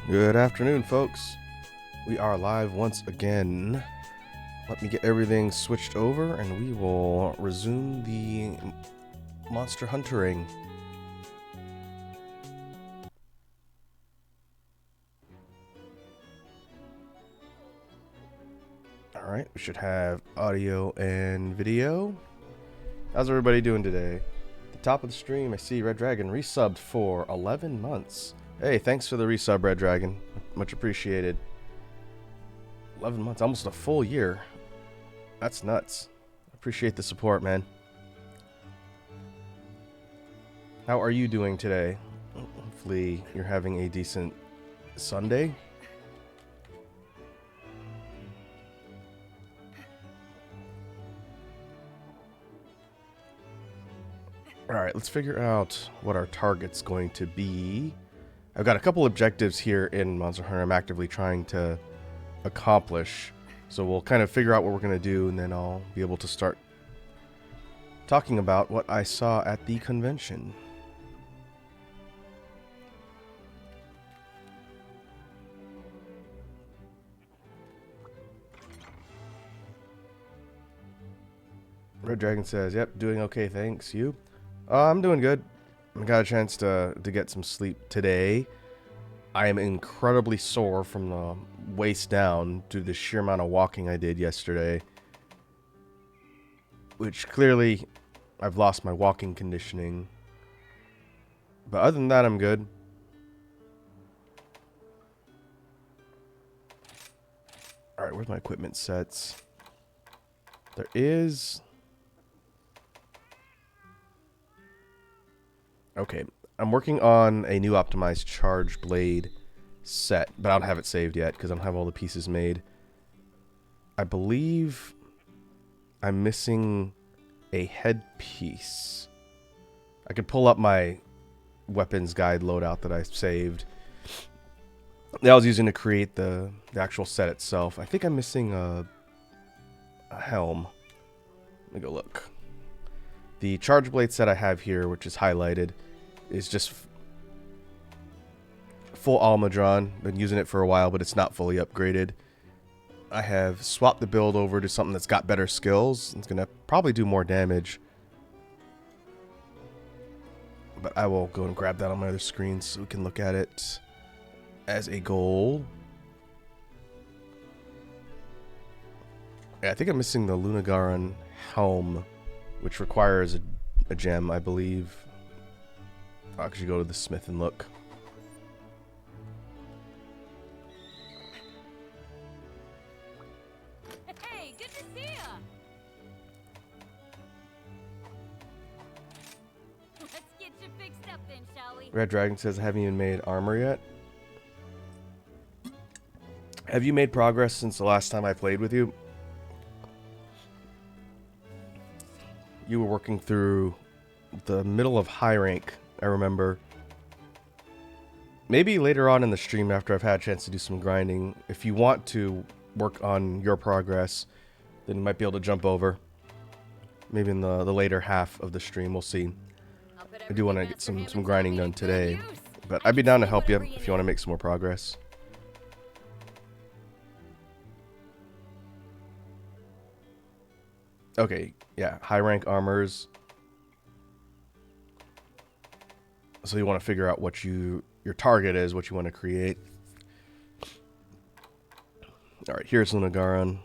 Good afternoon, folks. We are live once again. Let me get everything switched over and we will resume the monster huntering. Alright, we should have audio and video. How's everybody doing today? At the top of the stream, I see Red Dragon resubbed for 11 months. Hey, thanks for the resub, Red Dragon. Much appreciated. 11 months, almost a full year. That's nuts. Appreciate the support, man. How are you doing today? Hopefully you're having a decent Sunday. Alright, let's figure out what our target's going to be. I've got a couple objectives here in Monster Hunter I'm actively trying to accomplish. So we'll kind of figure out what we're going to do, and then I'll be able to start talking about what I saw at the convention. Red Dragon says, yep, doing okay, thanks. You? I'm doing good. I got a chance to get some sleep today. I am incredibly sore from the waist down due to the sheer amount of walking I did yesterday. Which clearly, I've lost my walking conditioning. But other than that, I'm good. Alright, where's my equipment sets? There is... Okay, I'm working on a new optimized charge blade set, but I don't have it saved yet because I don't have all the pieces made. I believe I'm missing a headpiece. I could pull up my weapons guide loadout that I saved that I was using to create the actual set itself. I think I'm missing a helm. Let me go look. The charge blade set I have here, which is highlighted, is just full Almadron. Been using it for a while, but it's not fully upgraded. I have swapped the build over to something that's got better skills. It's going to probably do more damage. But I will go and grab that on my other screen so we can look at it as a goal. Yeah, I think I'm missing the Lunagaran helm, which requires a gem, I believe. I'll actually go to the smith and look. Hey, good to see ya. Let's get you fixed up then, shall we? Red Dragon says, I haven't even made armor yet. Have you made progress since the last time I played with you? You were working through the middle of high rank, I remember. Maybe later on in the stream after I've had a chance to do some grinding, if you want to work on your progress, then you might be able to jump over. Maybe in the later half of the stream, we'll see. I do want to get some grinding done today, but I'd be down to help you if you want to make some more progress. Okay, yeah, high rank armors. So you want to figure out what your target is, what you want to create. Alright, here's Lunagaran.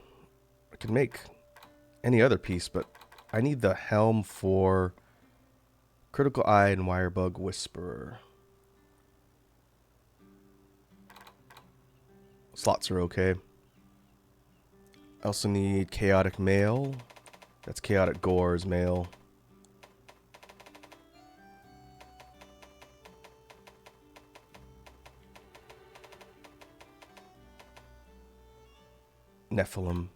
I can make any other piece, but I need the helm for Critical Eye and Wirebug Whisperer. Slots are okay. I also need Chaotic Mail. That's Chaotic Gore's mail. Nephilim.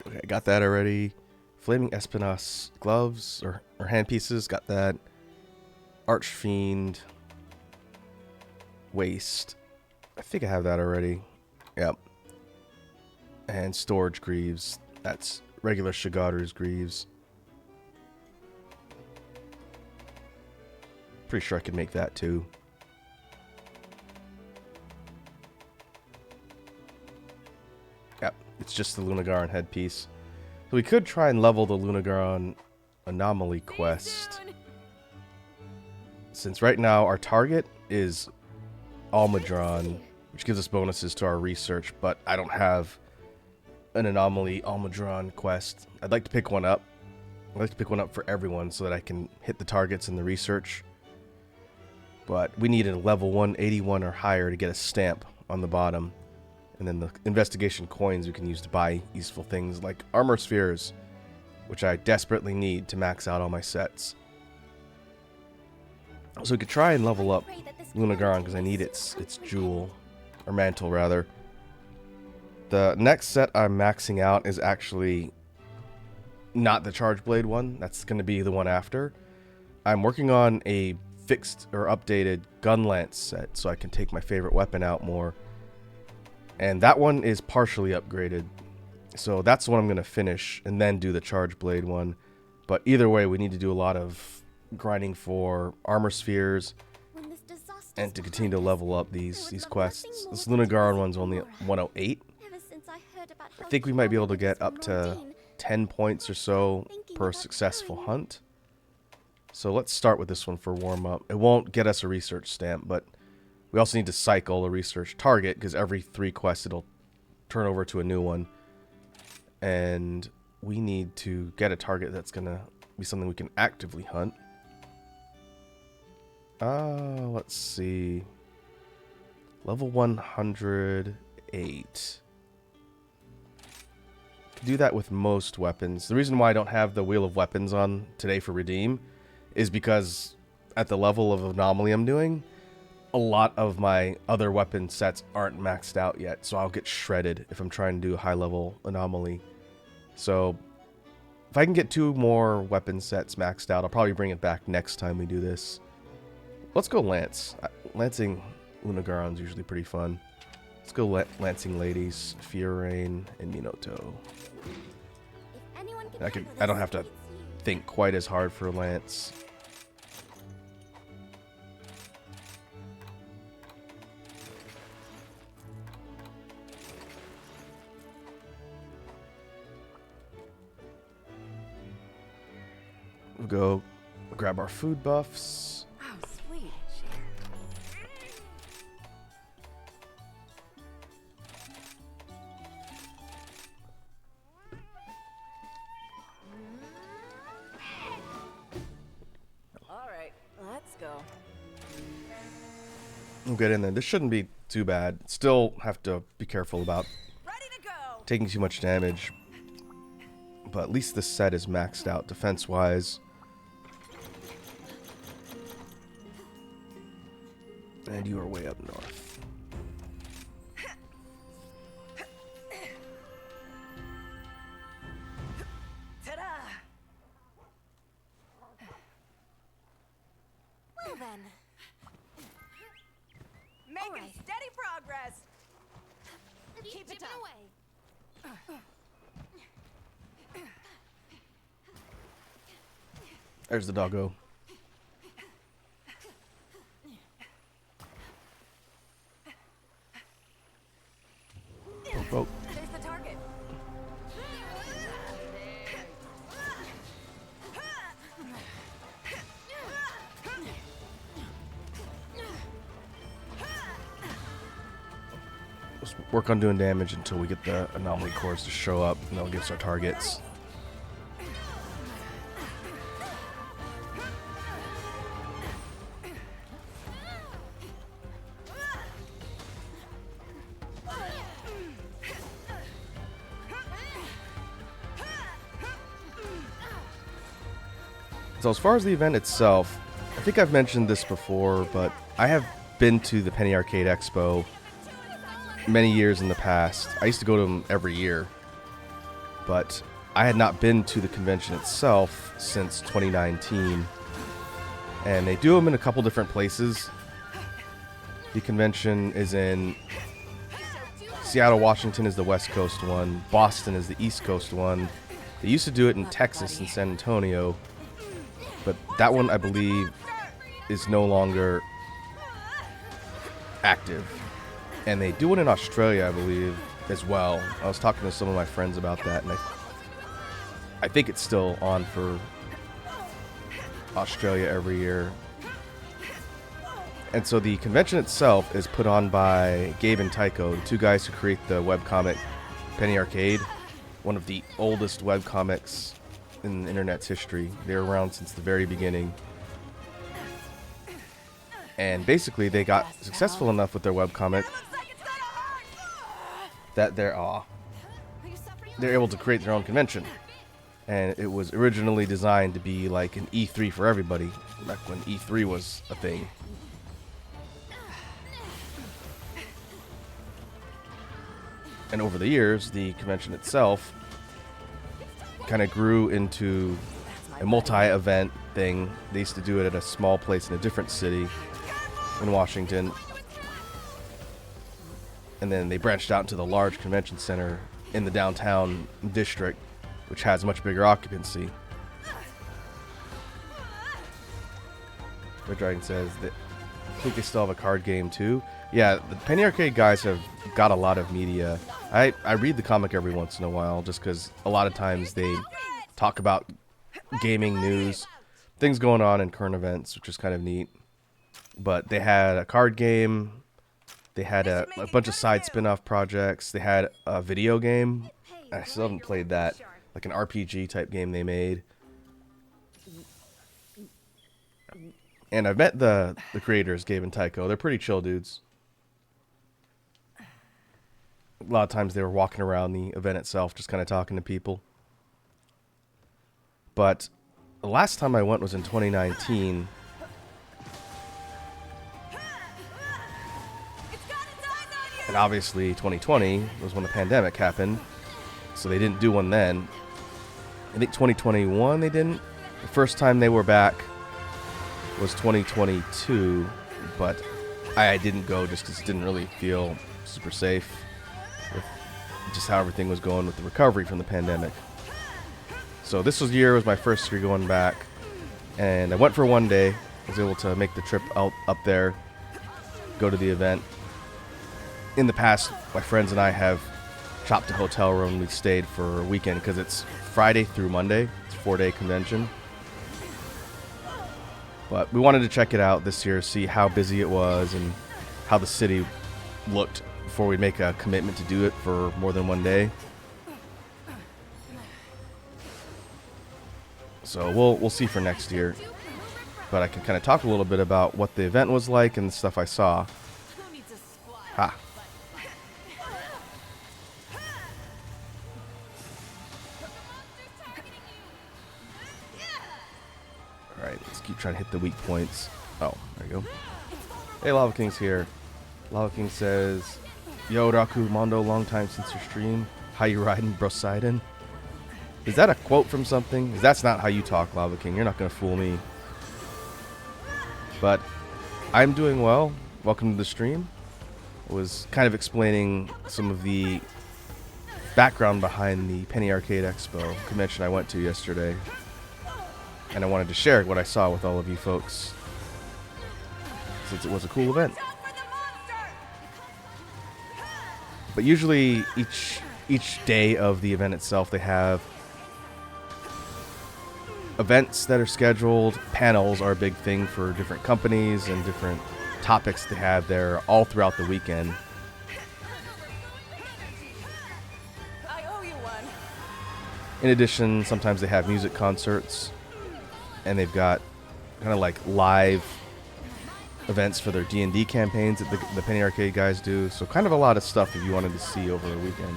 Okay, I got that already. Flaming Espinas gloves or handpieces, got that. Archfiend. Waste. I think I have that already. Yep. And Storage Greaves. That's regular Shigada's Greaves. Pretty sure I could make that too. Yep, it's just the Lunagaron headpiece. So we could try and level the Lunagaron anomaly quest. Since right now our target is Almadron, which gives us bonuses to our research, but I don't have an anomaly Almadron quest. I'd like to pick one up. I'd like to pick one up for everyone so that I can hit the targets in the research. But we need a level 181 or higher to get a stamp on the bottom. And then the investigation coins we can use to buy useful things like armor spheres, which I desperately need to max out all my sets. So we could try and level up Lunagaron because I need its jewel, or mantle rather. The next set I'm maxing out is actually not the Charge Blade one. That's going to be the one after. I'm working on a fixed or updated gun lance set so I can take my favorite weapon out more. And that one is partially upgraded. So that's the one I'm going to finish and then do the Charge Blade one. But either way, we need to do a lot of grinding for armor spheres and to continue to level up these quests. This Lunagaron one's only 108. I think we might be able to get up to 10 points or so per successful hunt. So let's start with this one for warm-up. It won't get us a research stamp, but we also need to cycle a research target because every 3 quests it'll turn over to a new one. And we need to get a target that's going to be something we can actively hunt. Let's see. Level 108. Can do that with most weapons. The reason why I don't have the Wheel of Weapons on today for Redeem is because at the level of Anomaly I'm doing, a lot of my other weapon sets aren't maxed out yet, so I'll get shredded if I'm trying to do a high level Anomaly. So if I can get 2 more weapon sets maxed out, I'll probably bring it back next time we do this. Let's go Lance. Lancing Lunagaron's usually pretty fun. Let's go Lancing Ladies, Fiorrain, and Minato. I don't have to think quite as hard for Lance. We'll go grab our food buffs. Oh, sweet. All right, let's go. We'll get in there. This shouldn't be too bad. Still have to be careful about Ready to go. taking too much damage. But at least this set is maxed out defense-wise. And you are way up north. Ta-da! Well then. Making right. steady progress. Keep it away. There's the doggo. Poke, poke. There's the target. Let's work on doing damage until we get the anomaly cores to show up, and that'll give us our targets. So as far as the event itself, I think I've mentioned this before, but I have been to the Penny Arcade Expo many years in the past. I used to go to them every year, but I had not been to the convention itself since 2019. And they do them in a couple different places. The convention is in Seattle, Washington is the West Coast one. Boston is the East Coast one. They used to do it in Texas and San Antonio. But that one, I believe, is no longer active. And they do it in Australia, I believe, as well. I was talking to some of my friends about that, and I think it's still on for Australia every year. And so the convention itself is put on by Gabe and Tycho, the two guys who create the webcomic Penny Arcade, one of the oldest webcomics in the internet's history. They're around since the very beginning. And basically they got successful enough with their webcomic that they're able to create their own convention. And it was originally designed to be like an E3 for everybody, back when E3 was a thing. And over the years, the convention itself kind of grew into a multi-event thing. They used to do it at a small place in a different city in Washington. And then they branched out into the large convention center in the downtown district, which has much bigger occupancy. Red Dragon says that I think they still have a card game too. Yeah, the Penny Arcade guys have got a lot of media. I read the comic every once in a while just because a lot of times they talk about gaming news, things going on in current events, which is kind of neat. But they had a card game. They had a bunch of side spin-off projects. They had a video game. I still haven't played that. Like an RPG type game they made. And I've met the creators, Gabe and Tycho. They're pretty chill dudes. A lot of times they were walking around the event itself, just kind of talking to people. But the last time I went was in 2019. And obviously 2020 was when the pandemic happened. So they didn't do one then. I think 2021 they didn't. The first time they were back was 2022. But I didn't go just because it didn't really feel super safe with just how everything was going with the recovery from the pandemic. So this year was my first year going back. And I went for one day. I was able to make the trip out up there, go to the event. In the past, my friends and I have chopped a hotel room. We stayed for a weekend because it's Friday through Monday. It's a 4-day convention. But we wanted to check it out this year, see how busy it was and how the city looked before we make a commitment to do it for more than one day. So we'll see for next year. But I can kind of talk a little bit about what the event was like and the stuff I saw. Ha. Alright, let's keep trying to hit the weak points. Oh, there you go. Hey, Lavaking's here. Lavaking says, Yo, Raku Mondo, long time since your stream. How you riding, Brosidon? Is that a quote from something? 'Cause that's not how you talk, Lavaking. You're not going to fool me. But I'm doing well. Welcome to the stream. I was kind of explaining some of the background behind the Penny Arcade Expo convention I went to yesterday. And I wanted to share what I saw with all of you folks, since it was a cool event. But usually each day of the event itself, they have events that are scheduled. Panels are a big thing for different companies and different topics they have there all throughout the weekend. I owe you one. In addition, sometimes they have music concerts, and they've got kind of like live events for their D&D campaigns that the Penny Arcade guys do. So kind of a lot of stuff if you wanted to see over a weekend.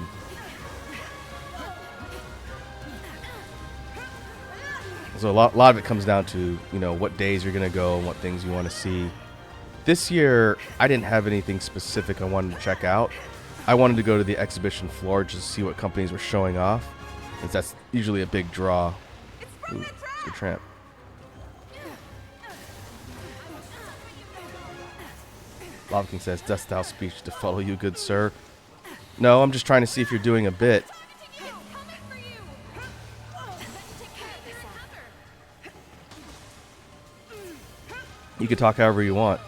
So a lot of it comes down to, you know, what days you're going to go and what things you want to see. This year, I didn't have anything specific I wanted to check out. I wanted to go to the exhibition floor just to see what companies were showing off, since that's usually a big draw. Ooh, it's a tramp. Lavaking says, dost thou speech to follow you, good sir? No, I'm just trying to see if you're doing a bit. You can talk however you want,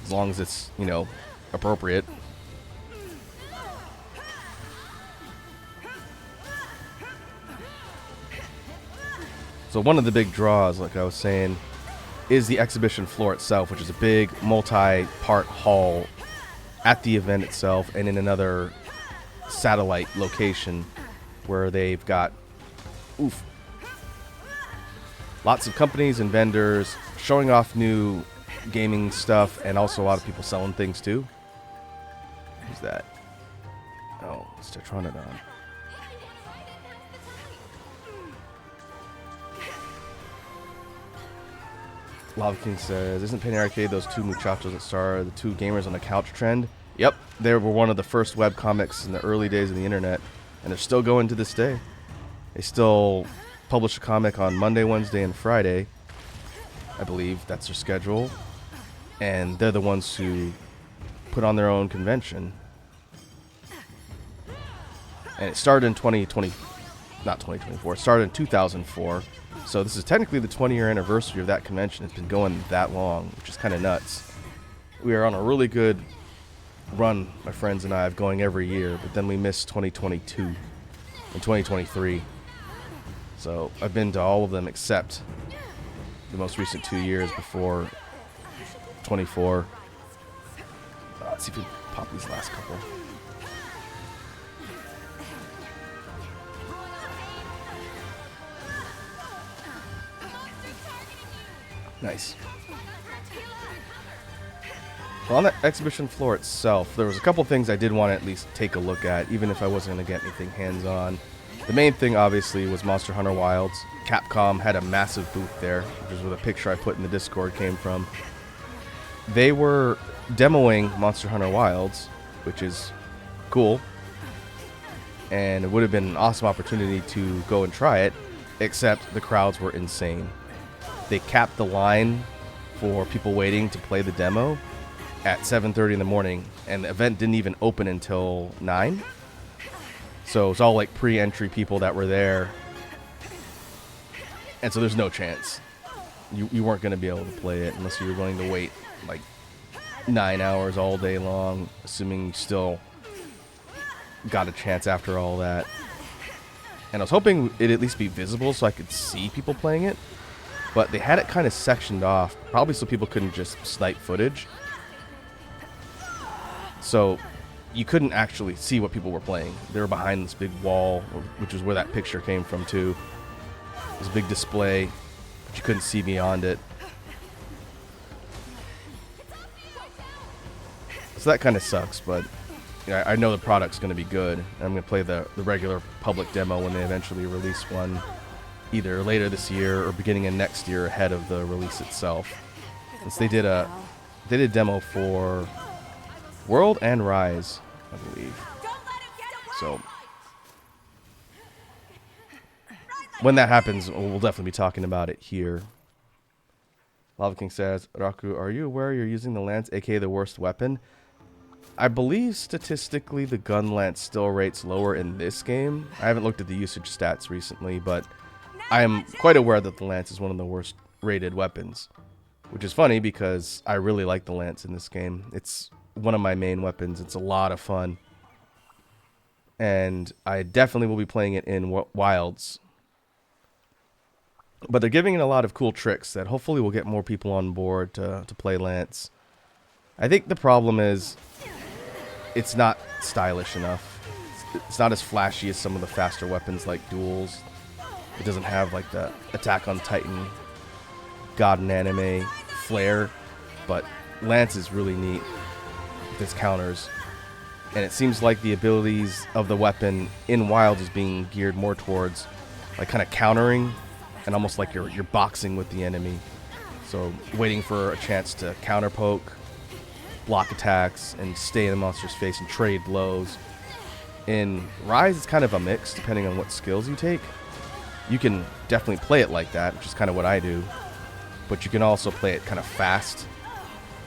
as long as it's, you know, appropriate. So one of the big draws, like I was saying, is the exhibition floor itself, which is a big multi-part hall at the event itself and in another satellite location where they've got lots of companies and vendors showing off new gaming stuff, and also a lot of people selling things too. Who's that? Oh, it's Tetronodon. Lavaking says, isn't Penny Arcade those two muchachos that started the two gamers on the couch trend? Yep, they were one of the first web comics in the early days of the internet, and they're still going to this day. They still publish a comic on Monday, Wednesday, and Friday. I believe that's their schedule. And they're the ones who put on their own convention. And it started in 2024. It started in 2004. So this is technically the 20-year anniversary of that convention. It's been going that long, which is kind of nuts. We are on a really good run, my friends and I, of going every year, but then we missed 2022 and 2023. So I've been to all of them except the most recent 2 years before 24. Let's see if we can pop these last couple. Nice. Well, on the exhibition floor itself, there was a couple things I did want to at least take a look at, even if I wasn't going to get anything hands-on. The main thing, obviously, was Monster Hunter Wilds. Capcom had a massive booth there, which is where the picture I put in the Discord came from. They were demoing Monster Hunter Wilds, which is cool. And it would have been an awesome opportunity to go and try it, except the crowds were insane. They capped the line for people waiting to play the demo at 7:30 in the morning, and the event didn't even open until 9. So it's all like pre-entry people that were there, and so there's no chance. You weren't going to be able to play it unless you were going to wait like 9 hours all day long, assuming you still got a chance after all that. And I was hoping it'd at least be visible so I could see people playing it. But they had it kind of sectioned off, probably so people couldn't just snipe footage. So you couldn't actually see what people were playing. They were behind this big wall, which is where that picture came from too. It was a big display, but you couldn't see beyond it. So that kind of sucks, but I know the product's going to be good. I'm going to play the regular public demo when they eventually release one, either later this year or beginning of next year ahead of the release itself. Since they did a demo for World and Rise, I believe. So when that happens, we'll definitely be talking about it here. Lava King says, Raku, are you aware you're using the lance, aka the worst weapon? I believe statistically the gun lance still rates lower in this game. I haven't looked at the usage stats recently, but I am quite aware that the lance is one of the worst rated weapons, which is funny because I really like the lance in this game. It's one of my main weapons. It's a lot of fun, and I definitely will be playing it in Wilds. But they're giving it a lot of cool tricks that hopefully will get more people on board to play lance. I think the problem is it's not stylish enough. It's not as flashy as some of the faster weapons like duels. It doesn't have like the Attack on Titan, God and Anime flair, but lance is really neat with its counters. And it seems like the abilities of the weapon in Wilds is being geared more towards like kind of countering and almost like you're boxing with the enemy. So waiting for a chance to counter poke, block attacks, and stay in the monster's face and trade blows. In Rise, it's kind of a mix depending on what skills you take. You can definitely play it like that, which is kind of what I do. But you can also play it kind of fast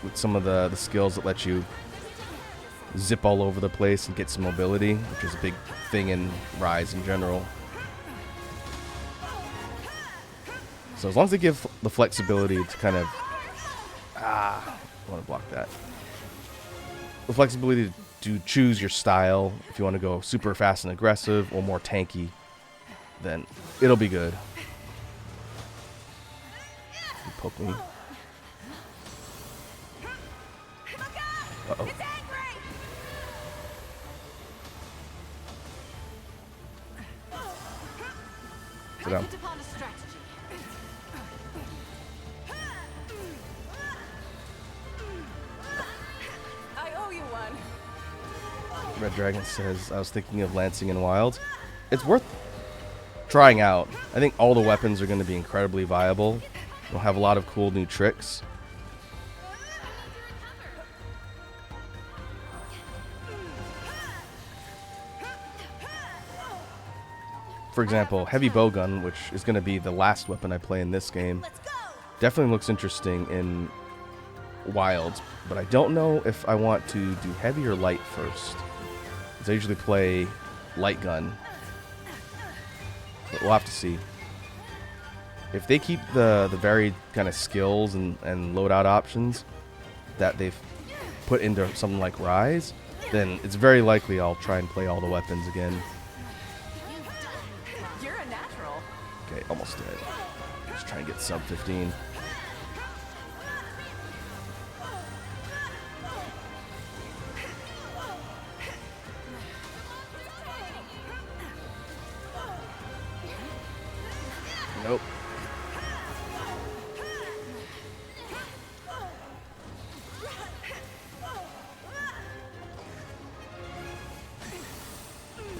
with some of the skills that let you zip all over the place and get some mobility, which is a big thing in Rise in general. So as long as they give the flexibility to kind of... I want to block that. The flexibility to choose your style. If you want to go super fast and aggressive or more tanky, then it'll be good. You poke me. Uh-oh. Sit down. Upon a strategy. I owe you one. Red Dragon says, I was thinking of Lancing in Wilds. It's worth trying out. I think all the weapons are going to be incredibly viable. We'll have a lot of cool new tricks. For example, Heavy Bowgun, which is going to be the last weapon I play in this game, definitely looks interesting in Wilds, but I don't know if I want to do heavy or light first. Because I usually play light gun. But we'll have to see. If they keep the varied kind of skills and loadout options that they've put into something like Rise, then it's very likely I'll try and play all the weapons again. You're a natural. Okay, almost dead. Just try and get sub 15. Nope.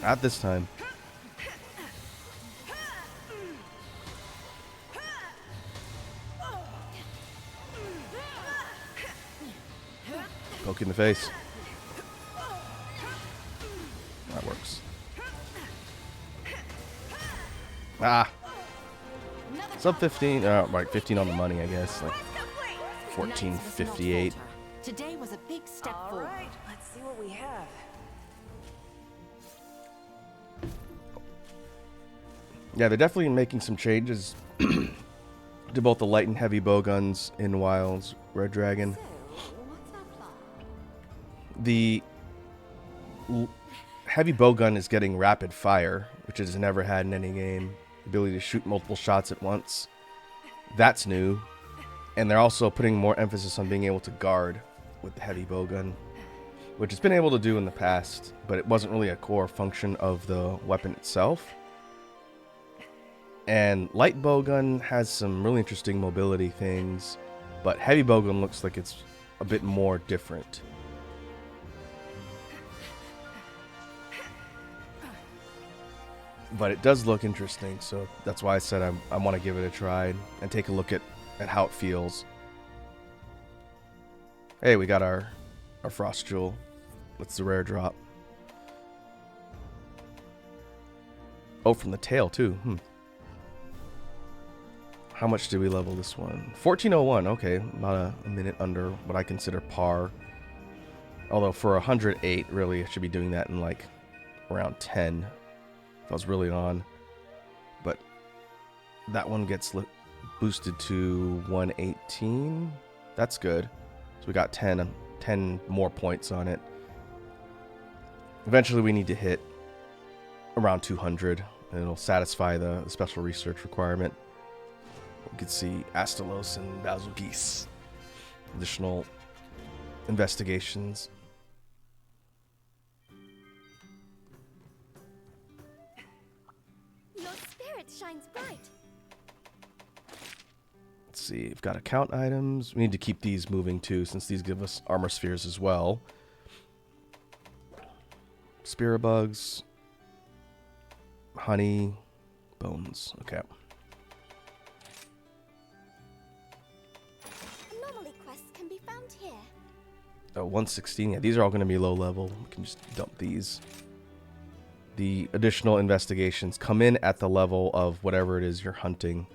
Not this time. Poke in the face. That works. Ah. Sub 15. Right, 15 on the money, I guess. Like 14.58. Today was a big step All forward. right, let's see what we have. Yeah, they're definitely making some changes to both the light and heavy bowguns in Wilds, Red Dragon. What's our plan? The heavy bowgun is getting rapid fire, which it has never had in any game. The ability to shoot multiple shots at once. That's new. And they're also putting more emphasis on being able to guard with the heavy bowgun, which it's been able to do in the past, but it wasn't really a core function of the weapon itself. And light bowgun has some really interesting mobility things, but heavy bowgun looks like it's a bit more different. But it does look interesting, so that's why I said I want to give it a try and take a look at how it feels. Hey, we got our Frost Jewel. That's the rare drop. Oh, from the tail too. How much did we level this one? 1401. Okay, about a minute under what I consider par. Although for 108, really, I should be doing that in like around 10 if I was really on. But that one gets boosted to 118. That's good. So we got 10 more points on it. Eventually we need to hit around 200 and it'll satisfy the special research requirement. You can see Astalos and Basil Geese. Additional investigations. Your spirit shines bright. Let's see, we've got account items. We need to keep these moving too, since these give us armor spheres as well. Spear bugs. Honey. Bones. Okay. Anomaly quests can be found here. Oh, 116. Yeah, these are all going to be low level. We can just dump these. The additional investigations come in at the level of whatever it is you're hunting.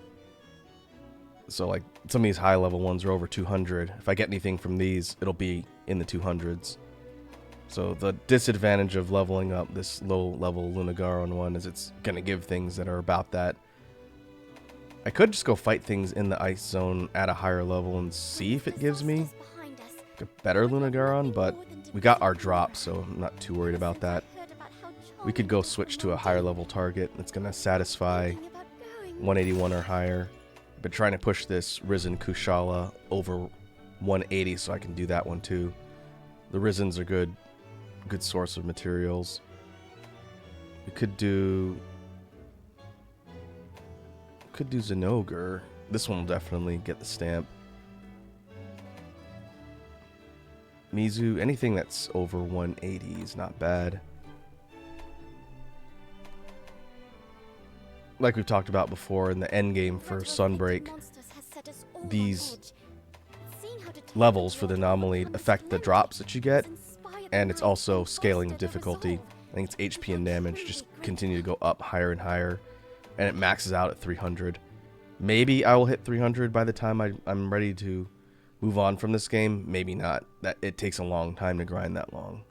So, like, some of these high level ones are over 200. If I get anything from these, it'll be in the 200s. So, the disadvantage of leveling up this low level Lunagaron one is it's going to give things that are about that. I could just go fight things in the ice zone at a higher level and see if it gives me a better Lunagaron, but we got our drop, so I'm not too worried about that. We could go switch to a higher level target that's going to satisfy 181 or higher. I've been trying to push this Risen Kushala over 180 so I can do that one too. The Risens are good source of materials. We could do Zinogre. This one will definitely get the stamp. Mizu, anything that's over 180 is not bad. Like we've talked about before in the end game for Sunbreak, these levels for the anomaly affect the drops that you get, and it's also scaling difficulty. I think it's HP and damage just continue to go up higher and higher, and it maxes out at 300. Maybe I will hit 300 by the time I'm ready to move on from this game. Maybe not. That it takes a long time to grind that long.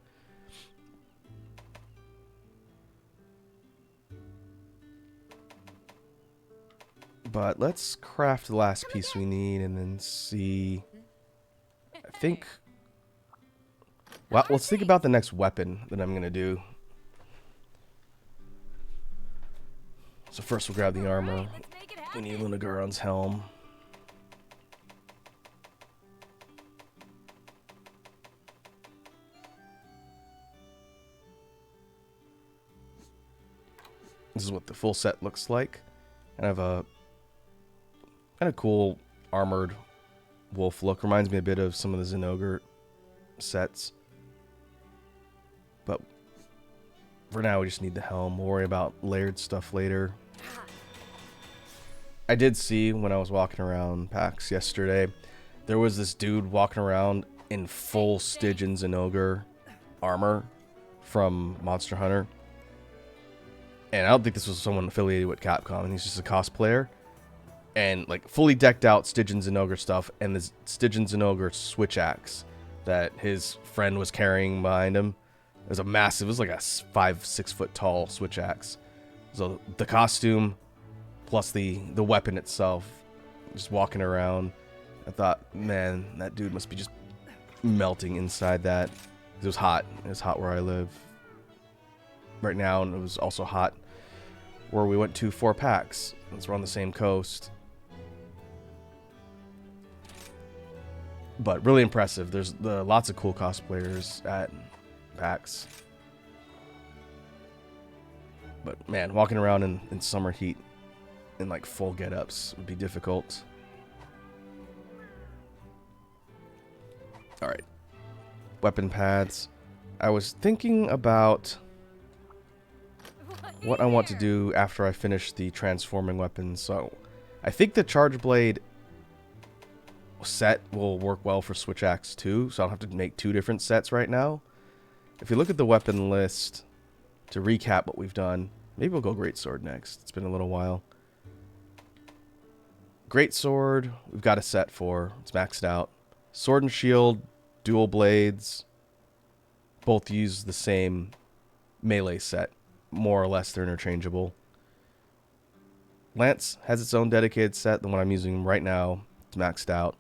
But let's craft the last piece we need and then see. I think. Well, let's think about the next weapon that I'm going to do. So first we'll grab the armor. We need Lunagaron's helm. This is what the full set looks like. And I have a kind of cool armored wolf look. Reminds me a bit of some of the Zinogre sets. But for now, we just need the helm. We'll worry about layered stuff later. I did see when I was walking around PAX yesterday, there was this dude walking around in full Stygian Zinogre armor from Monster Hunter. And I don't think this was someone affiliated with Capcom, and he's just a cosplayer. And like fully decked out Stygian Zinogre stuff, and this Stygian Zinogre switch axe that his friend was carrying behind him. It was a massive, it was like a 5-6 foot tall switch axe. So the costume plus the weapon itself, just walking around. I thought, man, that dude must be just melting inside that. It was hot. It was hot where I live right now, and it was also hot where we went to for PAX. Since we're on the same coast. But really impressive. There's lots of cool cosplayers at PAX. But man, walking around in summer heat in like full get-ups would be difficult. Alright. Weapon pads. I was thinking about what I want to do after I finish the transforming weapons. So I think the Charge Blade set will work well for Switch Axe 2, so I don't have to make two different sets right now. If you look at the weapon list, to recap what we've done, maybe we'll go Greatsword next. It's been a little while. Greatsword, we've got a set for. It's maxed out. Sword and Shield, dual blades, both use the same melee set. More or less, they're interchangeable. Lance has its own dedicated set. The one I'm using right now, it's maxed out.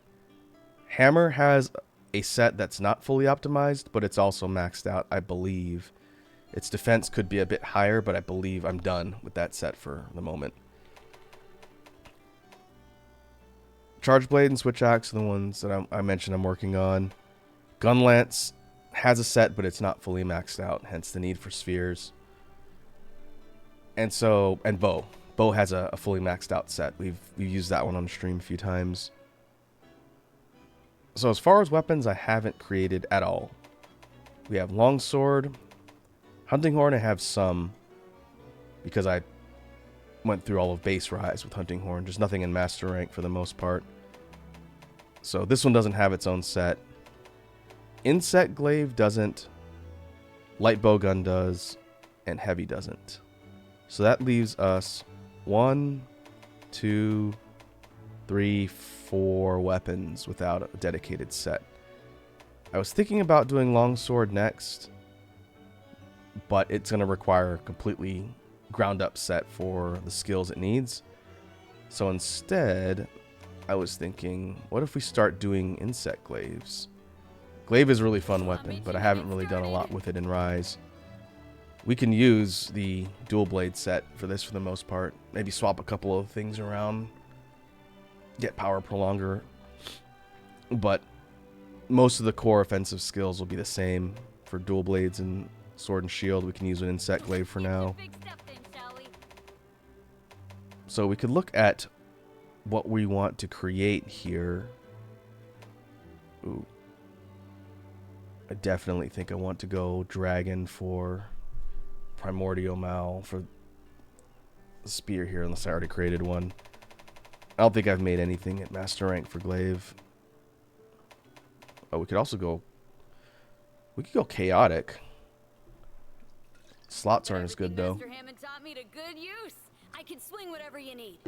Hammer has a set that's not fully optimized, but it's also maxed out, I believe. Its defense could be a bit higher, but I believe I'm done with that set for the moment. Charge Blade and Switch Axe are the ones that I mentioned I'm working on. Gun Lance has a set, but it's not fully maxed out, hence the need for spheres. And Bow. Bow has a fully maxed out set. We've used that one on stream a few times. So as far as weapons, I haven't created at all. We have Longsword. Hunting Horn I have some, because I went through all of base Rise with Hunting Horn. Just nothing in Master Rank for the most part. So this one doesn't have its own set. Insect Glaive doesn't. Light Bowgun does. And Heavy doesn't. So that leaves us 1, 2, 3, 4 weapons without a dedicated set. I was thinking about doing Longsword next, but it's going to require a completely ground up set for the skills it needs. So instead, I was thinking, what if we start doing insect glaives? Glaive is a really fun weapon, but I haven't really done a lot with it in Rise. We can use the dual blade set for this for the most part. Maybe swap a couple of things around. Get power prolonger. But most of the core offensive skills will be the same for dual blades and sword and shield. We can use an insect glaive for now. So we could look at what we want to create here. Ooh. I definitely think I want to go dragon for primordial mal for the spear here, unless I already created one. I don't think I've made anything at master rank for glaive. Oh, we could also go... We could go chaotic. Slots aren't as good, though. Mr. Hammond taught me to good use. I can swing whatever you need.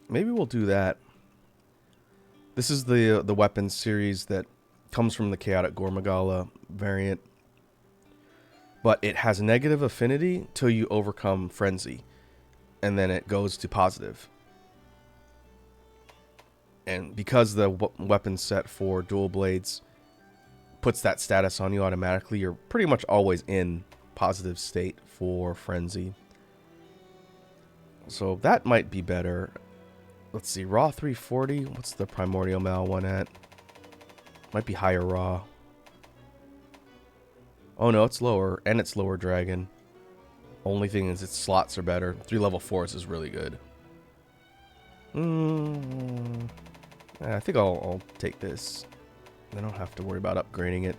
Maybe we'll do that. This is the weapons series that comes from the Chaotic Gormagala variant. But it has negative affinity till you overcome Frenzy. And then it goes to positive. And because the weapon set for dual blades puts that status on you automatically, you're pretty much always in positive state for Frenzy. So that might be better. Let's see, Raw 340. What's the Primordial Mal one at? Might be higher Raw. Oh no, it's lower, and it's lower Dragon. Only thing is its slots are better. 3 level 4s is really good. I think I'll take this. I don't have to worry about upgrading it.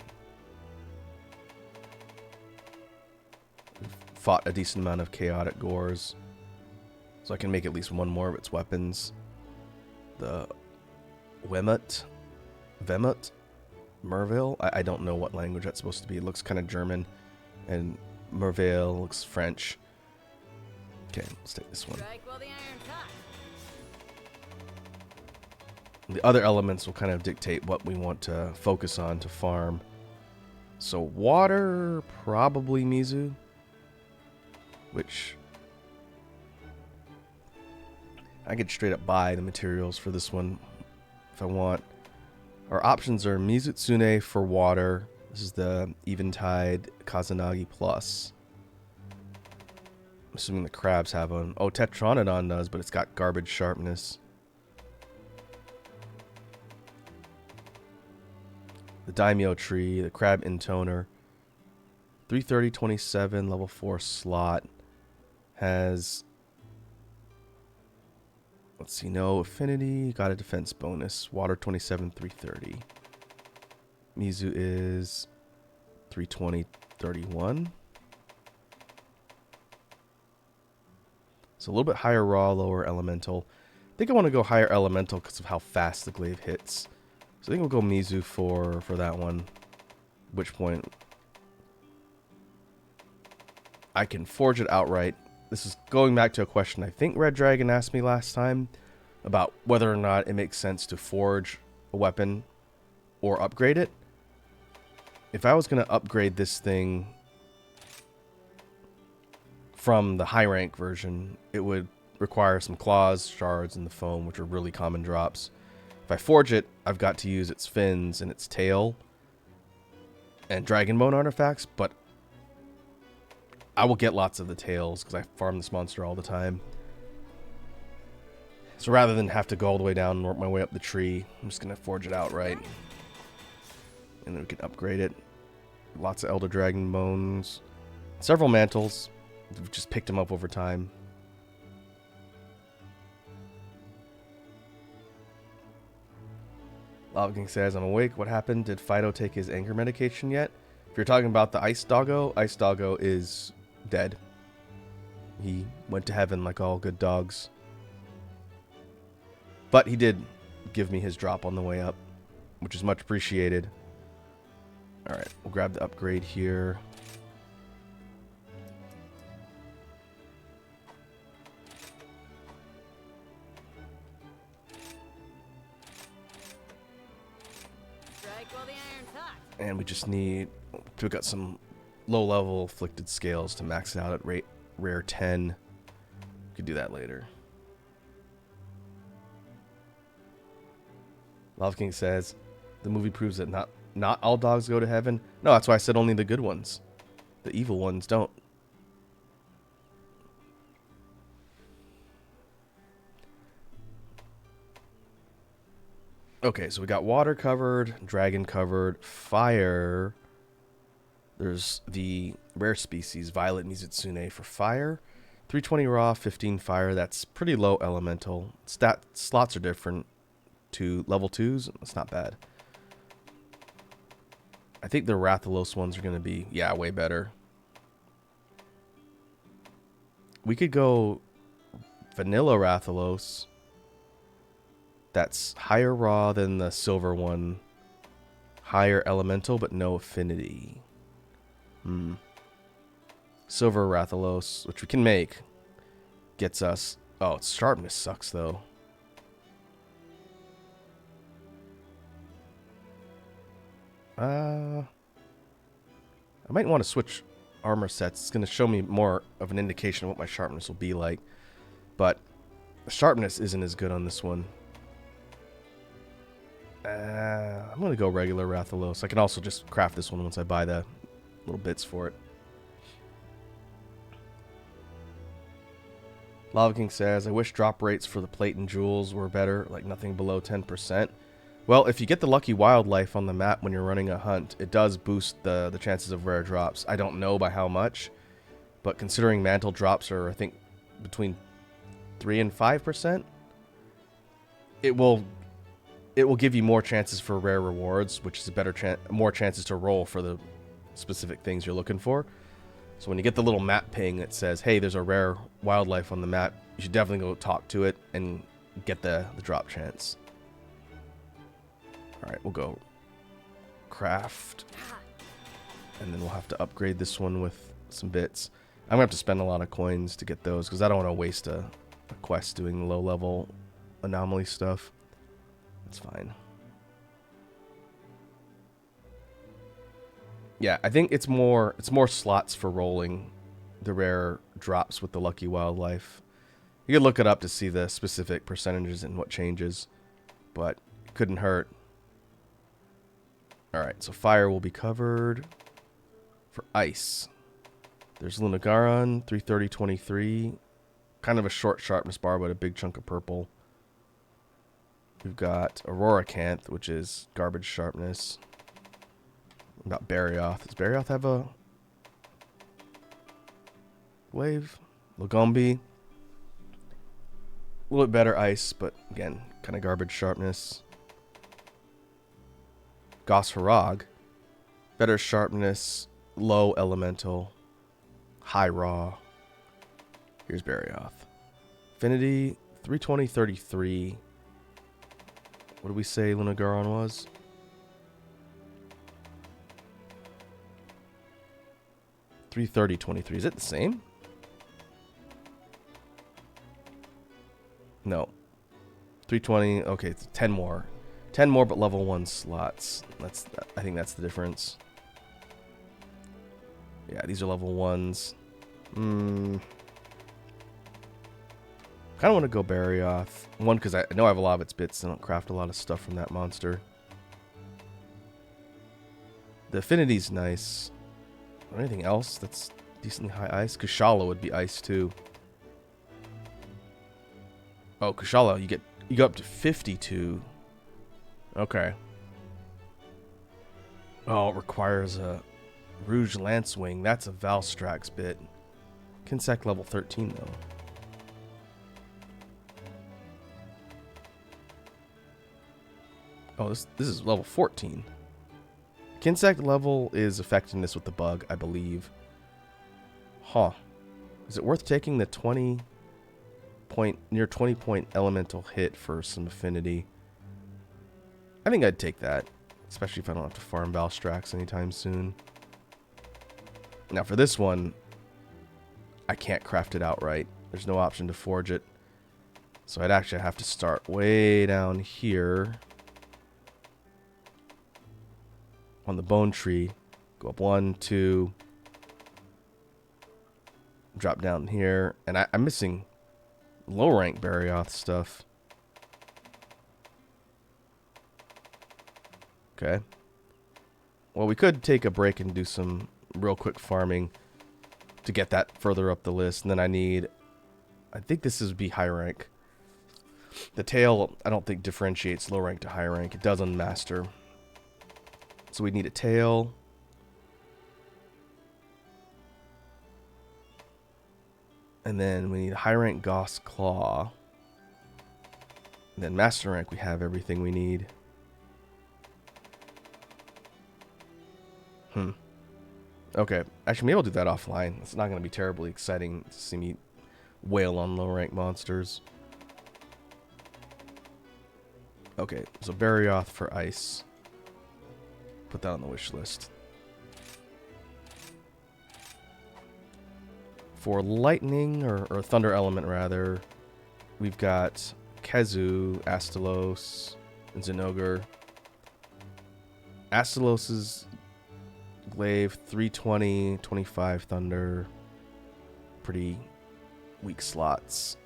We've fought a decent amount of chaotic gores, so I can make at least one more of its weapons. The Wemut, Merville. I don't know what language that's supposed to be. It looks kind of German, and Merville looks French. Okay, let's take this one. The other elements will kind of dictate what we want to focus on to farm. So water, probably Mizu, which I could straight up buy the materials for this one if I want. Our options are Mizutsune for water. This is the Eventide Kazanagi Plus. I'm assuming the crabs have one. Oh, Tetranodon does, but it's got garbage sharpness. The Daimyo Tree, the Crab Intoner. 330, 27, level 4 slot. Has... Let's see, no affinity, got a defense bonus. Water 27, 330. Mizu is 320, 31. So a little bit higher raw, lower elemental. I think I want to go higher elemental because of how fast the glaive hits. So I think we'll go Mizu for that one. At which point I can forge it outright. This is going back to a question I think Red Dragon asked me last time about whether or not it makes sense to forge a weapon or upgrade it. If I was going to upgrade this thing from the high rank version, it would require some claws, shards, and the foam, which are really common drops. If I forge it, I've got to use its fins and its tail and dragon bone artifacts, but I will get lots of the tails because I farm this monster all the time. So rather than have to go all the way down and work my way up the tree, I'm just going to forge it outright. And then we can upgrade it. Lots of Elder Dragon bones. Several mantles. We've just picked them up over time. Lavaking says, I'm awake. What happened? Did Fido take his anger medication yet? If you're talking about the Ice Doggo is dead. He went to heaven like all good dogs. But he did give me his drop on the way up, which is much appreciated. Alright, we'll grab the upgrade here. And we just need to pick up some low-level afflicted scales to max it out at rare 10. Could do that later. Lavaking says, the movie proves that not all dogs go to heaven. No, that's why I said only the good ones. The evil ones don't. Okay, so we got water covered, dragon covered, fire. There's the rare species, Violet Mizutsune for fire. 320 raw, 15 fire. That's pretty low elemental. Stat slots are different to level 2s. That's not bad. I think the Rathalos ones are going to be, yeah, way better. We could go vanilla Rathalos. That's higher raw than the silver one. Higher elemental, but no affinity. Silver Rathalos, which we can make, gets us... Oh, its sharpness sucks, though. I might want to switch armor sets. It's going to show me more of an indication of what my sharpness will be like. But the sharpness isn't as good on this one. I'm going to go regular Rathalos. I can also just craft this one once I buy the little bits for it. Lavaking says, I wish drop rates for the plate and jewels were better, like nothing below 10%. Well, if you get the lucky wildlife on the map when you're running a hunt, it does boost the chances of rare drops. I don't know by how much, but considering mantle drops are, I think, between 3 and 5%, it will give you more chances for rare rewards, which is a better more chances to roll for the specific things you're looking for. So when you get the little map ping that says, hey, there's a rare wildlife on the map, you should definitely go talk to it and get the drop chance. Alright, we'll go craft. And then we'll have to upgrade this one with some bits. I'm going to have to spend a lot of coins to get those, because I don't want to waste a quest doing low-level anomaly stuff. That's fine. Yeah, I think it's more slots for rolling the rare drops with the lucky wildlife. You could look it up to see the specific percentages and what changes, but it couldn't hurt. Alright, so fire will be covered. For ice, there's Lunagaron, 330, 23. Kind of a short sharpness bar, but a big chunk of purple. We've got Aurora Canth, which is garbage sharpness. What about Barioth? Does Barioth have a wave? Lagombi. A little bit better ice, but again, kind of garbage sharpness. Gosharag. Better sharpness, low elemental, high raw. Here's Barioth. Affinity, 320, 33. What did we say Lunagaron was? 330, 23. Is it the same? No. 320. Okay, it's 10 more. 10 more, but level 1 slots. I think that's the difference. Yeah, these are level 1s. Kind of want to go Barioth. One, because I know I have a lot of its bits. I don't craft a lot of stuff from that monster. The affinity's nice. Or anything else that's decently high ice? Kushala would be ice too. Oh, Kushala, you go up to 52. Okay. Oh, it requires a Rouge Lancewing. That's a Valstrax bit. Kinsec level 13 though. Oh, this is level 14. Kinsec level is effectiveness with the bug, I believe. Huh. Is it worth taking the 20 point elemental hit for some affinity? I think I'd take that, especially if I don't have to farm Valstrax anytime soon. Now for this one, I can't craft it outright. There's no option to forge it. So I'd actually have to start way down here on the bone tree. Go up 1, 2. Drop down here. And I'm missing low rank Barioth stuff. Okay. Well, we could take a break and do some real quick farming to get that further up the list. And then I think this would be high rank. The tail, I don't think differentiates low rank to high rank. It does on master. So we need a tail. And then we need a high rank Goss Claw. And then master rank, we have everything we need. Okay, actually, maybe I'll do that offline. It's not going to be terribly exciting to see me wail on low rank monsters. Okay, so Barioth for ice. Put that on the wish list. For lightning, or thunder element rather, we've got Kezu, Astalos, and Zinogre. Astalos's glaive, 320, 25 thunder. Pretty weak slots.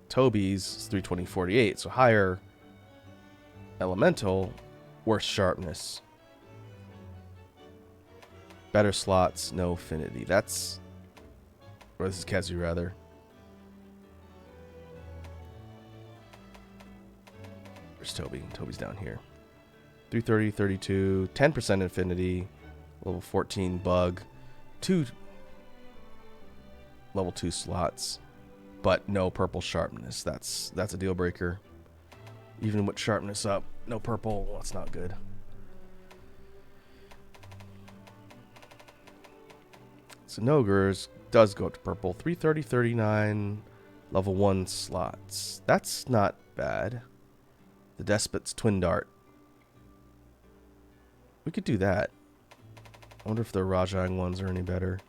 Toby's is 320, 48, so higher elemental, worse sharpness. Better slots, no affinity. That's... Or this is Kezu, rather. Where's Toby? Toby's down here. 330, 32, 10% affinity, level 14 bug, 2 level 2 slots, but no purple sharpness. That's a deal breaker. Even with sharpness up, no purple, well, that's not good. So Nogre's does go up to purple. 330, 39, level 1 slots. That's not bad. The Despot's Twin Dart. We could do that. I wonder if the Rajang ones are any better.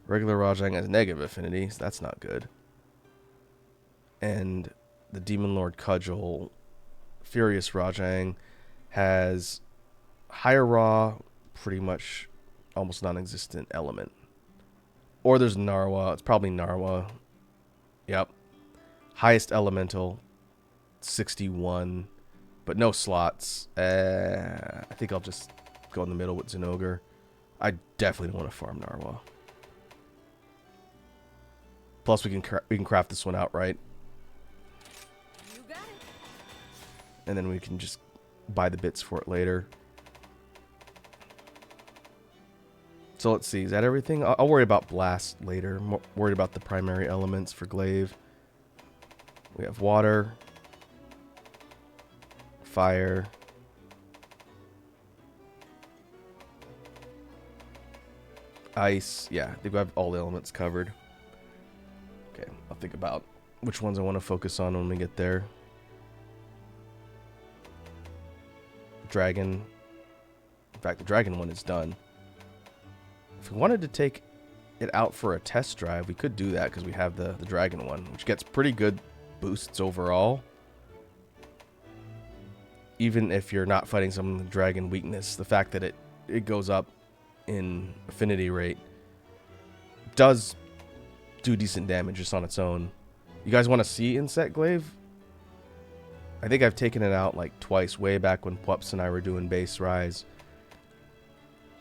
Regular Rajang has negative affinity, so that's not good. And the Demon Lord Cudgel, Furious Rajang, has higher raw, pretty much almost non-existent element. Or there's Narwa. It's probably Narwa. Yep. Highest elemental, 61, but no slots. I think I'll just go in the middle with Zinogre. I definitely don't want to farm Narwa. Plus, we can craft this one outright. You got it. And then we can just buy the bits for it later. So let's see, is that everything? I'll worry about Blast later. I'm worried about the primary elements for Glaive. We have water, fire, ice. Yeah, I think we have all the elements covered. Okay, I'll think about which ones I want to focus on when we get there. Dragon. In fact, the dragon one is done. If we wanted to take it out for a test drive, we could do that because we have the dragon one, which gets pretty good boosts overall. Even if you're not fighting some of the dragon weakness, the fact that it goes up in affinity rate does do decent damage just on its own. You guys want to see Insect Glaive? I think I've taken it out like twice, way back when Pweps and I were doing base rise.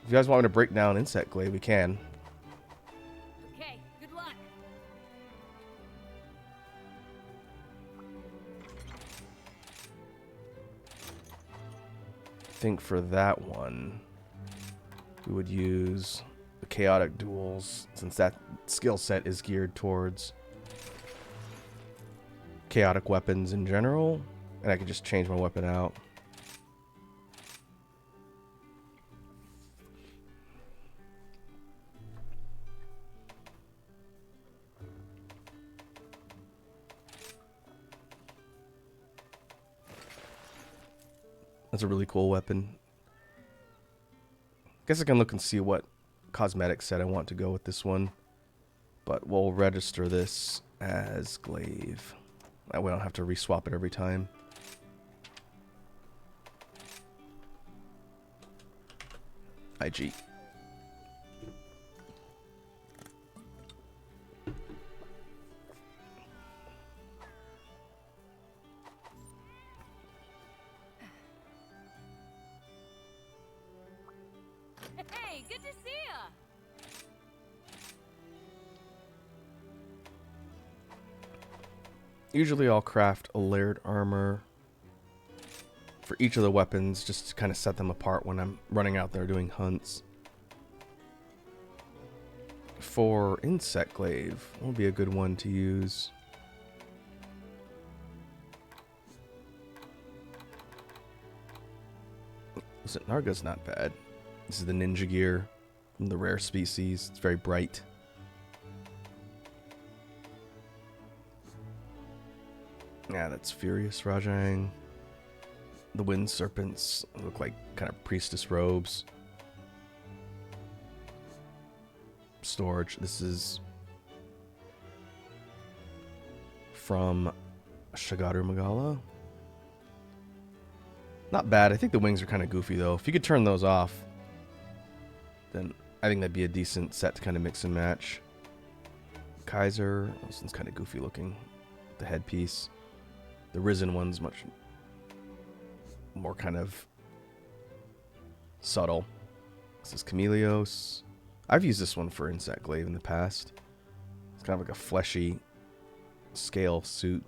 If you guys want me to break down Insect Glaive, we can. Okay, good luck. I think for that one, we would use the Chaotic Duels, since that skill set is geared towards chaotic weapons in general, and I can just change my weapon out. That's a really cool weapon. Guess I can look and see what cosmetic set I want to go with this one. But we'll register this as Glaive. That way I don't have to reswap it every time. IG. Hey, good to see ya. Usually I'll craft a layered armor for each of the weapons just to kind of set them apart when I'm running out there doing hunts. For insect glaive, will be a good one to use. Listen, Narga's not bad. This is the ninja gear from the rare species. It's very bright. Yeah, that's Furious Rajang. The wind serpents look like kind of priestess robes. Storage. This is from Shagaru Magala. Not bad. I think the wings are kind of goofy though. If you could turn those off, then I think that'd be a decent set to kind of mix and match. Kaiser. This one's kind of goofy looking. The headpiece. The Risen one's much more kind of subtle. This is Chameleos. I've used this one for Insect Glaive in the past. It's kind of like a fleshy scale suit.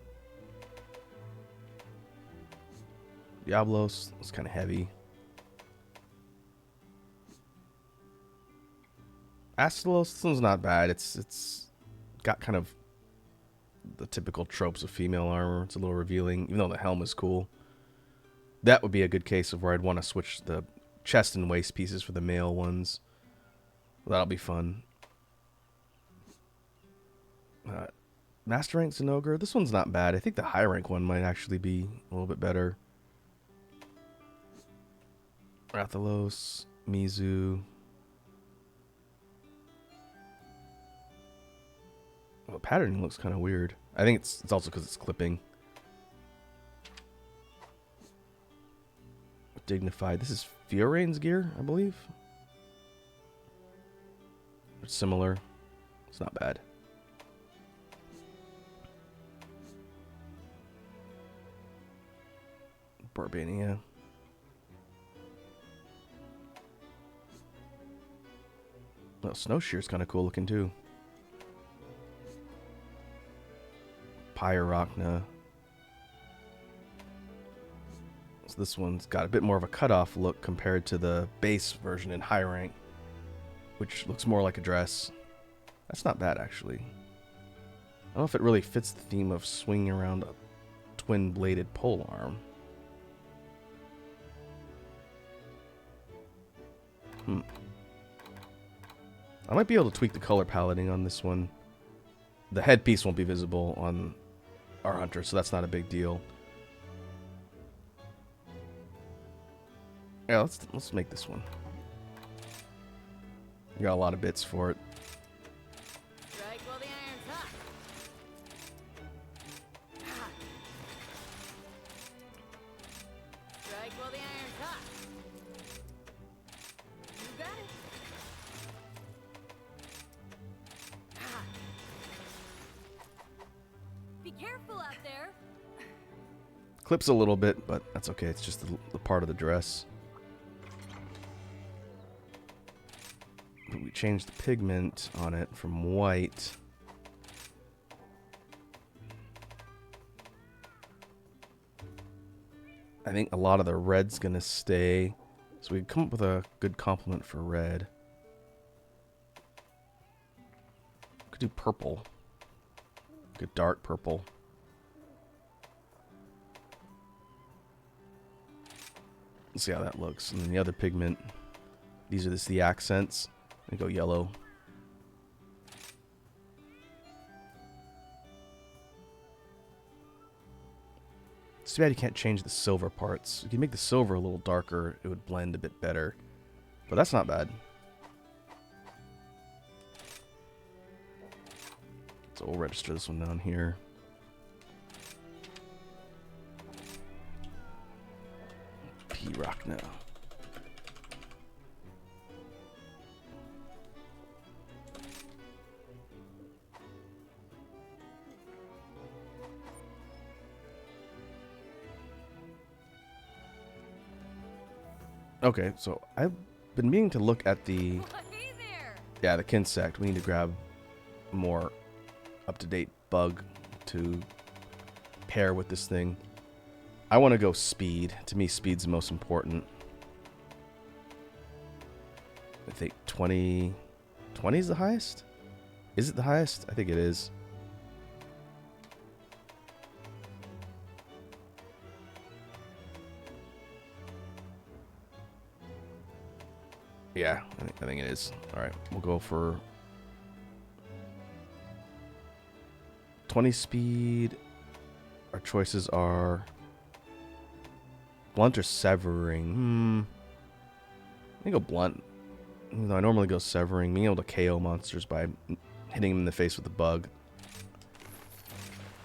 Diablos is kind of heavy. Astalos, this one's not bad. It's got kind of the typical tropes of female armor. It's a little revealing, even though the helm is cool. That would be a good case of where I'd want to switch the chest and waist pieces for the male ones. That'll be fun. Master Rank Zenogre. This one's not bad. I think the high rank one might actually be a little bit better. Rathalos, Mizu. Well, the patterning looks kind of weird. I think it's also because it's clipping. Dignified. This is Fiorane's gear, I believe. It's similar. It's not bad. Barbania. Well, Snowshear's kind of cool looking too. Pyrocna. So this one's got a bit more of a cutoff look compared to the base version in high rank, which looks more like a dress. That's not bad, actually. I don't know if it really fits the theme of swinging around a twin-bladed pole arm. I might be able to tweak the color paletting on this one. The headpiece won't be visible on our hunter, so that's not a big deal. Yeah, let's make this one. You got a lot of bits for it. Strike while the iron's hot. Strike while the iron's hot. You got it. Be careful out there. Clips a little bit, but that's okay. It's just the part of the dress. We changed the pigment on it from white. I think a lot of the red's gonna stay. So we come up with a good complement for red. Could do purple. Good dark purple. Let's see how that looks. And then the other pigment, these are the accents. We go yellow. It's too bad you can't change the silver parts. You can make the silver a little darker, it would blend a bit better. But that's not bad. So we'll register this one down here. P-Rock now. Okay, so I been meaning to look at the... Hey there. Yeah, the Kinsect. We need to grab a more up-to-date bug to pair with this thing. I want to go speed. To me, speed's the most important. I think 20... 20 is the highest? Is it the highest? I think it is. Yeah, I think it is. Alright, we'll go for 20 speed. Our choices are blunt or severing. I think go blunt. Even though I normally go severing. Being able to KO monsters by hitting them in the face with a bug.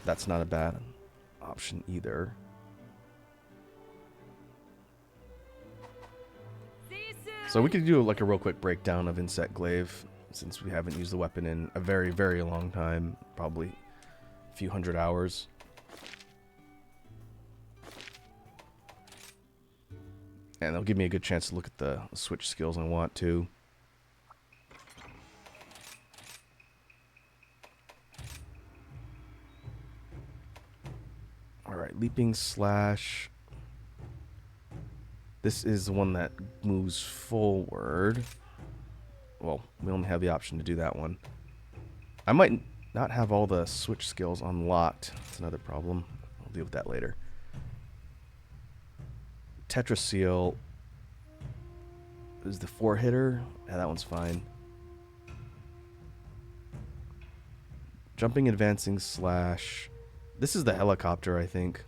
That's not a bad option either. So we could do like a real quick breakdown of Insect Glaive, since we haven't used the weapon in a very, very long time. Probably a few hundred hours. And they'll give me a good chance to look at the switch skills I want to. Alright, leaping slash. This is the one that moves forward. Well, we only have the option to do that one. I might not have all the switch skills unlocked. That's another problem. I'll deal with that later. Tetraseal is the 4-hitter. Yeah, that one's fine. Jumping, advancing, slash. This is the helicopter, I think.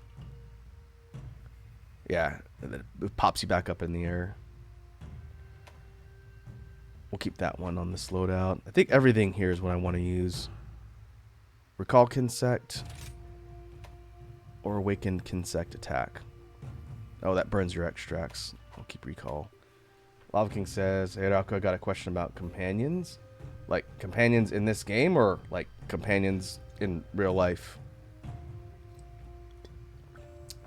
Yeah, and then it pops you back up in the air. We'll keep that one on this loadout. I think everything here is what I want to use. Recall Kinsect or Awakened Kinsect Attack. Oh, that burns your extracts. I'll keep Recall. Lavaking says, hey, Rocco, I got a question about companions. Like, companions in this game or, like, companions in real life?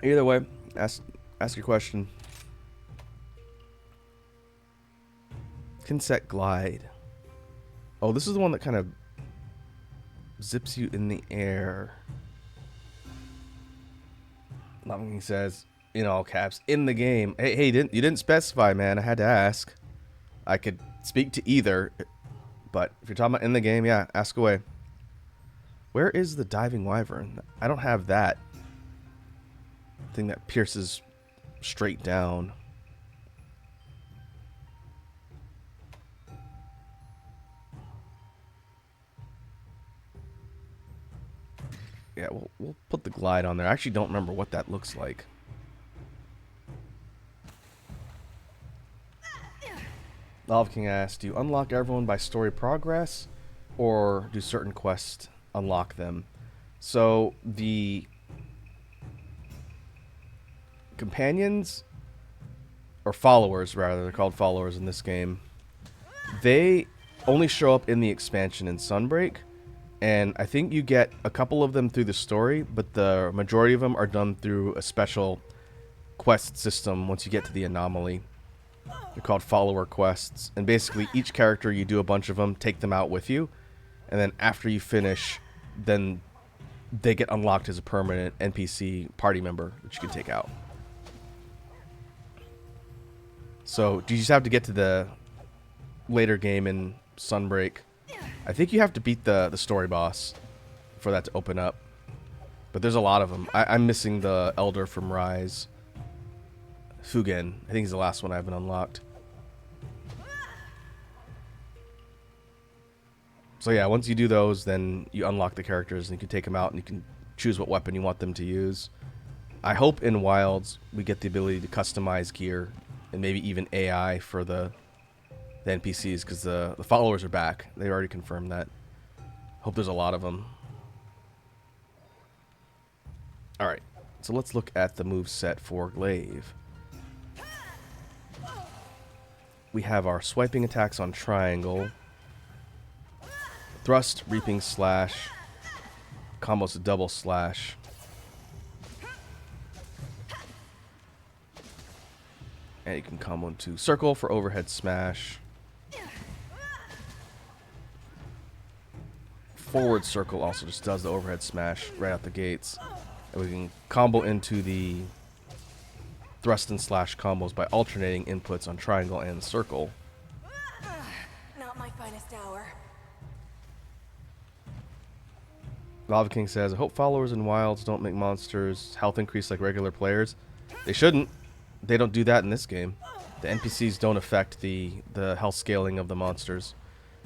Either way, ask your question. Kinsect Glide. Oh, this is the one that kind of zips you in the air. Lavaking says, in all caps, in the game. Hey, you didn't specify, man. I had to ask. I could speak to either, but if you're talking about in the game, yeah, ask away. Where is the diving wyvern? I don't have that thing that pierces straight down. Yeah, we'll put the glide on there. I actually don't remember what that looks like. Lava King asked, do you unlock everyone by story progress, or do certain quests unlock them? So the companions, or followers rather, they're called followers in this game, they only show up in the expansion in Sunbreak, and I think you get a couple of them through the story, but the majority of them are done through a special quest system once you get to the anomaly. They're called follower quests, and basically each character, you do a bunch of them, take them out with you, and then after you finish, then they get unlocked as a permanent NPC party member that you can take out. So you just have to get to the later game in Sunbreak. I think you have to beat the story boss for that to open up, but there's a lot of them. I'm missing the Elder from Rise. Fugen, I think he's the last one I haven't unlocked. So yeah, once you do those, then you unlock the characters and you can take them out and you can choose what weapon you want them to use. I hope in Wilds we get the ability to customize gear and maybe even AI for the NPCs, because the followers are back. They already confirmed that. Hope there's a lot of them. Alright, so let's look at the move set for Glaive. We have our swiping attacks on triangle, thrust, reaping slash, combos to double slash. And you can combo into circle for overhead smash. Forward circle also just does the overhead smash right out the gates. And we can combo into the thrust and slash combos by alternating inputs on triangle and circle. Not my finest hour. Lavaking says, I hope followers in Wilds don't make monsters health increase like regular players. They shouldn't. They don't do that in this game. The NPCs don't affect the health scaling of the monsters.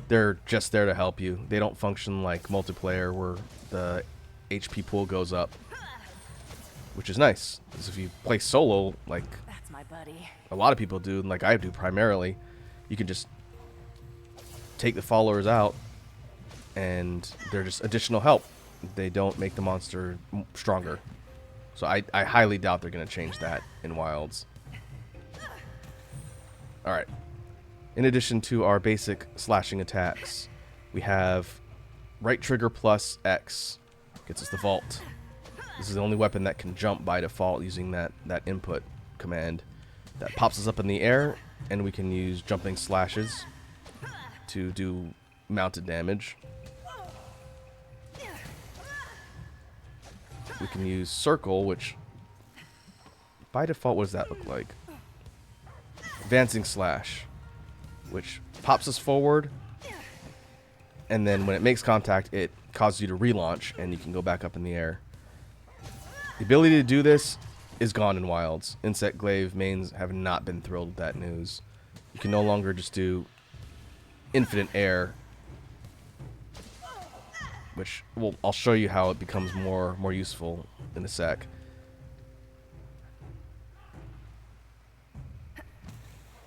They're just there to help you. They don't function like multiplayer where the HP pool goes up. Which is nice. Because if you play solo, like That's my buddy. a lot of people do, and like I do primarily, you can just take the followers out and they're just additional help. They don't make the monster stronger. So I highly doubt they're going to change that in Wilds. Alright. In addition to our basic slashing attacks, we have right trigger plus X. Gets us the vault. This is the only weapon that can jump by default using that input command. That pops us up in the air, and we can use jumping slashes to do mounted damage. We can use circle, which by default, what does that look like? Advancing slash, which pops us forward, and then when it makes contact, it causes you to relaunch, and you can go back up in the air. The ability to do this is gone in Wilds. Insect Glaive mains have not been thrilled with that news. You can no longer just do infinite air, which I'll show you how it becomes more useful in a sec.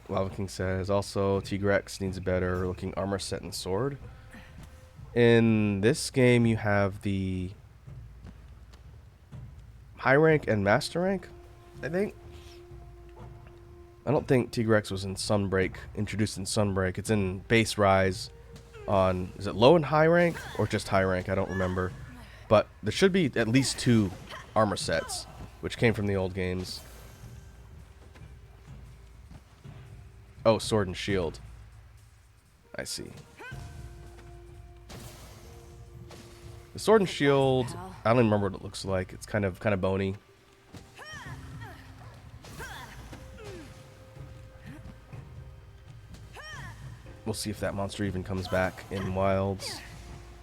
Lavaking says also Tigrex needs a better looking armor set and sword. In this game you have the high rank and master rank, I think. I don't think Tigrex was in Sunbreak, introduced in Sunbreak. It's in base rise on, is it low and high rank or just high rank? I don't remember. But there should be at least 2 armor sets, which came from the old games. Oh, sword and shield. I see. The sword and shield, I don't even remember what it looks like. It's kind of bony. We'll see if that monster even comes back in Wilds.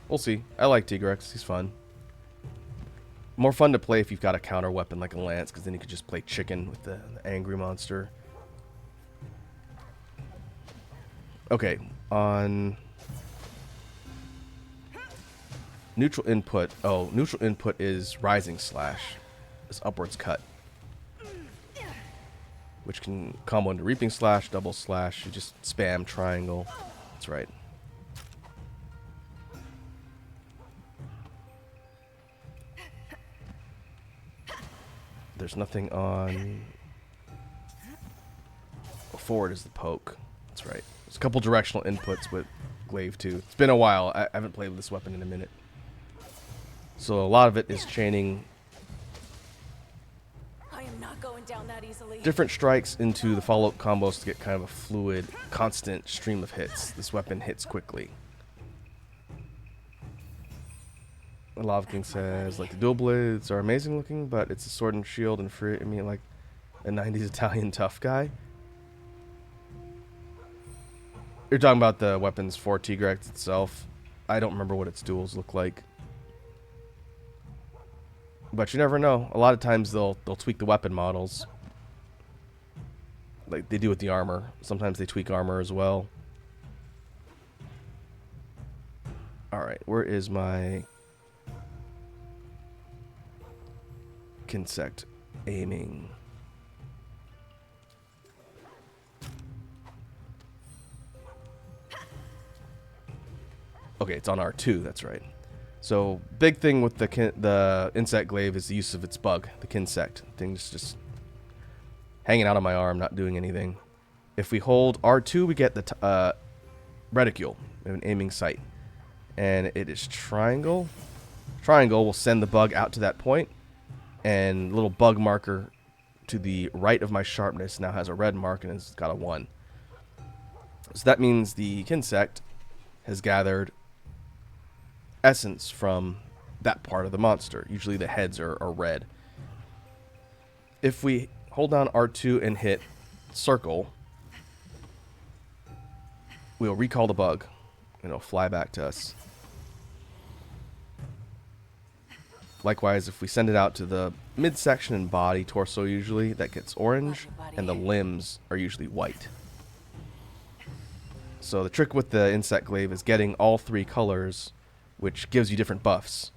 We'll see. I like Tigrex. He's fun. More fun to play if you've got a counter weapon like a lance, because then you could just play chicken with the angry monster. Okay, on neutral input. Oh, neutral input is rising slash. It's upwards cut, which can combo into reaping slash, double slash. You just spam triangle. That's right. There's nothing on. Forward is the poke. That's right. There's a couple directional inputs with Glaive too. It's been a while. I haven't played with this weapon in a minute. So a lot of it is chaining I am not going down that easily. different strikes into the follow-up combos to get kind of a fluid, constant stream of hits. This weapon hits quickly. Lavaking says, like, the dual blades are amazing looking, but it's a sword and shield and free. I mean, like a 90s Italian tough guy. You're talking about the weapons for Tigrex itself. I don't remember what its duels look like. But you never know. A lot of times they'll tweak the weapon models. Like they do with the armor. Sometimes they tweak armor as well. Alright, where is my Kinsect aiming? Okay, it's on R2, that's right. So, big thing with the Insect Glaive is the use of its bug, the Kinsect. Thing's just hanging out on my arm, not doing anything. If we hold R2, we get the reticule. We have an aiming sight. And it is triangle. Triangle will send the bug out to that point, and little bug marker to the right of my sharpness now has a red mark and it's got a 1. So that means the insect has gathered essence from that part of the monster. Usually the heads are red. If we hold down R2 and hit circle, we'll recall the bug and it'll fly back to us. Likewise, if we send it out to the midsection and body, torso usually, that gets orange, and the limbs are usually white. So the trick with the insect glaive is getting all 3 colors, which gives you different buffs.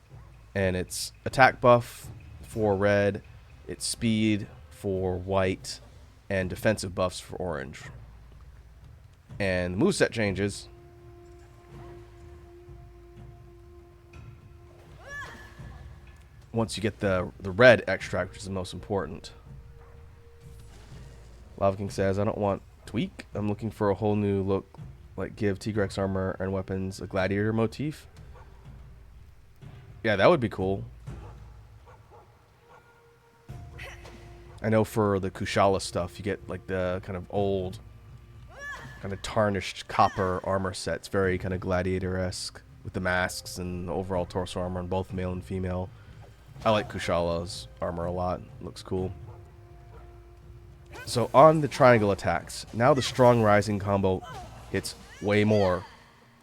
And it's attack buff for red, it's speed for white, and defensive buffs for orange. And the moveset changes. Once you get the red extract, which is the most important. Lavaking says, I don't want tweak. I'm looking for a whole new look, like give Tigrex armor and weapons a gladiator motif. Yeah, that would be cool. I know for the Kushala stuff, you get like the kind of old, kind of tarnished copper armor sets, very kind of gladiator-esque with the masks and the overall torso armor on both male and female. I like Kushala's armor a lot. Looks cool. So on the triangle attacks, now the strong rising combo hits way more.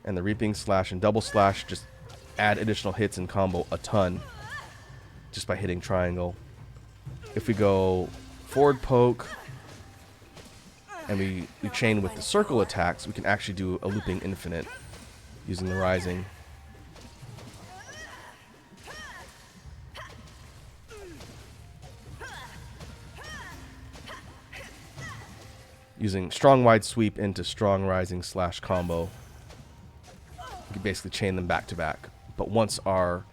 And the reaping slash and double slash just add additional hits and combo a ton just by hitting triangle. If we go forward poke and we chain with the circle attacks, we can actually do a looping infinite using the rising. Using strong wide sweep into strong rising slash combo. We can basically chain them back to back. But once our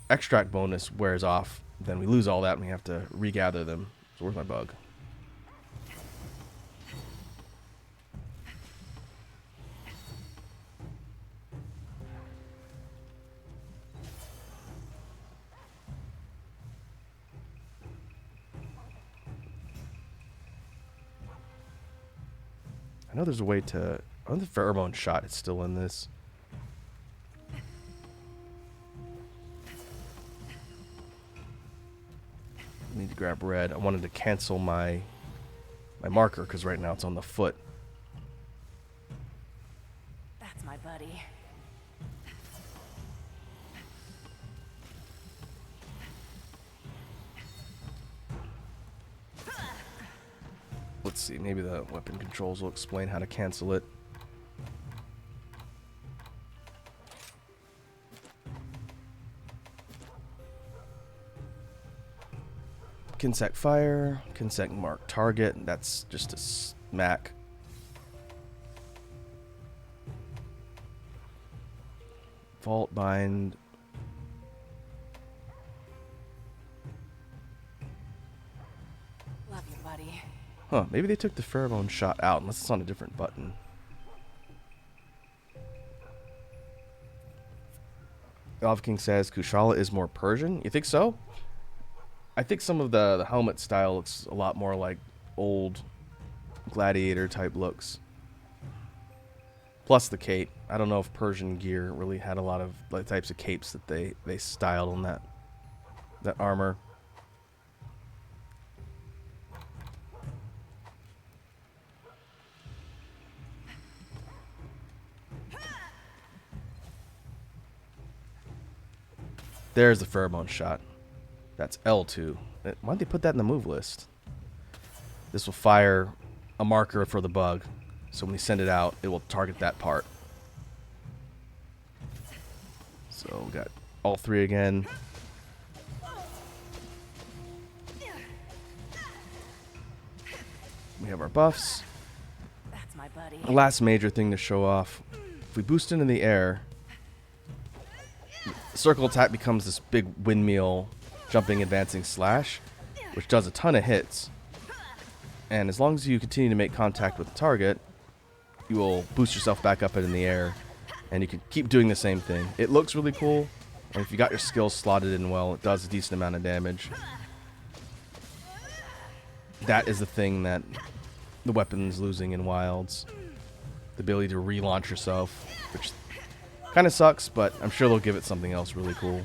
extract bonus wears off, then we lose all that and we have to regather them. So where's my bug? I know there's a way to... Oh, the pheromone shot is still in this. I need to grab red. I wanted to cancel my marker because right now it's on the foot. That's my buddy. Let's see, maybe the weapon controls will explain how to cancel it. Kinsec fire, Kinsec mark target, that's just a smack. Vault bind. Love you, buddy. Huh, maybe they took the pheromone shot out, unless it's on a different button. Lavaking says Kushala is more Persian. You think so? I think some of the helmet style looks a lot more like old gladiator type looks. Plus the cape. I don't know if Persian gear really had a lot of like types of capes that they styled on that armor. There's the pheromone shot. That's L2. Why'd they put that in the move list? This will fire a marker for the bug. So when we send it out, it will target that part. So we got all 3 again. We have our buffs. That's my buddy. The last major thing to show off. If we boost into the air, circle attack becomes this big windmill jumping advancing slash, which does a ton of hits. And as long as you continue to make contact with the target, you will boost yourself back up in the air, and you can keep doing the same thing. It looks really cool, and if you got your skills slotted in well, it does a decent amount of damage. that is the thing that the weapon's losing in Wilds. The ability to relaunch yourself, which kind of sucks, but I'm sure they'll give it something else really cool.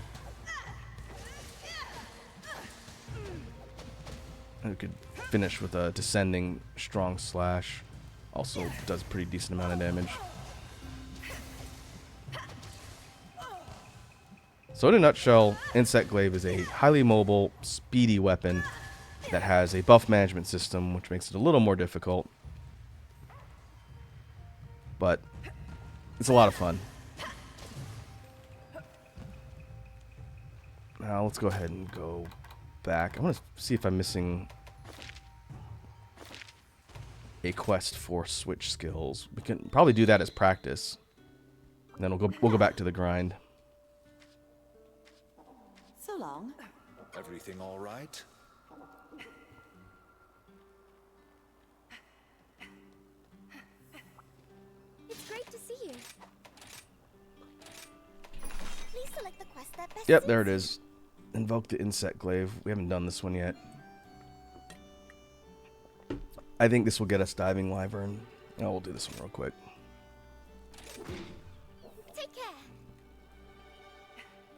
And we could finish with a descending strong slash. Also does a pretty decent amount of damage. So in a nutshell, Insect Glaive is a highly mobile, speedy weapon that has a buff management system, which makes it a little more difficult. But it's a lot of fun. Now let's go ahead and go back. I want to see if I'm missing a quest for switch skills. We can probably do that as practice. And then we'll go back to the grind. So long. Everything all right? It's great to see you. Please select the quest that best Yep, there it suits is. Invoke the Insect Glaive. We haven't done this one yet. I think this will get us Diving Wyvern. Oh, we'll do this one real quick. you. Take care.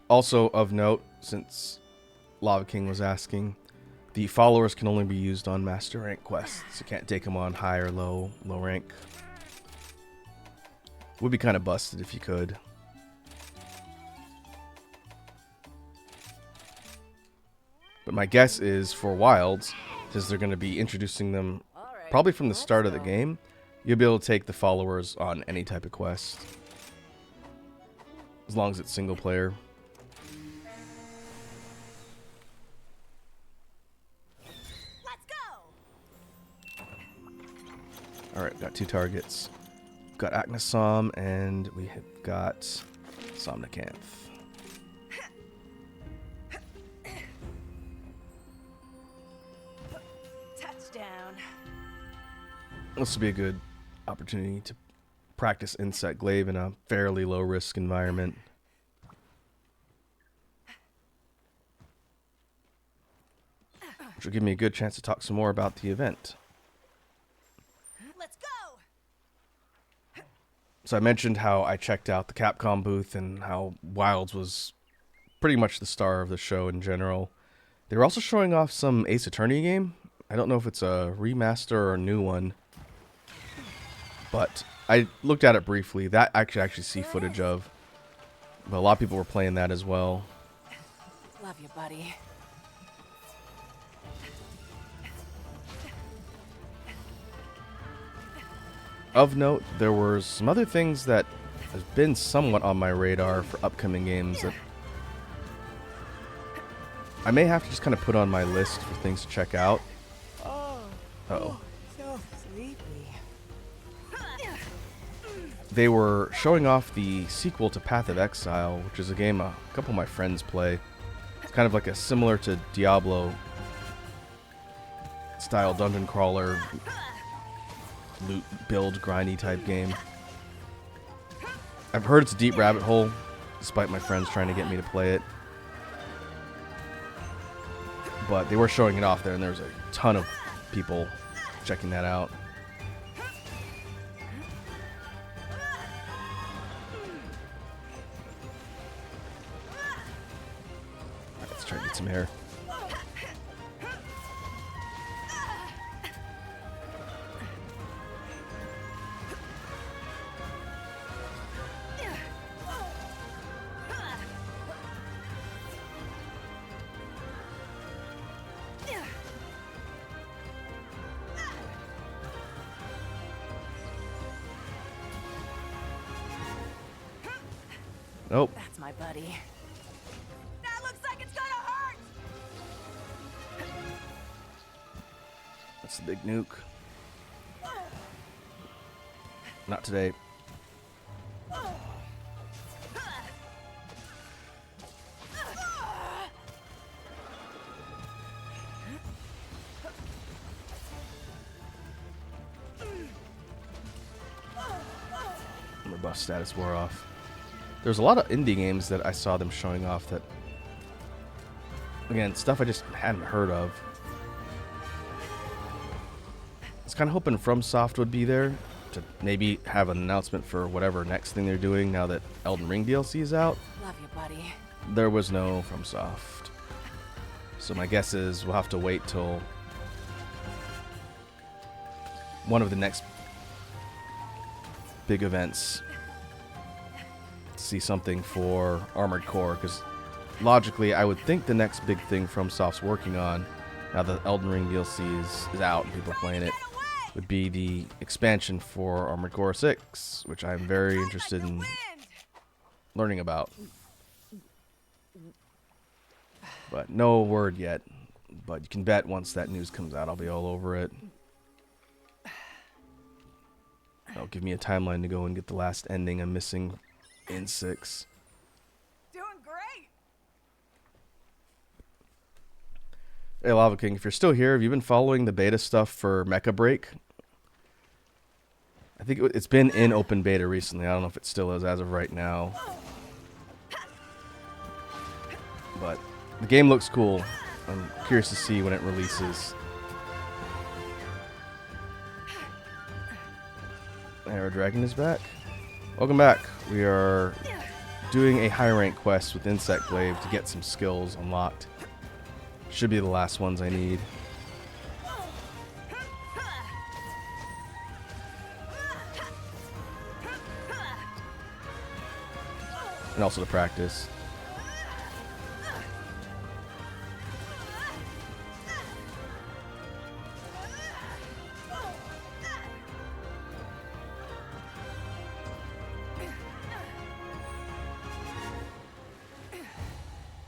Also of note, since Lavaking was asking, the followers can only be used on master rank quests. You can't take them on high or low rank. Would be kind of busted if you could. But my guess is for Wilds, since they're going to be introducing them probably from the start of the game, you'll be able to take the followers on any type of quest. As long as it's single player. Let's go. Alright, got 2 targets. We've got Aknasom and we have got Somnicanth. Touchdown. This will be a good opportunity to practice Insect Glaive in a fairly low risk environment. Which will give me a good chance to talk some more about the event. Let's go. So I mentioned how I checked out the Capcom booth and how Wilds was pretty much the star of the show in general. They were also showing off some Ace Attorney game. I don't know if it's a remaster or a new one. But I looked at it briefly. That I could actually see footage of. But a lot of people were playing that as well. Love you, buddy. Of note, there were some other things that has been somewhat on my radar for upcoming games that I may have to just kind of put on my list for things to check out. Uh-oh. So sleepy. They were showing off the sequel to Path of Exile, which is a game a couple of my friends play. It's kind of like a similar to Diablo style dungeon crawler, loot build grindy type game. I've heard it's a deep rabbit hole, despite my friends trying to get me to play it. But they were showing it off there, and there's a ton of people checking that out. Alright, let's try to get some air. Nope. That's my buddy. That looks like it's gonna hurt. That's the big nuke. Not today. My buff status wore off. There's a lot of indie games that I saw them showing off that, again, stuff I just hadn't heard of. was kind of hoping FromSoft would be there to maybe have an announcement for whatever next thing they're doing now that Elden Ring DLC is out. Love you, buddy. There was no FromSoft. So my guess is we'll have to wait till one of the next big events to see something for Armored Core, because logically I would think the next big thing FromSoft's working on, now that Elden Ring DLC is out and people are playing it, would be the expansion for Armored Core 6, which I'm very interested in learning about. But no word yet. But you can bet once that news comes out, I'll be all over it. That'll give me a timeline to go and get the last ending I'm missing in 6. Doing great. Hey Lavaking, if you're still here, have you been following the beta stuff for Mecha Break? I think it's been in open beta recently. I don't know if it still is as of right now. But the game looks cool. I'm curious to see when it releases. Arrow Dragon is back. Welcome back. We are doing a high rank quest with Insect Glaive to get some skills unlocked. Should be the last ones I need. And also to practice.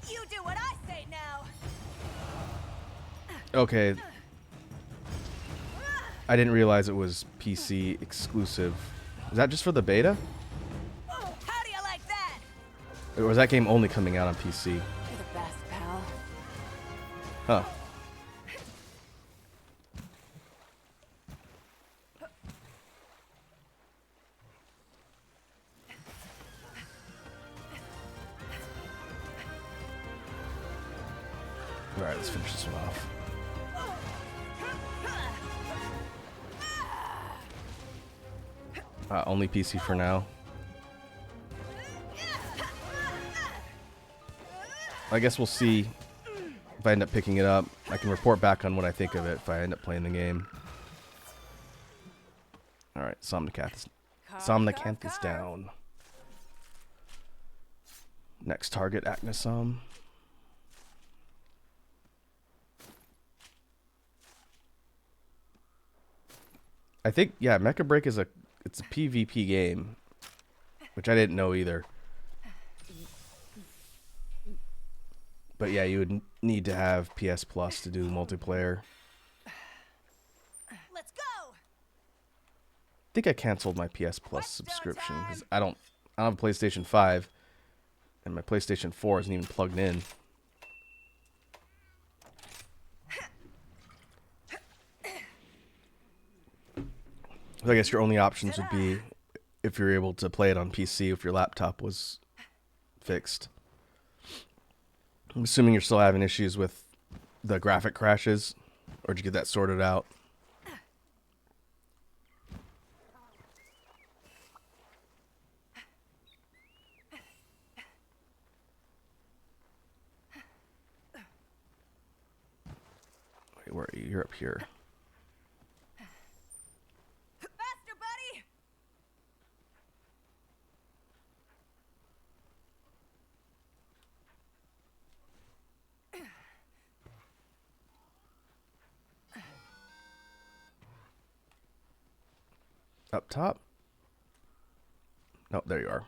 You do what I say now. Okay. I didn't realize it was PC exclusive. Is that just for the beta? How do you like that? Or was that game only coming out on PC? You're the best, pal. Huh. Alright, let's finish this one off. Only PC for now. I guess we'll see if I end up picking it up. I can report back on what I think of it if I end up playing the game. Alright, Somnicath is down. Next target, Agnesom. I think, yeah, Mecha Break is it's a PvP game, which I didn't know either. But yeah, you would need to have PS Plus to do multiplayer. Let's go. I think I canceled my PS Plus subscription because I don't have a PlayStation 5, and my PlayStation 4 isn't even plugged in. So I guess your only options would be if you're able to play it on PC if your laptop was fixed. I'm assuming you're still having issues with the graphic crashes, or did you get that sorted out? Wait, where are you? You're up here. Faster, buddy. Up top? No, there you are.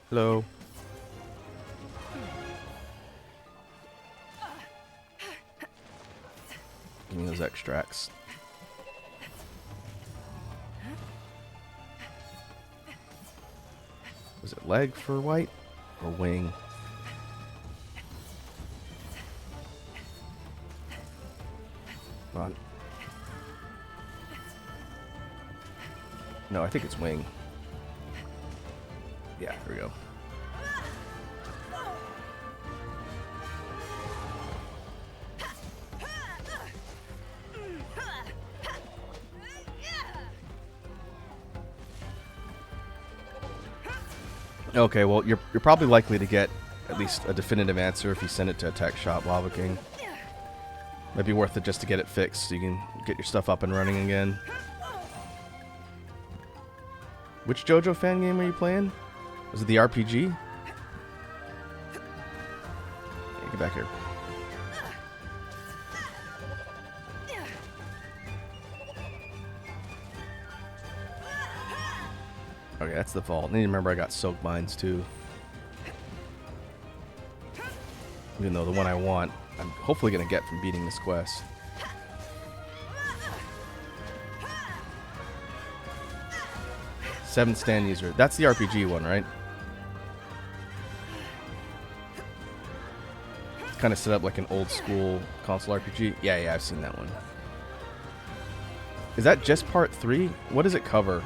Hello. Give me those extracts. Was it leg for white or wing? Come on. No, I think it's wing. Yeah, here we go. Okay, well, you're probably likely to get at least a definitive answer if you send it to a tech shop, Lavaking. Might be worth it just to get it fixed so you can get your stuff up and running again. Which JoJo fan game were you playing? Was it the RPG? Yeah, get back here. Okay, that's the vault. I need to remember I got soak mines too. Even though the one I want, I'm hopefully going to get from beating this quest. Seventh stand user. That's the RPG one, right? It's kind of set up like an old school console RPG. Yeah, I've seen that one. Is that just part 3? What does it cover?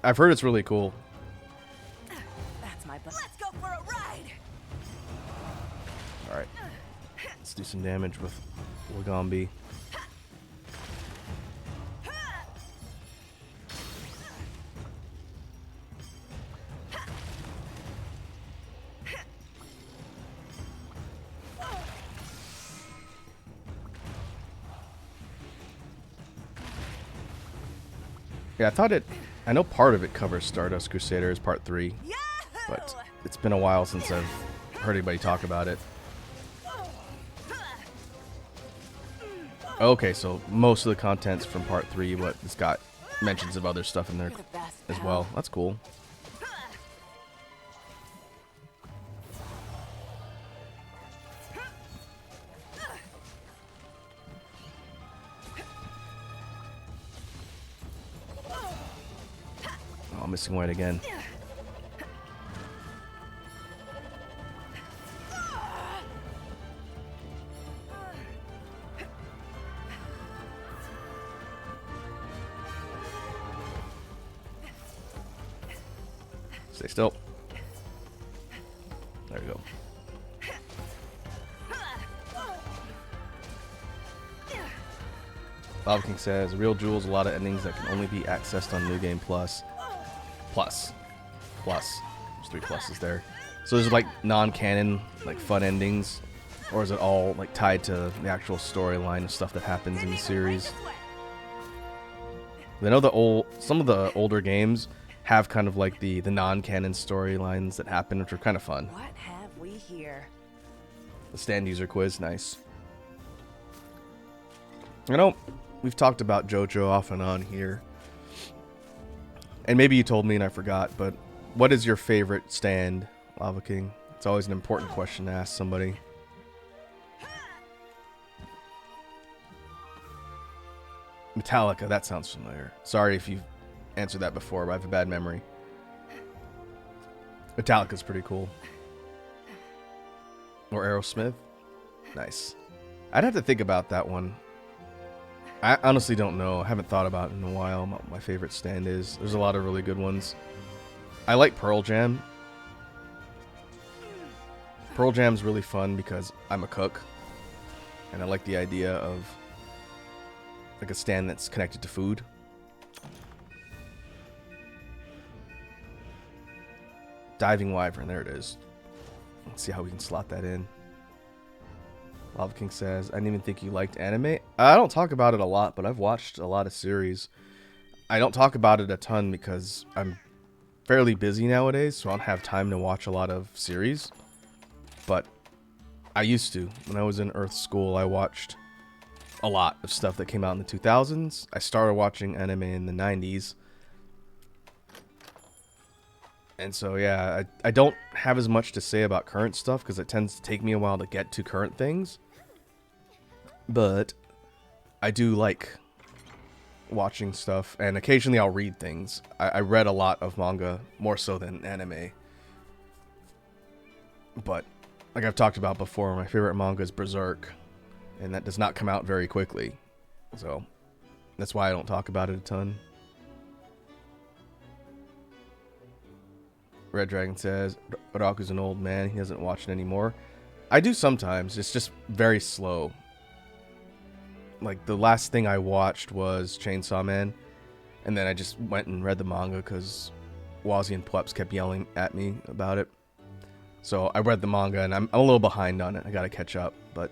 I've heard it's really cool. That's my butt. Let's go for a ride. Alright. Let's do some damage with Lagombi. Yeah, I know part of it covers Stardust Crusaders Part 3, Yahoo! but it's been a while since I've heard anybody talk about it. Okay, so most of the content's from Part 3, but it's got mentions of other stuff in there You're the best, as pal. well. That's cool. Oh, missing white again. Stay still. There we go. Lavaking says, Real Jewels, a lot of endings that can only be accessed on New Game Plus. Plus. There's 3 pluses there. So there's like non-canon, like fun endings, or is it all like tied to the actual storyline of stuff that happens in the series? I know some of the older games have kind of like the non-canon storylines that happen, which are kind of fun. What have we here? The stand user quiz, nice. I know we've talked about JoJo off and on here. And maybe you told me and I forgot, but what is your favorite stand, Lavaking? It's always an important question to ask somebody. Metallica, that sounds familiar. Sorry if you've answered that before, but I have a bad memory. Metallica's pretty cool. Or Aerosmith. Nice. I'd have to think about that one. I honestly don't know. I haven't thought about it in a while what my favorite stand is. There's a lot of really good ones. I like Pearl Jam. Pearl Jam's really fun because I'm a cook. And I like the idea of like a stand that's connected to food. Diving Wyvern, there it is. Let's see how we can slot that in. Lavaking says, I didn't even think you liked anime. I don't talk about it a lot, but I've watched a lot of series. I don't talk about it a ton because I'm fairly busy nowadays, so I don't have time to watch a lot of series. But I used to. When I was in Earth School, I watched a lot of stuff that came out in the 2000s. I started watching anime in the 90s. And so, yeah, I don't have as much to say about current stuff because it tends to take me a while to get to current things. But I do like watching stuff, and occasionally I'll read things. I read a lot of manga, more so than anime. But, like I've talked about before, my favorite manga is Berserk, and that does not come out very quickly. So, that's why I don't talk about it a ton. Red Dragon says, Raku's an old man. He doesn't watch it anymore. I do sometimes. It's just very slow. Like, the last thing I watched was Chainsaw Man. And then I just went and read the manga because Wazzy and Pweps kept yelling at me about it. So I read the manga, and I'm a little behind on it. I gotta catch up, but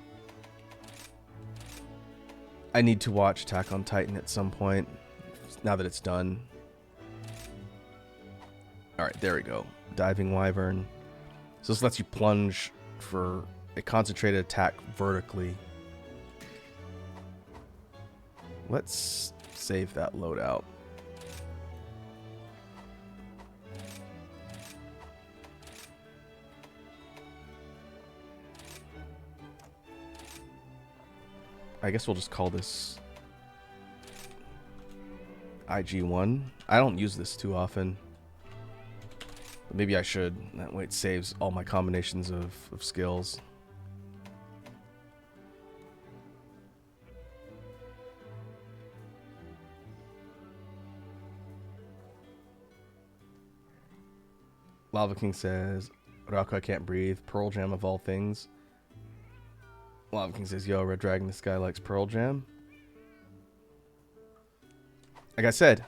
I need to watch Attack on Titan at some point, now that it's done. Alright, there we go. Diving Wyvern. So this lets you plunge for a concentrated attack vertically. Let's save that loadout. I guess we'll just call this IG1. I don't use this too often. But maybe I should. That way it saves all my combinations of skills. Lavaking says, Rocco, I can't breathe. Pearl Jam of all things. Lavaking says, yo, Red Dragon, this guy likes Pearl Jam. Like I said,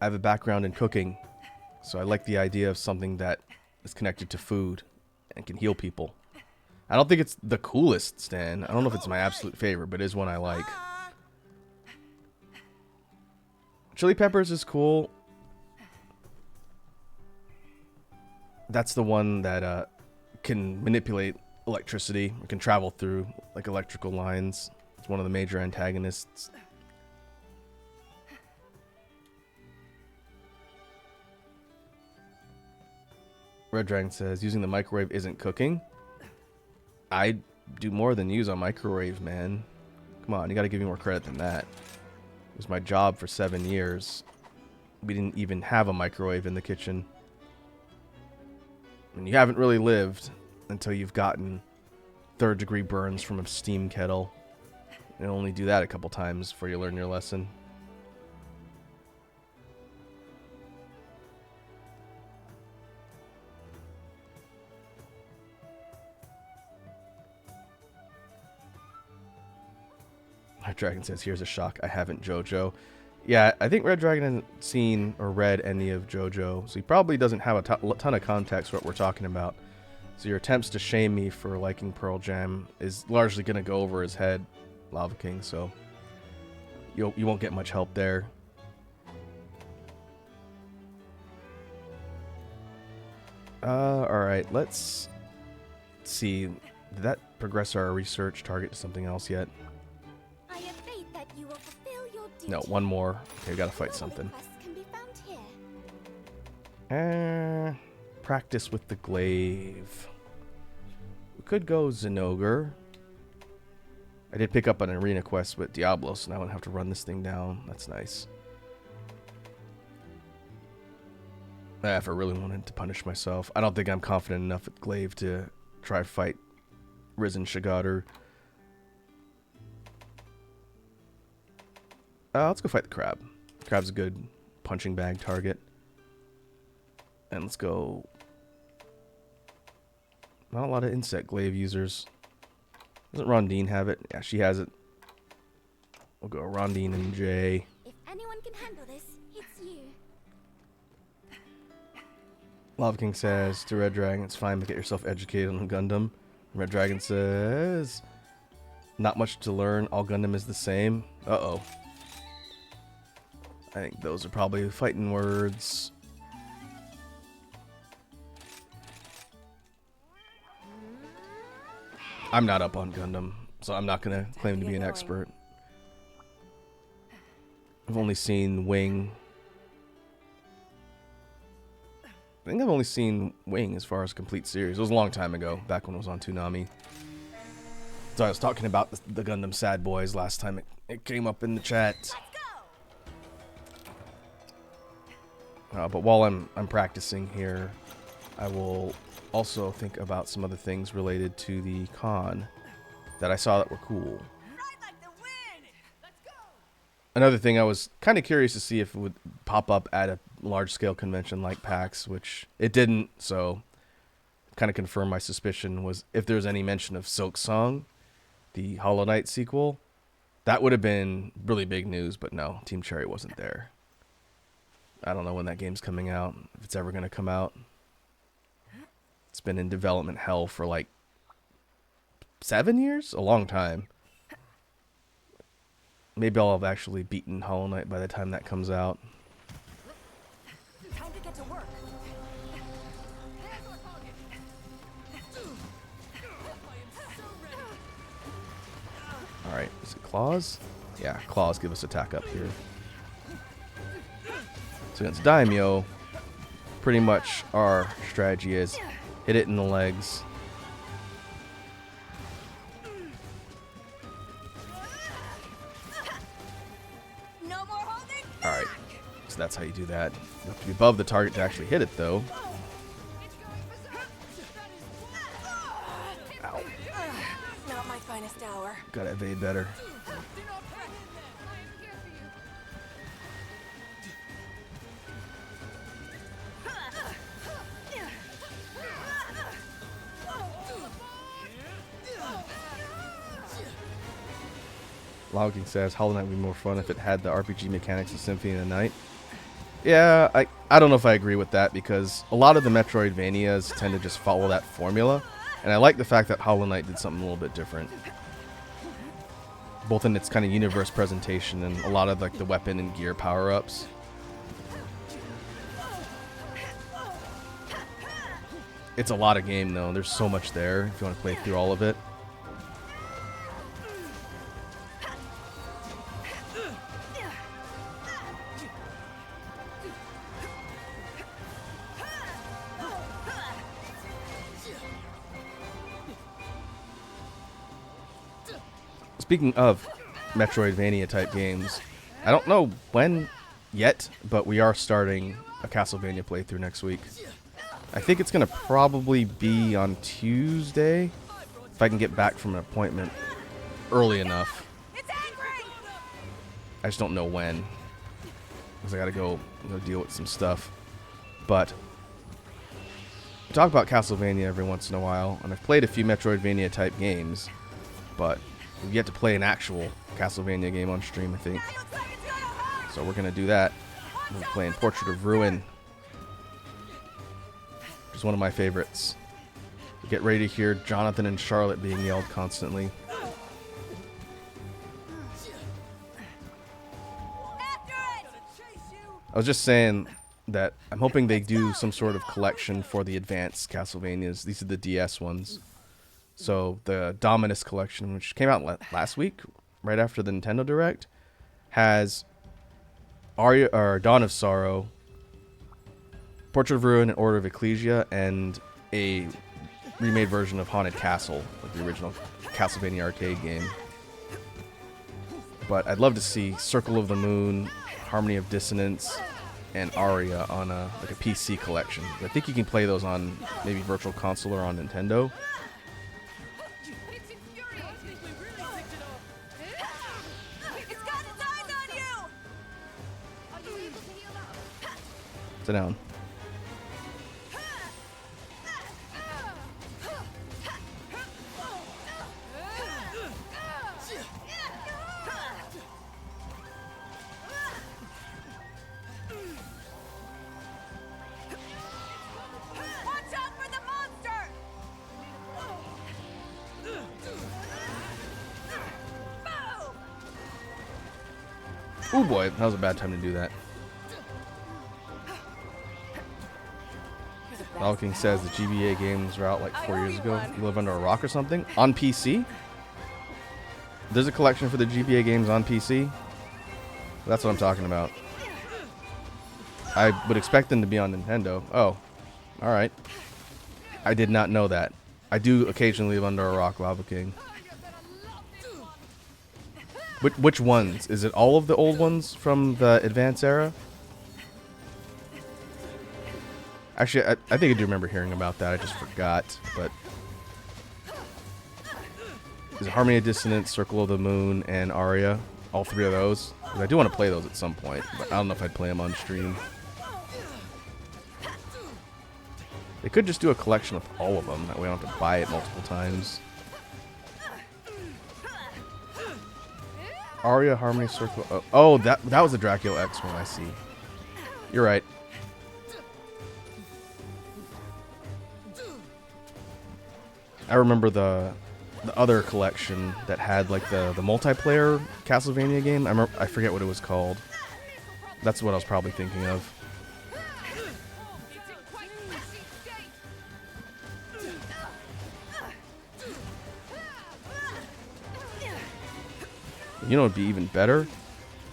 I have a background in cooking, so I like the idea of something that is connected to food and can heal people. I don't think it's the coolest, Stan. I don't know if it's my absolute favorite, but it is one I like. Chili peppers is cool. That's the one that can manipulate electricity. It can travel through like electrical lines. It's one of the major antagonists. Red Dragon says, using the microwave isn't cooking. I do more than use a microwave, man. Come on, you gotta give me more credit than that. It was my job for 7 years. We didn't even have a microwave in the kitchen. And you haven't really lived until you've gotten third-degree burns from a steam kettle. And only do that a couple times before you learn your lesson. Red Dragon says, here's a shock, I haven't JoJo. Yeah, I think Red Dragon hasn't seen or read any of JoJo, so he probably doesn't have a ton of context for what we're talking about. So your attempts to shame me for liking Pearl Jam is largely going to go over his head, Lavaking, so you won't get much help there. Alright, let's see. Did that progress our research target to something else yet? I have faith that you will fulfill your duty. No, one more. Okay, we gotta fight Further something. requests can be found here. Practice with the glaive. We could go Zenogre. I did pick up an arena quest with Diablo, so now I don't have to run this thing down. That's nice. If I really wanted to punish myself. I don't think I'm confident enough with glaive to try fight Risen Shigaru. Let's go fight the crab. Crab's a good punching bag target. And let's go. Not a lot of insect glaive users. Doesn't Rondine have it? Yeah, she has it. We'll go Rondine and Jay. If anyone can handle this, it's you. Lava King says to Red Dragon, it's fine, but get yourself educated on Gundam. Red Dragon says, not much to learn. All Gundam is the same. Uh-oh. I think those are probably fighting words. I'm not up on Gundam, so I'm not going to claim to be an expert. I've only seen Wing. I think I've only seen Wing as far as complete series. It was a long time ago, back when it was on Toonami. So I was talking about the Gundam Sad Boys last time it came up in the chat. But while I'm practicing here, I will also think about some other things related to the con that I saw that were cool. Another thing, I was kind of curious to see if it would pop up at a large-scale convention like PAX, which it didn't, so kind of confirmed my suspicion, was if there was any mention of Silk Song, the Hollow Knight sequel. That would have been really big news, but no, Team Cherry wasn't there. I don't know when that game's coming out, if it's ever going to come out. It's been in development hell for like 7 years? A long time. Maybe I'll have actually beaten Hollow Knight by the time that comes out. Time to get to work. Alright, is it claws? Yeah, claws give us attack up here. So against Daimyo, pretty much our strategy is hit it in the legs. No more holding. Alright, so that's how you do that. You have to be above the target to actually hit it though. Ow. Not my finest hour. Gotta evade better. Lavaking says Hollow Knight would be more fun if it had the RPG mechanics of Symphony of the Night. Yeah, I don't know if I agree with that, because a lot of the Metroidvanias tend to just follow that formula, and I like the fact that Hollow Knight did something a little bit different, both in its kind of universe presentation and a lot of like the weapon and gear power-ups. It's a lot of game though. There's so much there if you want to play through all of it. Speaking of Metroidvania type games, I don't know when yet, but we are starting a Castlevania playthrough next week. I think it's going to probably be on Tuesday, if I can get back from an appointment early enough. It's angry. I just don't know when, because I got to go deal with some stuff. But we talk about Castlevania every once in a while, and I've played a few Metroidvania type games, but we've yet to play an actual Castlevania game on stream, I think. That looks like it's gonna hurt. So we're going to do that. We're playing Portrait of Ruin, which is one of my favorites. Get ready to hear Jonathan and Charlotte being yelled constantly. After it. I was just saying that I'm hoping they do some sort of collection for the advanced Castlevanias. These are the DS ones. So the Dominus collection, which came out last week, right after the Nintendo Direct, has Aria, or Dawn of Sorrow, Portrait of Ruin, and Order of Ecclesia, and a remade version of Haunted Castle, like the original Castlevania arcade game. But I'd love to see Circle of the Moon, Harmony of Dissonance, and Aria on a PC collection. I think you can play those on maybe Virtual Console or on Nintendo. It's got its eyes on you. Sit down. Watch out for the monster. Boom. Oh boy, that was a bad time to do that. Lavaking says the GBA games were out like 4 years ago. You live under a rock or something? On PC? There's a collection for the GBA games on PC? That's what I'm talking about. I would expect them to be on Nintendo. Oh, alright. I did not know that. I do occasionally live under a rock, Lavaking. Which ones? Is it all of the old ones from the Advance era? Actually, I think I do remember hearing about that. I just forgot. But is it Harmony of Dissonance, Circle of the Moon, and Aria? All three of those? 'Cause I do want to play those at some point, but I don't know if I'd play them on stream. They could just do a collection of all of them. That way I don't have to buy it multiple times. Aria, Harmony, Circle... Oh, that was the Dracula X one, I see. You're right. I remember the other collection that had like the multiplayer Castlevania game. I forget what it was called. That's what I was probably thinking of. You know, it'd be even better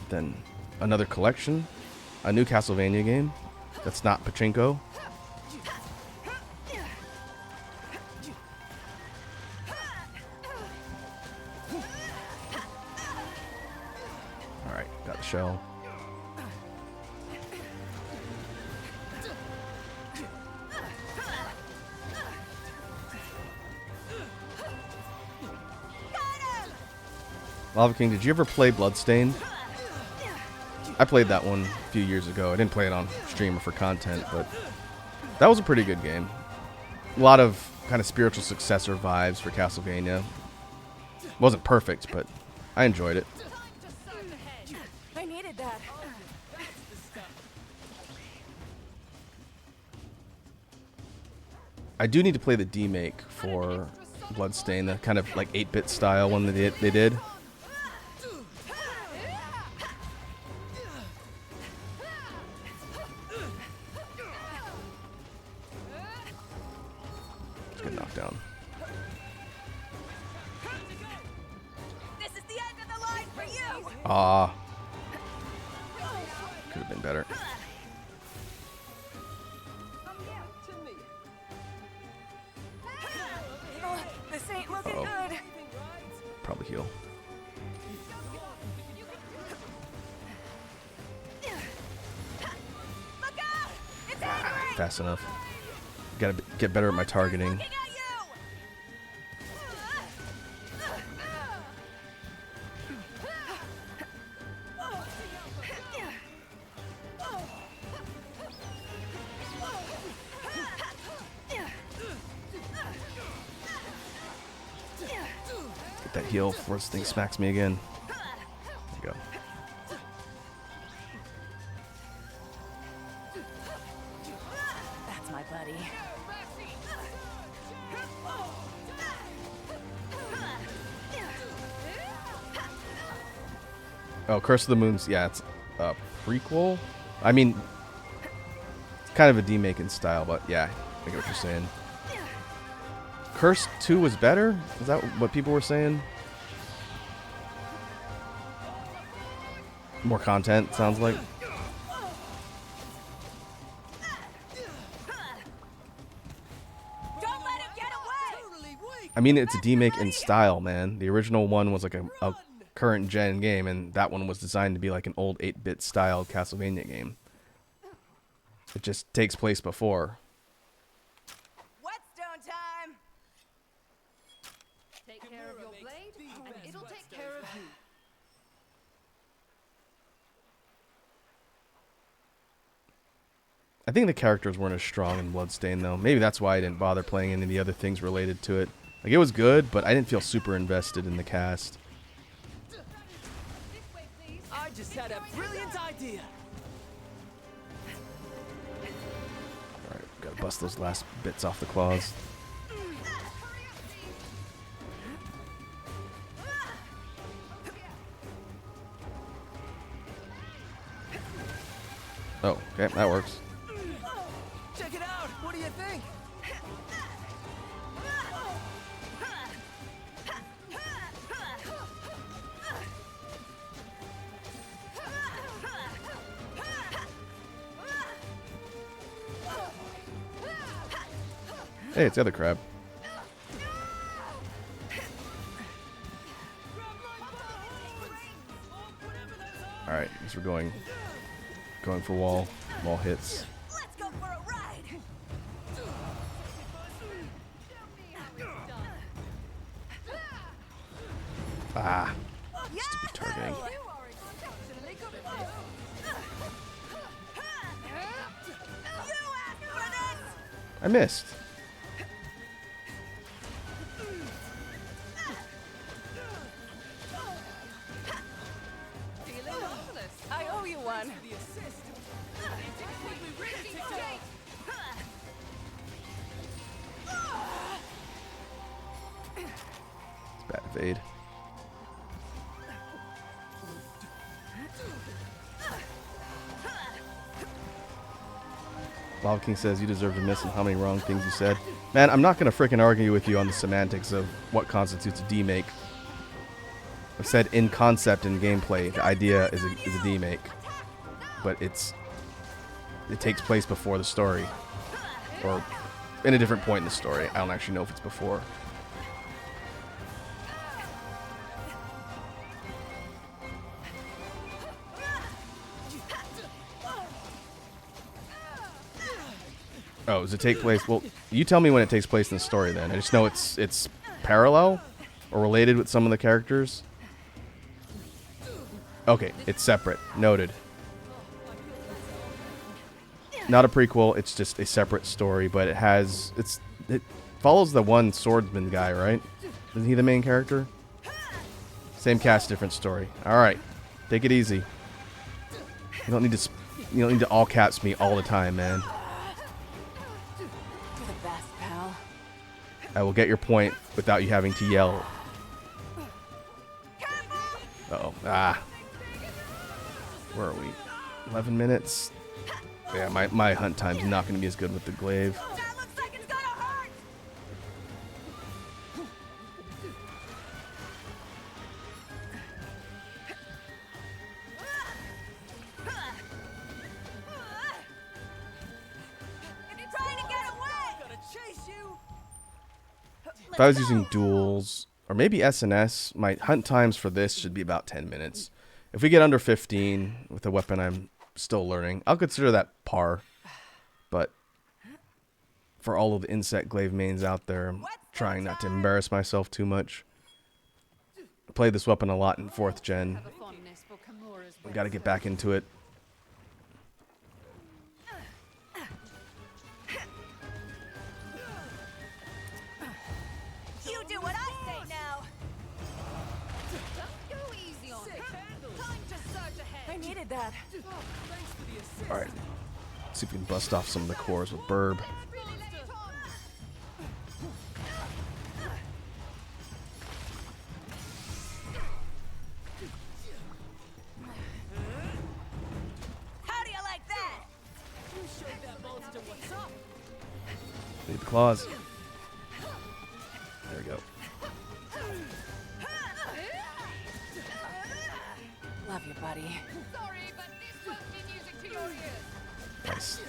than another collection, a new Castlevania game that's not pachinko. All right, got the shell. Lavaking, did you ever play Bloodstained? I played that one a few years ago. I didn't play it on stream or for content, but that was a pretty good game. A lot of kind of spiritual successor vibes for Castlevania. Wasn't perfect, but I enjoyed it. I needed that. I do need to play the demake for Bloodstained, the kind of like 8-bit style one that they did. Good knockdown. This is the end of the line for you. Ah. Could have been better. Oh, this ain't looking Uh-oh. good. Probably heal. Look out! It's angry. Fast enough. Gotta get better at my targeting. Looking at you. Get that heal before this thing smacks me again. There you go. That's my buddy. Oh, Curse of the Moon's, yeah, it's a prequel. I mean, it's kind of a demake in style, but yeah, I get what you're saying. Curse 2 was better? Is that what people were saying? More content, sounds like. Don't let him get away. I mean, it's a demake in style, man. The original one was like a current gen game, and that one was designed to be like an old 8-bit style Castlevania game. It just takes place before. Whetstone time. Take care of your blade, and it'll take care of you. I think the characters weren't as strong in Bloodstained, though. Maybe that's why I didn't bother playing any of the other things related to it. Like, it was good, but I didn't feel super invested in the cast. I just had a brilliant idea. Alright, gotta bust those last bits off the claws. Oh, okay, that works. Check it out. What do you think? Hey, it's the other crab. Alright, guess we're going for wall hits. Let's go for a ride. Ah, stupid targeting. I missed. I owe you one. It's bad evade. Lavaking says you deserve to miss and how many wrong things you said. Man, I'm not going to freaking argue with you on the semantics of what constitutes a demake. I've said in concept and gameplay, the idea is a demake. But it takes place before the story. Or in a different point in the story. I don't actually know if it's before. Oh, does it take place? Well, you tell me when it takes place in the story then. I just know it's parallel or related with some of the characters. Okay, it's separate. Noted. Not a prequel, it's just a separate story, but it follows the one swordsman guy, right? Isn't he the main character? Same cast, different story. All right. Take it easy. You don't need to all caps me all the time, man. You're the best, pal. I will get your point without you having to yell. Uh-oh. Ah. Where are we? 11 minutes? Yeah, my hunt time's not going to be as good with the glaive. That looks like it's gonna hurt! Trying to get away! Gonna chase you. If I was using duels, or maybe SNS, my hunt times for this should be about 10 minutes. If we get under 15 with a weapon I'm still learning, I'll consider that par. But for all of the insect glaive mains out there, I'm trying not to embarrass myself too much. I played this weapon a lot in 4th gen. Have a fondness for Kimura's I've got to get back into it. You do what I say now! Go easy on it. Time to surge ahead. I needed that. Alright. See if we can bust off some of the cores with Burb. How do you like that? You showed that monster what's up. Need the claws. There we go. Love you, buddy. Sorry, but this won't be music to your ears. Nice.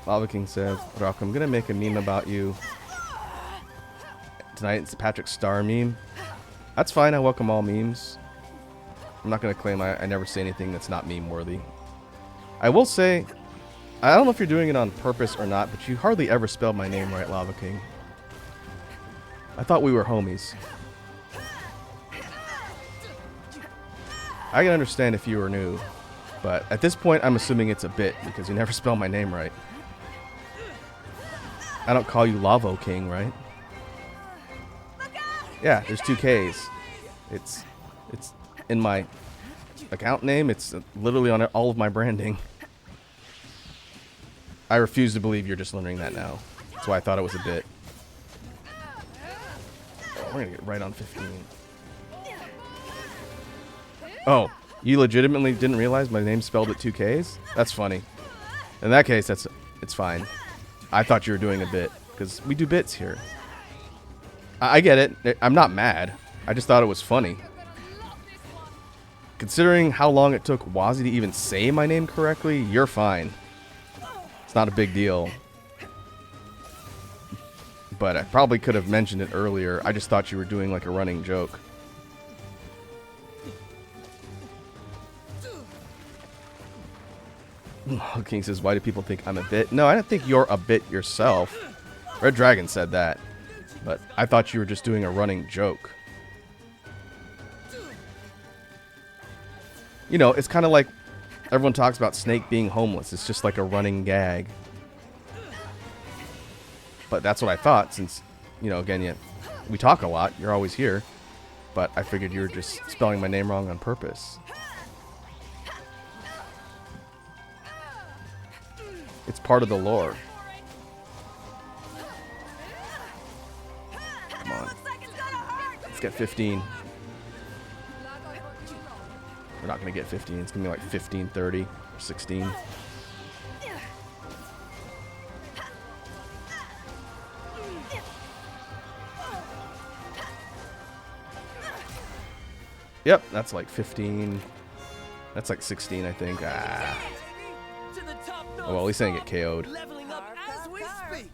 Lavaking says, Rock, I'm gonna make a meme about you tonight. It's the Patrick Star meme. That's fine, I welcome all memes. I'm not gonna claim I never say anything that's not meme worthy. I will say, I don't know if you're doing it on purpose or not, but you hardly ever spelled my name right, Lavaking. I thought we were homies. I can understand if you were new, but at this point I'm assuming it's a bit because you never spell my name right. I don't call you Lavaking, right? Yeah, there's 2 Ks. It's in my account name. It's literally on all of my branding. I refuse to believe you're just learning that now. That's why I thought it was a bit. Oh, we're gonna get right on 15. Oh, you legitimately didn't realize my name's spelled at 2 Ks? That's funny. In that case, it's fine. I thought you were doing a bit because we do bits here. I get it. I'm not mad. I just thought it was funny. Considering how long it took Wazzy to even say my name correctly, you're fine. It's not a big deal. But I probably could have mentioned it earlier. I just thought you were doing like a running joke. King says, why do people think I'm a bit? No, I don't think you're a bit yourself. Red Dragon said that. But I thought you were just doing a running joke. You know, it's kind of like everyone talks about Snake being homeless. It's just like a running gag. But that's what I thought, since you know, again, we talk a lot. You're always here. But I figured you were just spelling my name wrong on purpose. It's part of the lore. Come on. Let's get 15. We're not going to get 15. It's going to be like 15, 30, 16. Yep, that's like 15. That's like 16, I think. Ah. Oh, well, at least I didn't get KO'd. Leveling up as we speak.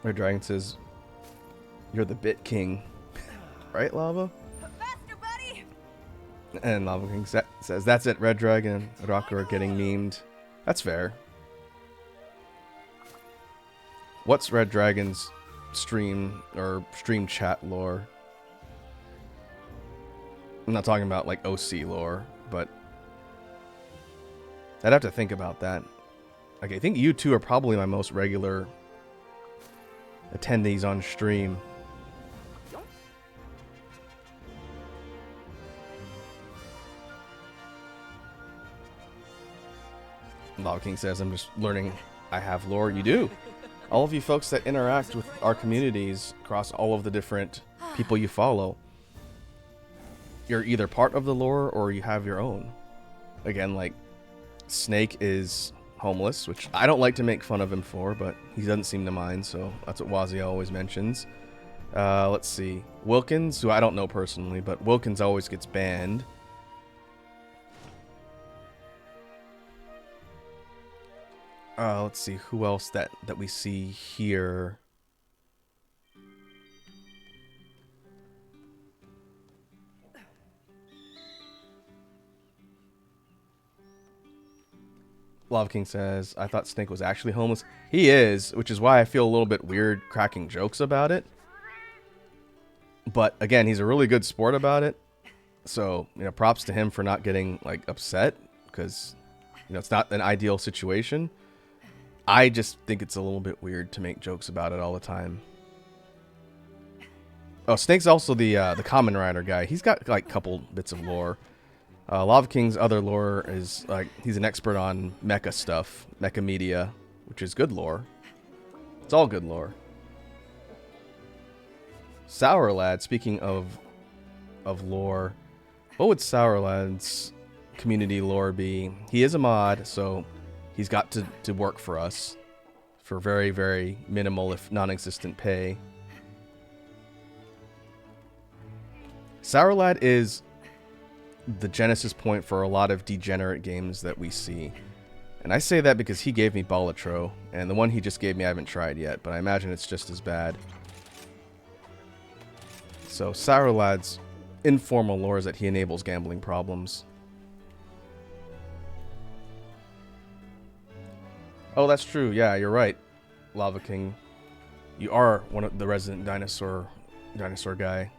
Red Dragon says, "You're the Bit King." Right, Lava? Faster, buddy. And Lavaking says, "That's it, Red Dragon and Rocker are getting memed." That's fair. What's Red Dragon's stream or stream chat lore? I'm not talking about like OC lore, but I'd have to think about that. Like, I think you two are probably my most regular attendees on stream. Lavaking says, "I'm just learning I have lore." You do. All of you folks that interact with our communities across all of the different people you follow, you're either part of the lore or you have your own. Again, like, Snake is homeless, which I don't like to make fun of him for, but he doesn't seem to mind, so that's what Wazia always mentions. Let's see. Wilkins, who I don't know personally, but Wilkins always gets banned. Let's see who else that we see here. Lavaking says, "I thought Snake was actually homeless." He is, which is why I feel a little bit weird cracking jokes about it. But again, he's a really good sport about it. So, you know, props to him for not getting like upset, because, you know, it's not an ideal situation. I just think it's a little bit weird to make jokes about it all the time. Oh, Snake's also the Common Rider guy. He's got like a couple bits of lore. Lavaking's other lore is like he's an expert on mecha stuff, mecha media, which is good lore. It's all good lore. Sour Lad, speaking of lore, what would Sour Lad's community lore be? He is a mod, so he's got to work for us for very, very minimal, if non-existent pay. Sour Lad is the genesis point for a lot of degenerate games that we see. And I say that because he gave me Balatro, and the one he just gave me I haven't tried yet, but I imagine it's just as bad. So Sour Lad's informal lore is that he enables gambling problems. Oh, that's true. Yeah, you're right, Lavaking. You are one of the resident dinosaur guy.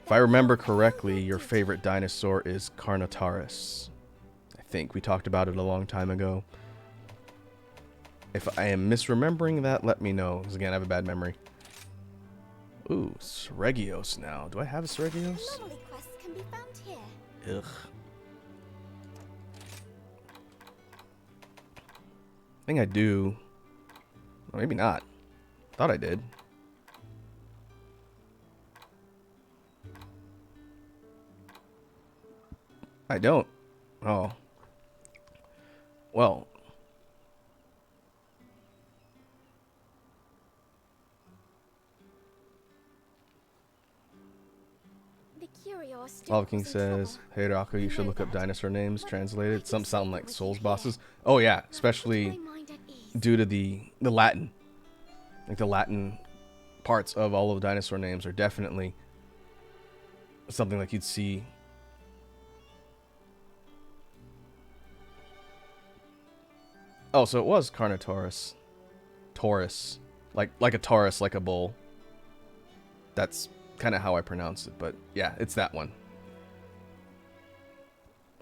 If I remember correctly, your favorite dinosaur is Carnotaurus. I think we talked about it a long time ago. If I am misremembering that, let me know, because again, I have a bad memory. Ooh, Sregios now. Do I have a Sregios? Anomaly quests can be found here. Ugh. I think I do. Or maybe not. Thought I did. I don't. Oh. Well. Lavaking says, "Hey Rocco, you should look up dinosaur names translated. Some sound like Souls bosses." Oh yeah, especially due to the Latin. Like the Latin parts of all of the dinosaur names are definitely something like you'd see. Oh, so it was Carnotaurus. Taurus. Like a Taurus, like a bull. That's kind of how I pronounce it, but yeah, it's that one.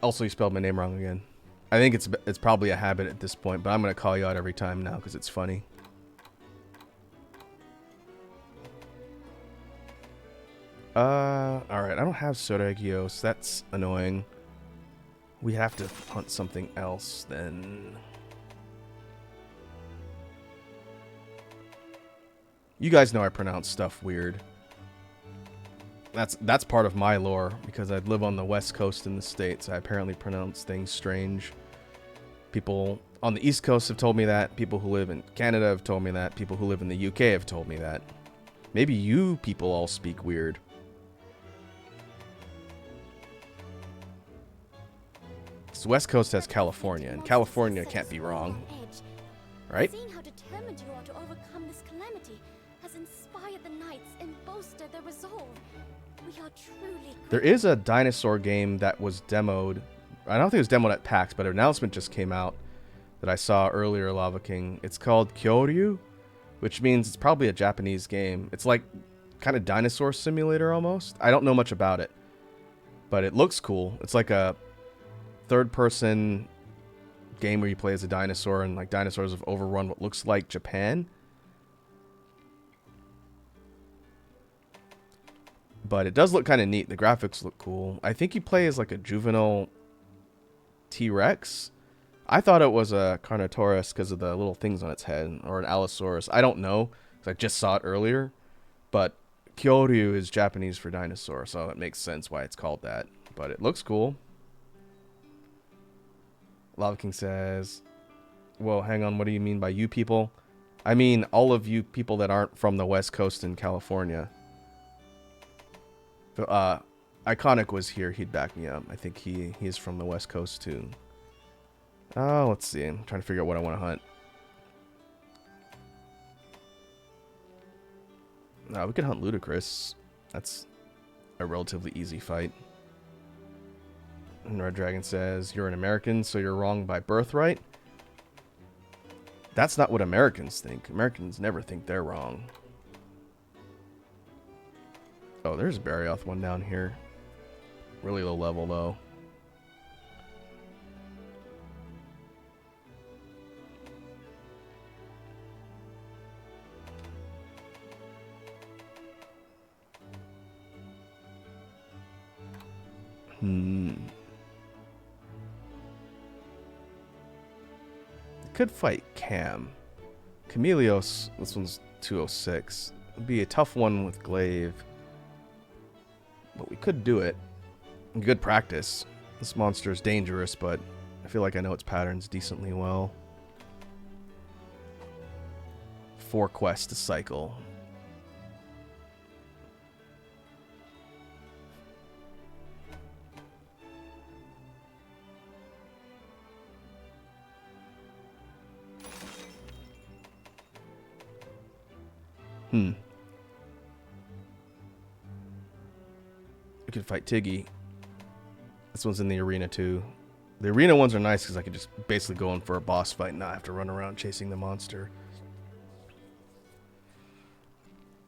Also, you spelled my name wrong again. I think it's probably a habit at this point, but I'm gonna call you out every time now because it's funny. Alright, I don't have Soregios. That's annoying. We have to hunt something else then. You guys know I pronounce stuff weird. That's part of my lore, because I live on the west coast in the States. I apparently pronounce things strange. People on the East Coast have told me that. People who live in Canada have told me that. People who live in the UK have told me that. Maybe you people all speak weird. The West Coast has California, and California can't be wrong. Right? Seeing how determined you are to overcome this calamity has inspired the knights and boosted their resolve. We are truly There is a dinosaur game that was demoed. I don't think it was demoed at PAX, but an announcement just came out that I saw earlier, Lavaking. It's called Kyoryu, which means it's probably a Japanese game. It's like kind of dinosaur simulator almost. I don't know much about it, but it looks cool. It's like a third-person game where you play as a dinosaur, and like dinosaurs have overrun what looks like Japan. But it does look kind of neat. The graphics look cool. I think you play as like a juvenile T-Rex. I thought it was a Carnotaurus because of the little things on its head, or an Allosaurus. I don't know, because I just saw it earlier. But Kyoryu is Japanese for dinosaur, so it makes sense why it's called that. But it looks cool. Lavaking says, whoa, hang on, what do you mean by you people? I mean all of you people that aren't from the West Coast in California. Iconic was here, he'd back me up. I think he's from the West Coast too. Oh, let's see. I'm trying to figure out what I want to hunt. We could hunt Ludicrous. That's a relatively easy fight. And Red Dragon says, you're an American, so you're wrong by birthright. That's not what Americans think. Americans never think they're wrong. Oh, there's a Barioth one down here. Really low level, though. Could fight Cam. Chameleos, this one's 206. Would be a tough one with Glaive. But we could do it. Good practice. This monster is dangerous, but I feel like I know its patterns decently well. 4 quests to cycle. We could fight Tiggy. This one's in the arena too. The arena ones are nice because I could just basically go in for a boss fight and not have to run around chasing the monster.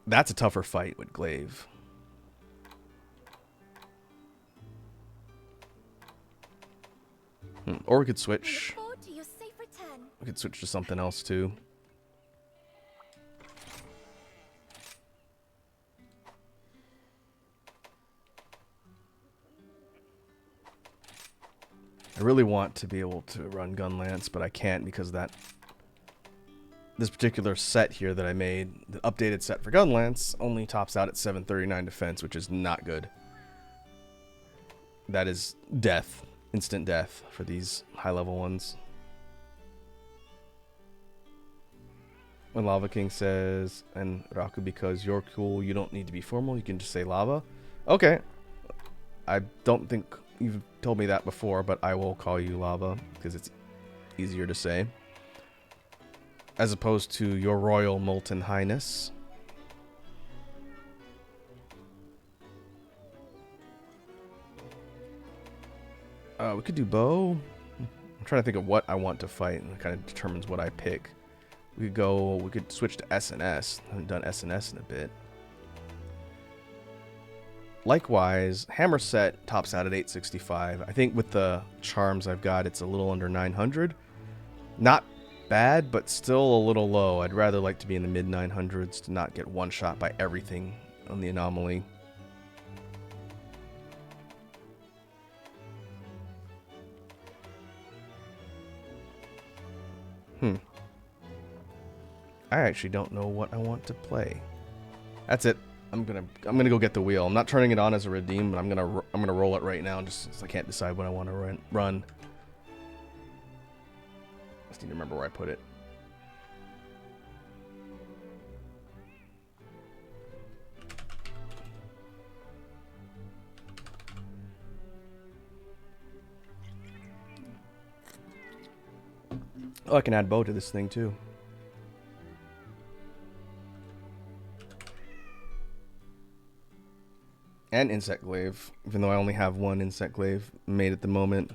That's a tougher fight with Glaive. Or we could switch. We could switch to something else too. I really want to be able to run Gunlance, but I can't because this particular set here that I made, the updated set for Gunlance, only tops out at 739 defense, which is not good. That is death, instant death for these high-level ones. When Lavaking says, and Raku, because you're cool, you don't need to be formal, you can just say Lava. Okay. I don't think you've told me that before, but I will call you Lava because it's easier to say. As opposed to Your Royal Molten Highness. We could do bow. I'm trying to think of what I want to fight, and it kind of determines what I pick. We could switch to SNS. I haven't done SNS in a bit. Likewise, hammer set tops out at 865. I think with the charms I've got, it's a little under 900. Not bad, but still a little low. I'd rather like to be in the mid 900s to not get one shot by everything on the anomaly. I actually don't know what I want to play. That's it. I'm gonna go get the wheel. I'm not turning it on as a redeem, but I'm gonna roll it right now just since I can't decide what I want to run. Just need to remember where I put it. Oh, I can add bow to this thing too. And insect glaive, even though I only have one insect glaive made at the moment.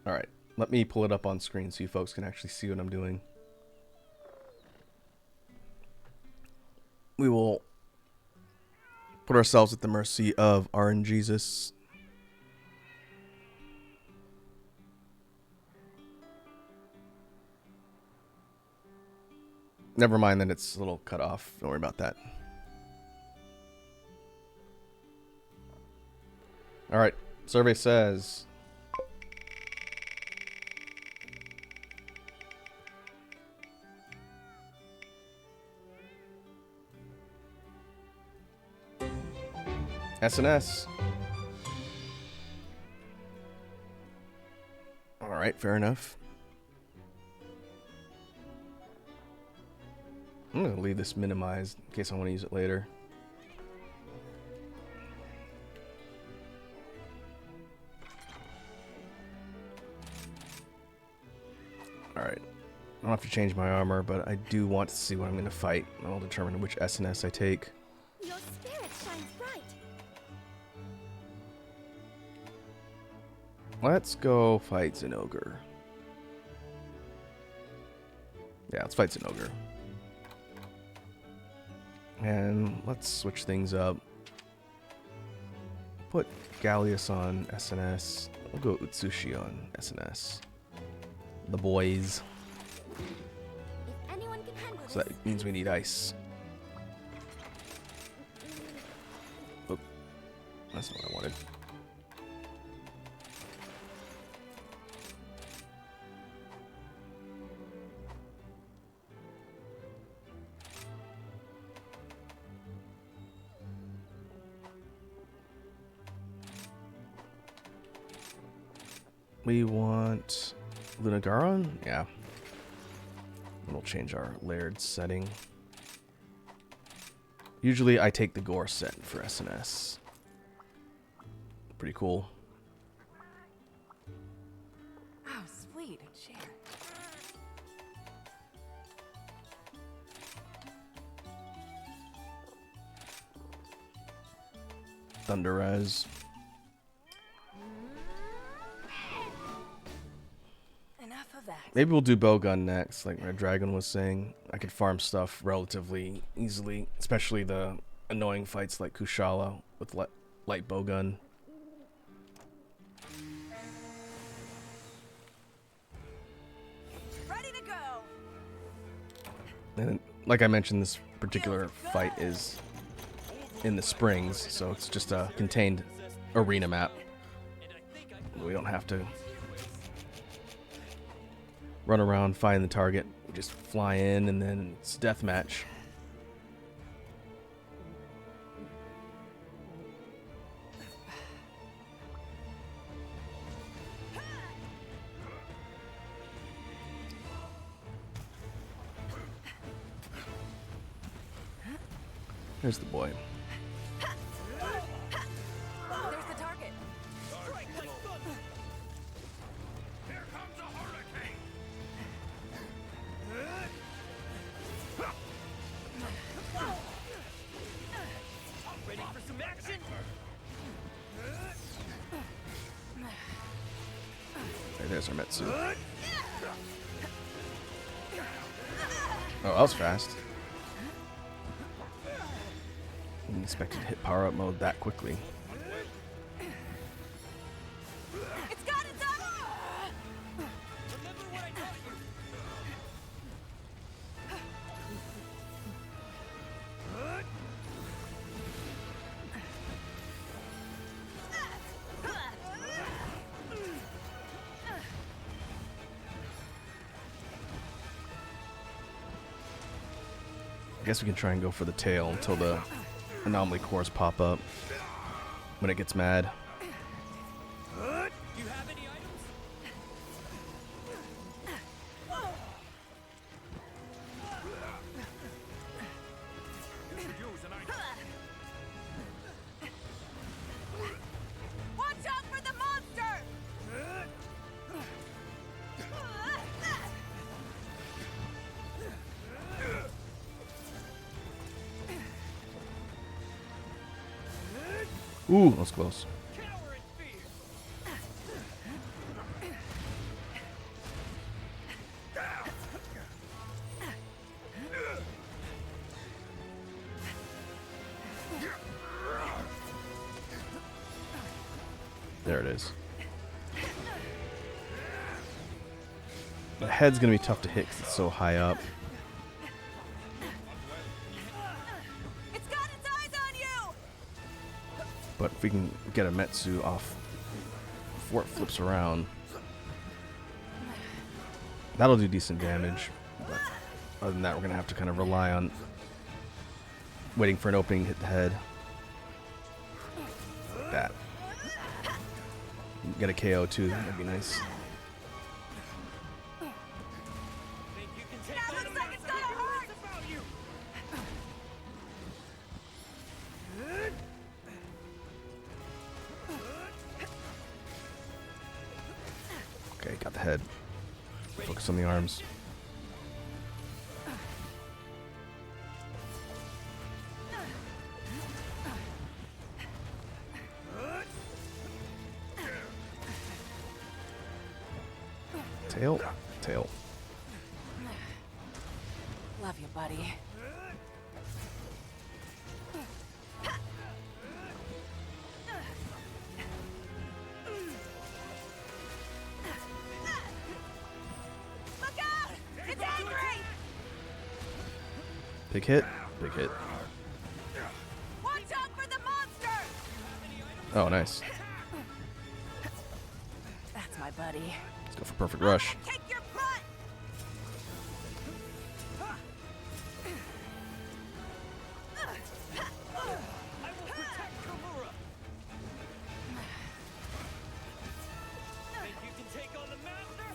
Alright, let me pull it up on screen so you folks can actually see what I'm doing. We will put ourselves at the mercy of RNGesus. Never mind that it's a little cut off. Don't worry about that. Alright, survey says... SNS. Alright, fair enough. I'm going to leave this minimized in case I want to use it later. Alright. I don't have to change my armor, but I do want to see what I'm going to fight. And I'll determine which SNS I take. Your spirit shines bright. Let's go fight Zinogre. Yeah, let's fight Zinogre. And let's switch things up. Put Gallius on SNS. We'll go Utsushi on SNS. The boys. If anyone can handle So that means we need ice. Oop. That's not what I wanted. We want Lunagaron? Yeah. And we'll change our layered setting. Usually I take the Gore set for SNS. Pretty cool. Oh, sweet. Share. Thunderez. Enough of that. Maybe we'll do Bowgun next, like Red Dragon was saying. I could farm stuff relatively easily, especially the annoying fights like Kushala with light Bowgun. Ready to go. And like I mentioned, this particular fight is in the springs, so it's just a contained arena map. We don't have to run around, find the target. We just fly in and then it's deathmatch. Here's the boy. There's the target. Here comes a hurricane! Ready for some action? There's our Metsu. Oh, that was fast. Didn't expect it to hit power up mode that quickly. It's got its eye! Remember what I taught you. I guess we can try and go for the tail until the anomaly cores pop up when it gets mad. Do you have any items? Use an item. Watch out for the monster! Ooh, that was close. Cower in fear. There it is. The head's gonna be tough to hit because it's so high up. It's got its eyes on you! But if we can get a Metsu off before it flips around, that'll do decent damage. But other than that, we're gonna have to kind of rely on waiting for an opening to hit the head. Like that. Get a KO too. That'd be nice. Think you can take That on looks like it's gonna hurt! about you. Okay, got the head. Focus on the arms. Tail. Tail. Love you, buddy. Look out! It's angry! Big hit. Big hit. Watch out for the monster! Oh, nice. That's my buddy. Let's go for perfect rush. Take your butt! I will protect Kimura. Think you can take on the master?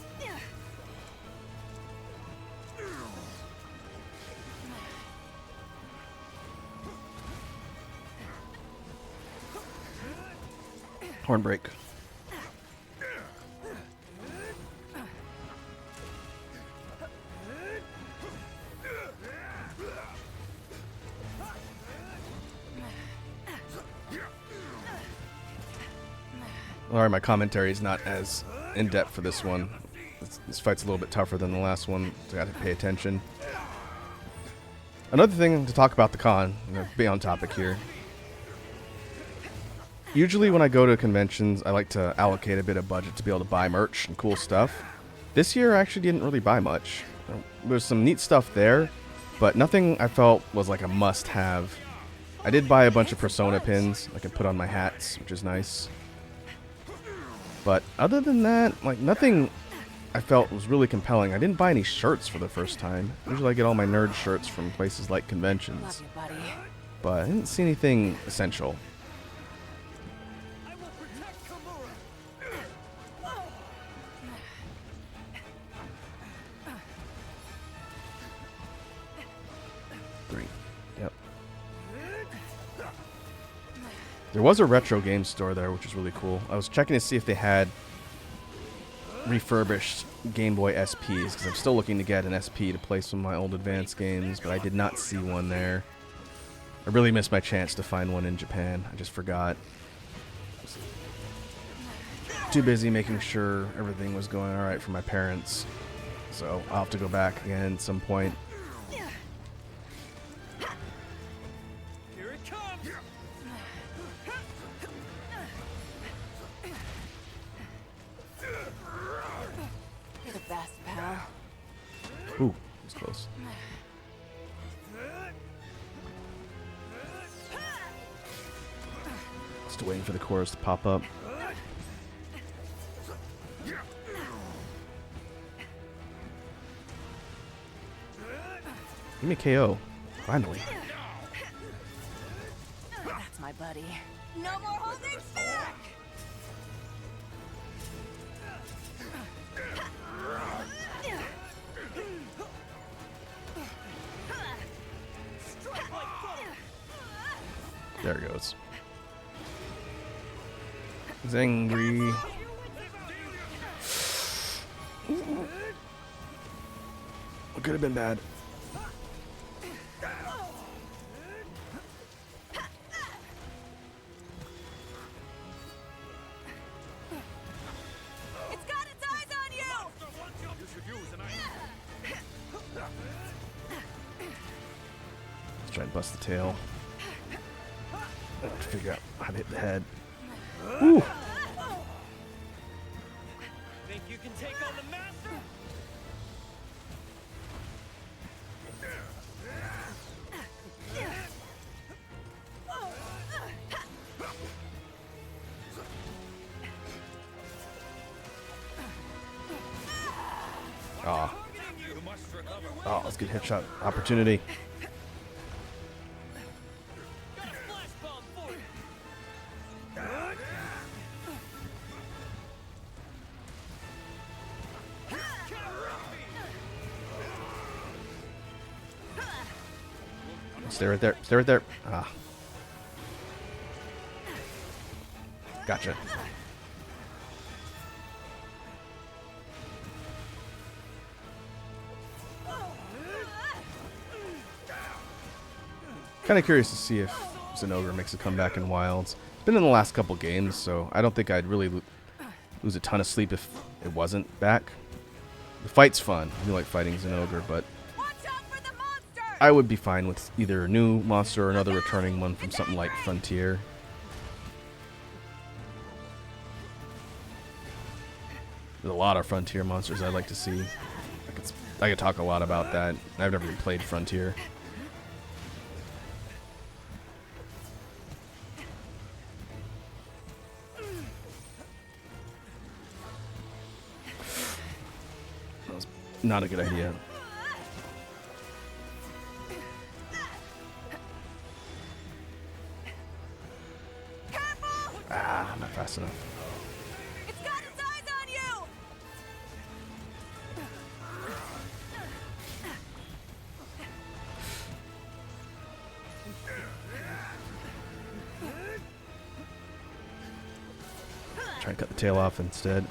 Hornbreak. Alright, my commentary is not as in-depth for this one. This fight's a little bit tougher than the last one, so I got to pay attention. Another thing to talk about the con, be on topic here. Usually when I go to conventions, I like to allocate a bit of budget to be able to buy merch and cool stuff. This year I actually didn't really buy much. There's some neat stuff there, but nothing I felt was like a must-have. I did buy a bunch of Persona pins I could put on my hats, which is nice. But other than that, like nothing I felt was really compelling. I didn't buy any shirts for the first time. Usually I get all my nerd shirts from places like Love conventions. you, buddy. But I didn't see anything essential. I will protect Kimura. Great. Yep. There was a retro game store there, which is really cool. I was checking to see if they had refurbished Game Boy SPs, because I'm still looking to get an SP to play some of my old advanced games, but I did not see one there. I really missed my chance to find one in Japan. I just forgot. Too busy making sure everything was going alright for my parents. So I'll have to go back again at some point. You're the best, pal. Ooh, it's close. Still waiting for the chorus to pop up. Give me a KO. Finally. That's my buddy. No more holding back! There it goes. He's angry. It could have been bad. It's got its eyes on you! You should use an ice. Let's try and bust the tail. I have to figure out how to hit the head. Woo! Think you can take on the master? Ah, You must recover. oh, let's get headshot opportunity. Got a flash bomb for you. Stay right there. Stay right there. Ah. Gotcha. Kind of curious to see if Zinogre makes a comeback in Wilds. It's been in the last couple games, so I don't think I'd really lose a ton of sleep if it wasn't back. The fight's fun. I do like fighting Zinogre, but Watch out for the monster! I would be fine with either a new monster or another returning one from something like Frontier. There's a lot of Frontier monsters I'd like to see. I could talk a lot about that. I've never even played Frontier. That was not a good idea. Ah, not fast enough. It's got its eyes on you! Try and cut the tail off instead.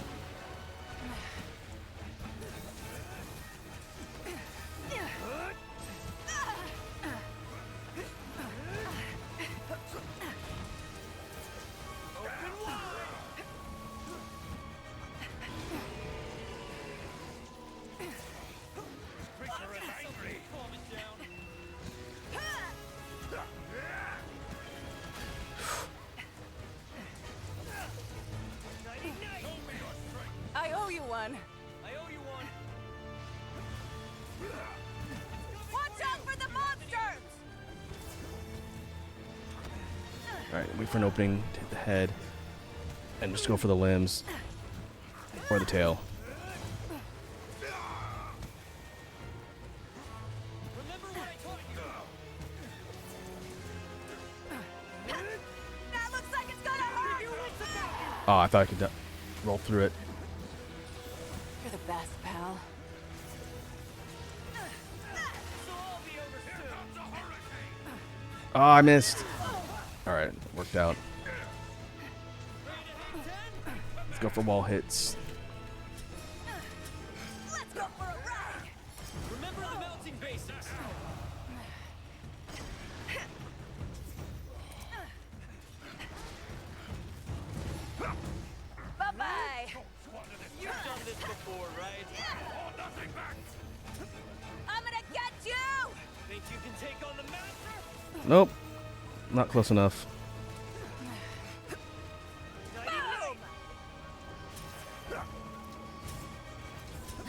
Creature is angry. Calm it down. I owe you one. I owe you one. Watch out for the monsters! Alright, wait for an opening to hit the head. And just go for the limbs. Or the tail. Remember what I taught you. That looks like it's gonna hurt! Oh, I thought I could roll through it. You're the best, pal. So I'll be over soon. Comes a hurricane. Oh, I missed. Alright, worked out. Ready to hit 10? Let's go for wall hits. Let's go for a ride! Remember the mounting bases. Bye-bye! You've done this before, right? Hold nothing back. I'm gonna get you! Think you can take on the master? Nope. not close enough.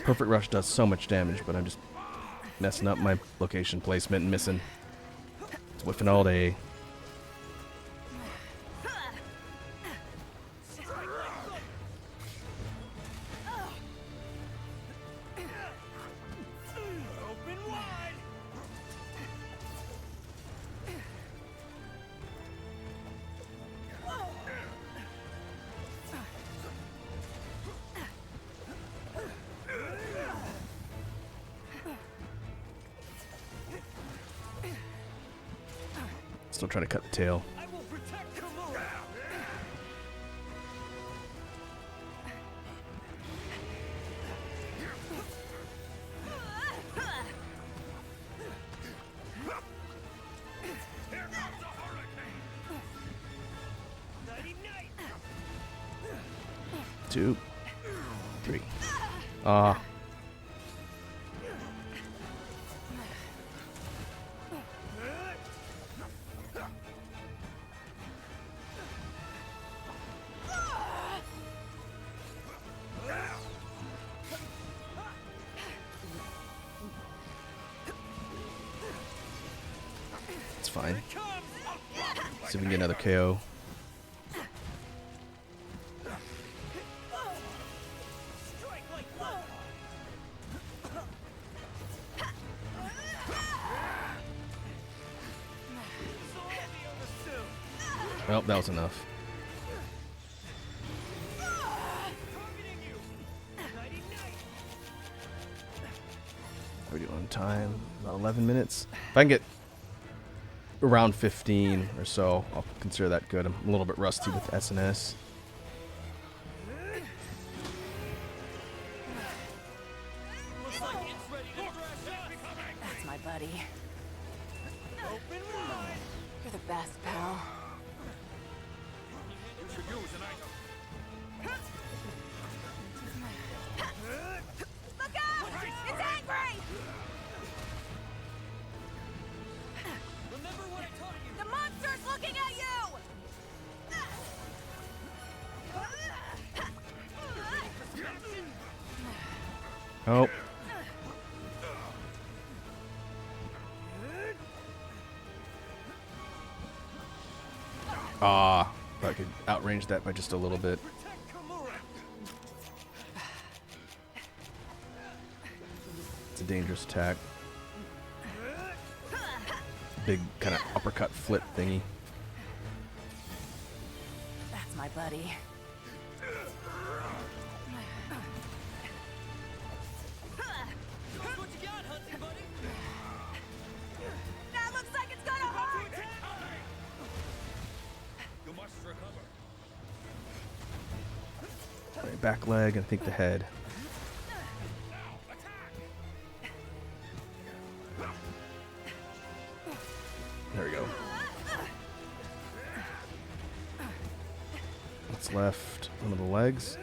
Perfect Rush does so much damage, but I'm just messing up my location placement and missing. It's whiffing all day. Open wide. Still trying to cut the tail. I will protect Kamura. Here comes a hurricane. Nighty night. 2, 3. Ah. It's fine. See if we can get another KO. Strike like thunder. So heavy on the suit. Well, that was enough. Targeting you. Nighty night. How are we doing on time? About 11 minutes. If I can get around 15 or so, I'll consider that good. I'm a little bit rusty with SNS. Looks like it's ready to thrash us. That's my buddy. Open wide. You're the best, pal. You should use an item. Look out! It's angry! Remember what I taught you. The monster's looking at you! Oh. Ah, if I could outrange that by just a little bit. Protect Kamura. It's a dangerous attack. Big kind of uppercut flip thingy. That's my buddy. Show us what you got, hunting buddy. That looks like it's gonna hurt! You must recover. Right, back leg and I think the head. There we go. What's left? One of the legs.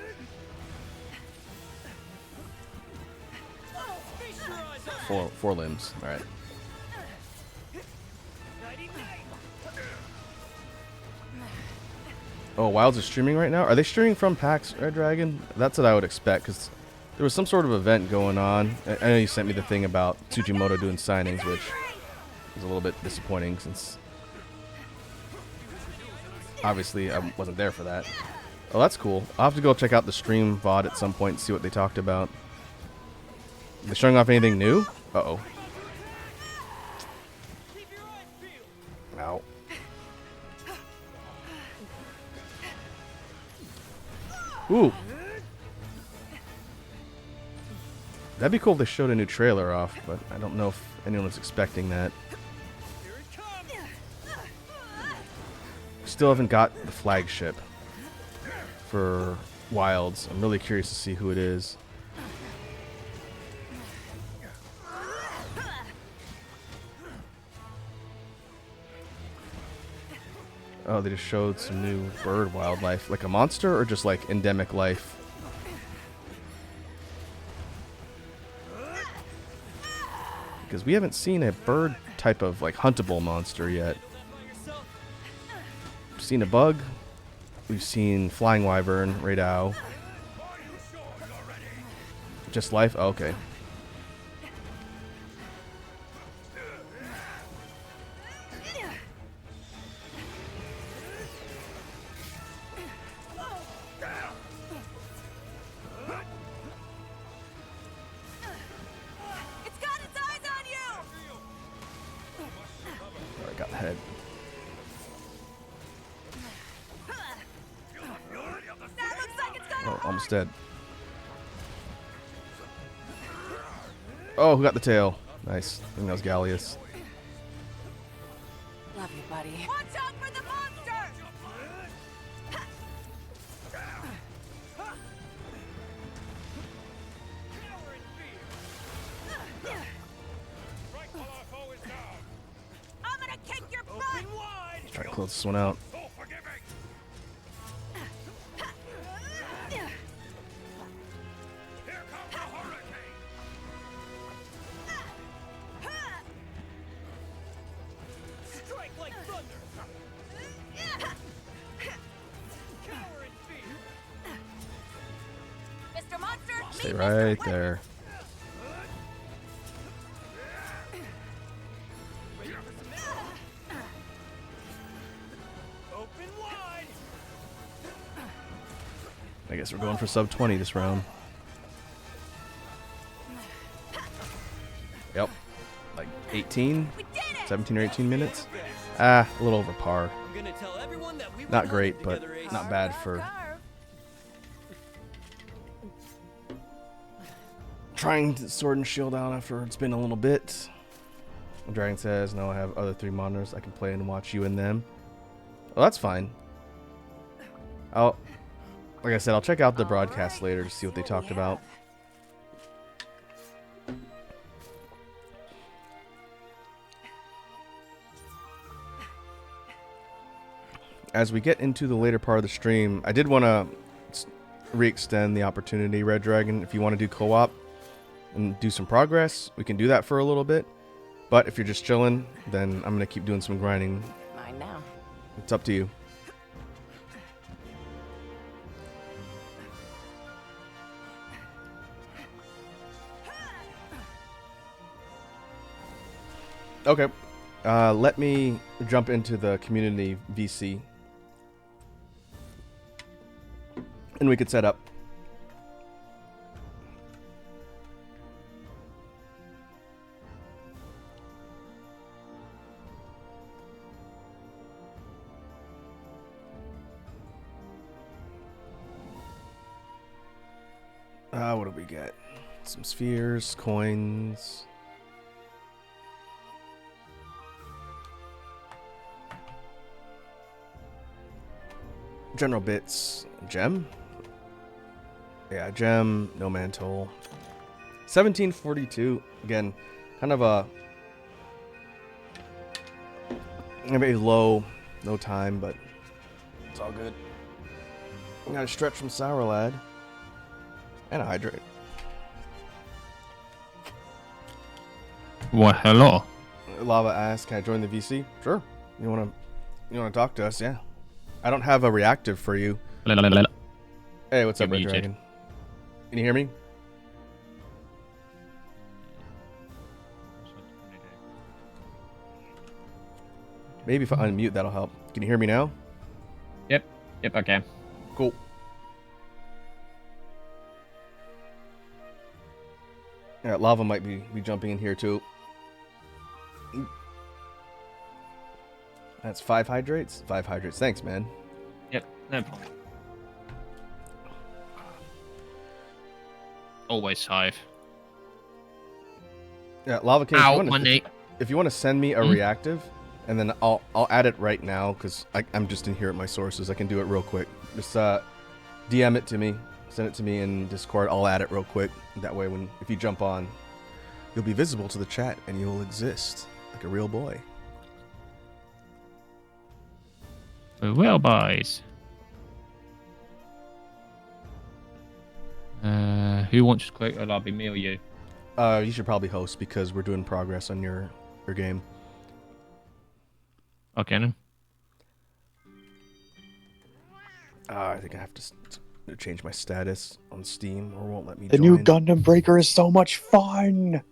Feast your eyes on Four limbs. All right. nighty night. Oh, Wilds are streaming right now? Are they streaming from PAX Red Dragon? That's what I would expect, because there was some sort of event going on. I know you sent me the thing about Tsujimoto doing signings, which was a little bit disappointing, since obviously I wasn't there for that. Oh, that's cool. I'll have to go check out the stream VOD at some point and see what they talked about. Are they showing off anything new? Uh-oh. Keep your eyes peeled. Ow. Ooh. That'd be cool if they showed a new trailer off, but I don't know if anyone was expecting that. Here it comes. Still haven't got the flagship for Wilds. I'm really curious to see who it is. Oh, they just showed some new bird wildlife. Like a monster or just like endemic life? Because we haven't seen a bird type of like huntable monster yet. Handle that by yourself. seen a bug. We've seen flying wyvern, radau. Just life? Oh, okay. It's got its eyes on you! I got the head. That looks like it's got Oh, almost dead. Oh, who got the tail? Nice. I think that was Gallius. Love you, buddy. Watch out for the monster! Strike while our foe is down. I'm gonna kick your butt! Open wide. Try to close this one out. So forgiving. Here comes the hurricane. Strike like thunder. Cower in fear. Mr. Monster, Stay meet Mr. right Weapon. there. Ready for some action? Open wide. I guess we're going for sub 20 this round. Yep. Like 18? We did it! 17 or 18 minutes? Ah, a little over par. I'm gonna tell everyone that we were Not in great, it but together, Ace. not bad for Carve. trying to sword and shield out after it's been a little bit. Dragon says, no, I have other 3 monitors. I can play and watch you and them. Well, that's fine. Like I said, I'll check out the broadcast Alright, later to see what they so we talked about. have- As we get into the later part of the stream, I did want to re-extend the opportunity, Red Dragon. If you want to do co-op and do some progress, we can do that for a little bit. But if you're just chilling, then I'm going to keep doing some grinding. Mine now. It's up to you. Okay. Let me jump into the community VC. And we could set up. What do we get? Some spheres, coins. General bits. Gem? Yeah, gem, no mantle. 1742. Again, kind of a maybe low time, but it's all good. Got a stretch from Sour Lad. And a hydrate. Well, hello. Lava asks, can I join the VC? Sure. You wanna talk to us? Yeah. I don't have a reactive for you. Hey, what's up, You're Red muted. Dragon? Can you hear me? Maybe if I unmute, that'll help. Can you hear me now? Yep, I can. Cool. Yeah, Lava might be jumping in here too. That's 5 hydrates? 5 hydrates. Thanks, man. Yep, no problem. Always hive. Yeah, Lava King. Ow, my knee. If you want to send me a reactive, and then I'll add it right now because I'm just in here at my sources. I can do it real quick. Just DM it to me, send it to me in Discord. I'll add it real quick. That way, if you jump on, you'll be visible to the chat and you'll exist like a real boy. Well, boys. Who wants to quote? It'll be me or you. You should probably host because we're doing progress on your game. Okay, then. I think I have to change my status on Steam, or it won't let me The join. new Gundam Breaker is so much fun.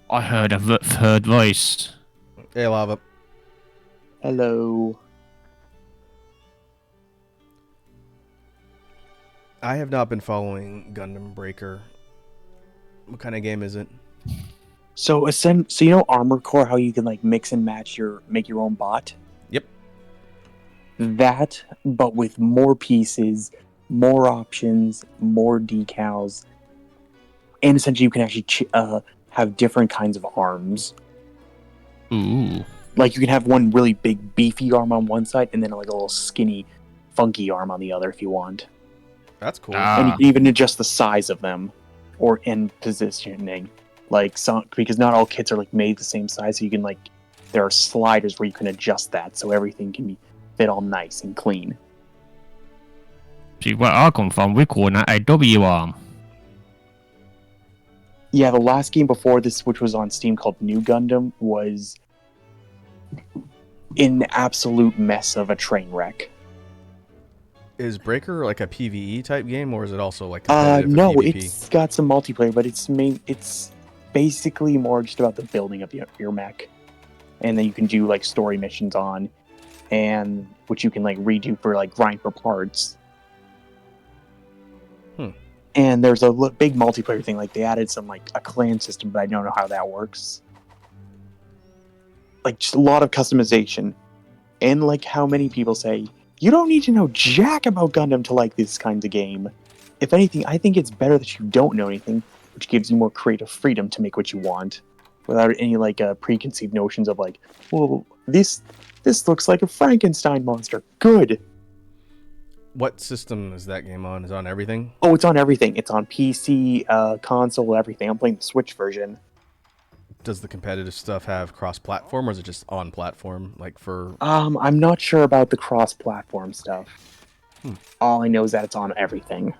I heard a third voice. Hey, Lava. Hello. I have not been following Gundam Breaker. What kind of game is it? So you know Armor Core, how you can like mix and match make your own bot? Yep. That, but with more pieces, more options, more decals, and essentially you can actually have different kinds of arms. Ooh. Like you can have one really big beefy arm on one side, and then like a little skinny, funky arm on the other if you want. That's cool. And you can even adjust the size of them, or in positioning. Like because not all kits are like made the same size, so you can there are sliders where you can adjust that, so everything can be fit all nice and clean. See, where I come from, we call that a W arm. Yeah, the last game before this, which was on Steam called New Gundam, was an absolute mess of a train wreck. Is Breaker like a PvE type game, or is it also like competitive No, PvP? it's got some multiplayer, but it's basically more just about the building of your mech, and then you can do like story missions on, and which you can like redo for like grind for parts. And there's a big multiplayer thing. Like they added some like a clan system, but I don't know how that works. Like just a lot of customization, and like how many people say you don't need to know jack about Gundam to like this kind of game. If anything, I think it's better that you don't know anything, which gives you more creative freedom to make what you want, without any like preconceived notions of like, well, this looks like a Frankenstein monster. Good. What system is that game on? Is it on everything? Oh, it's on everything. It's on PC, console, everything. I'm playing the Switch version. Does the competitive stuff have cross-platform, or is it just on platform? Like for I'm not sure about the cross-platform stuff. All I know is that it's on everything.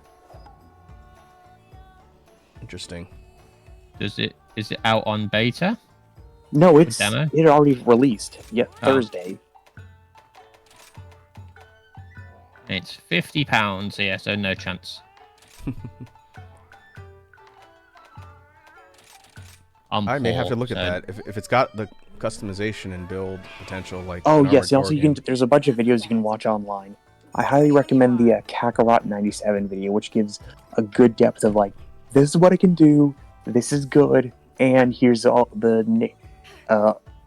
Interesting. Is it out on beta? No, it demo? already released. Yeah, Oh. Thursday. It's £50, yeah, so no chance. I may have to poor, look at so- that if it's got the customization and build potential. Like Oh an yes, Armored also Core you can. game. There's a bunch of videos you can watch online. I highly recommend the Kakarot 97 video, which gives a good depth of like, this is what it can do, this is good, and here's all the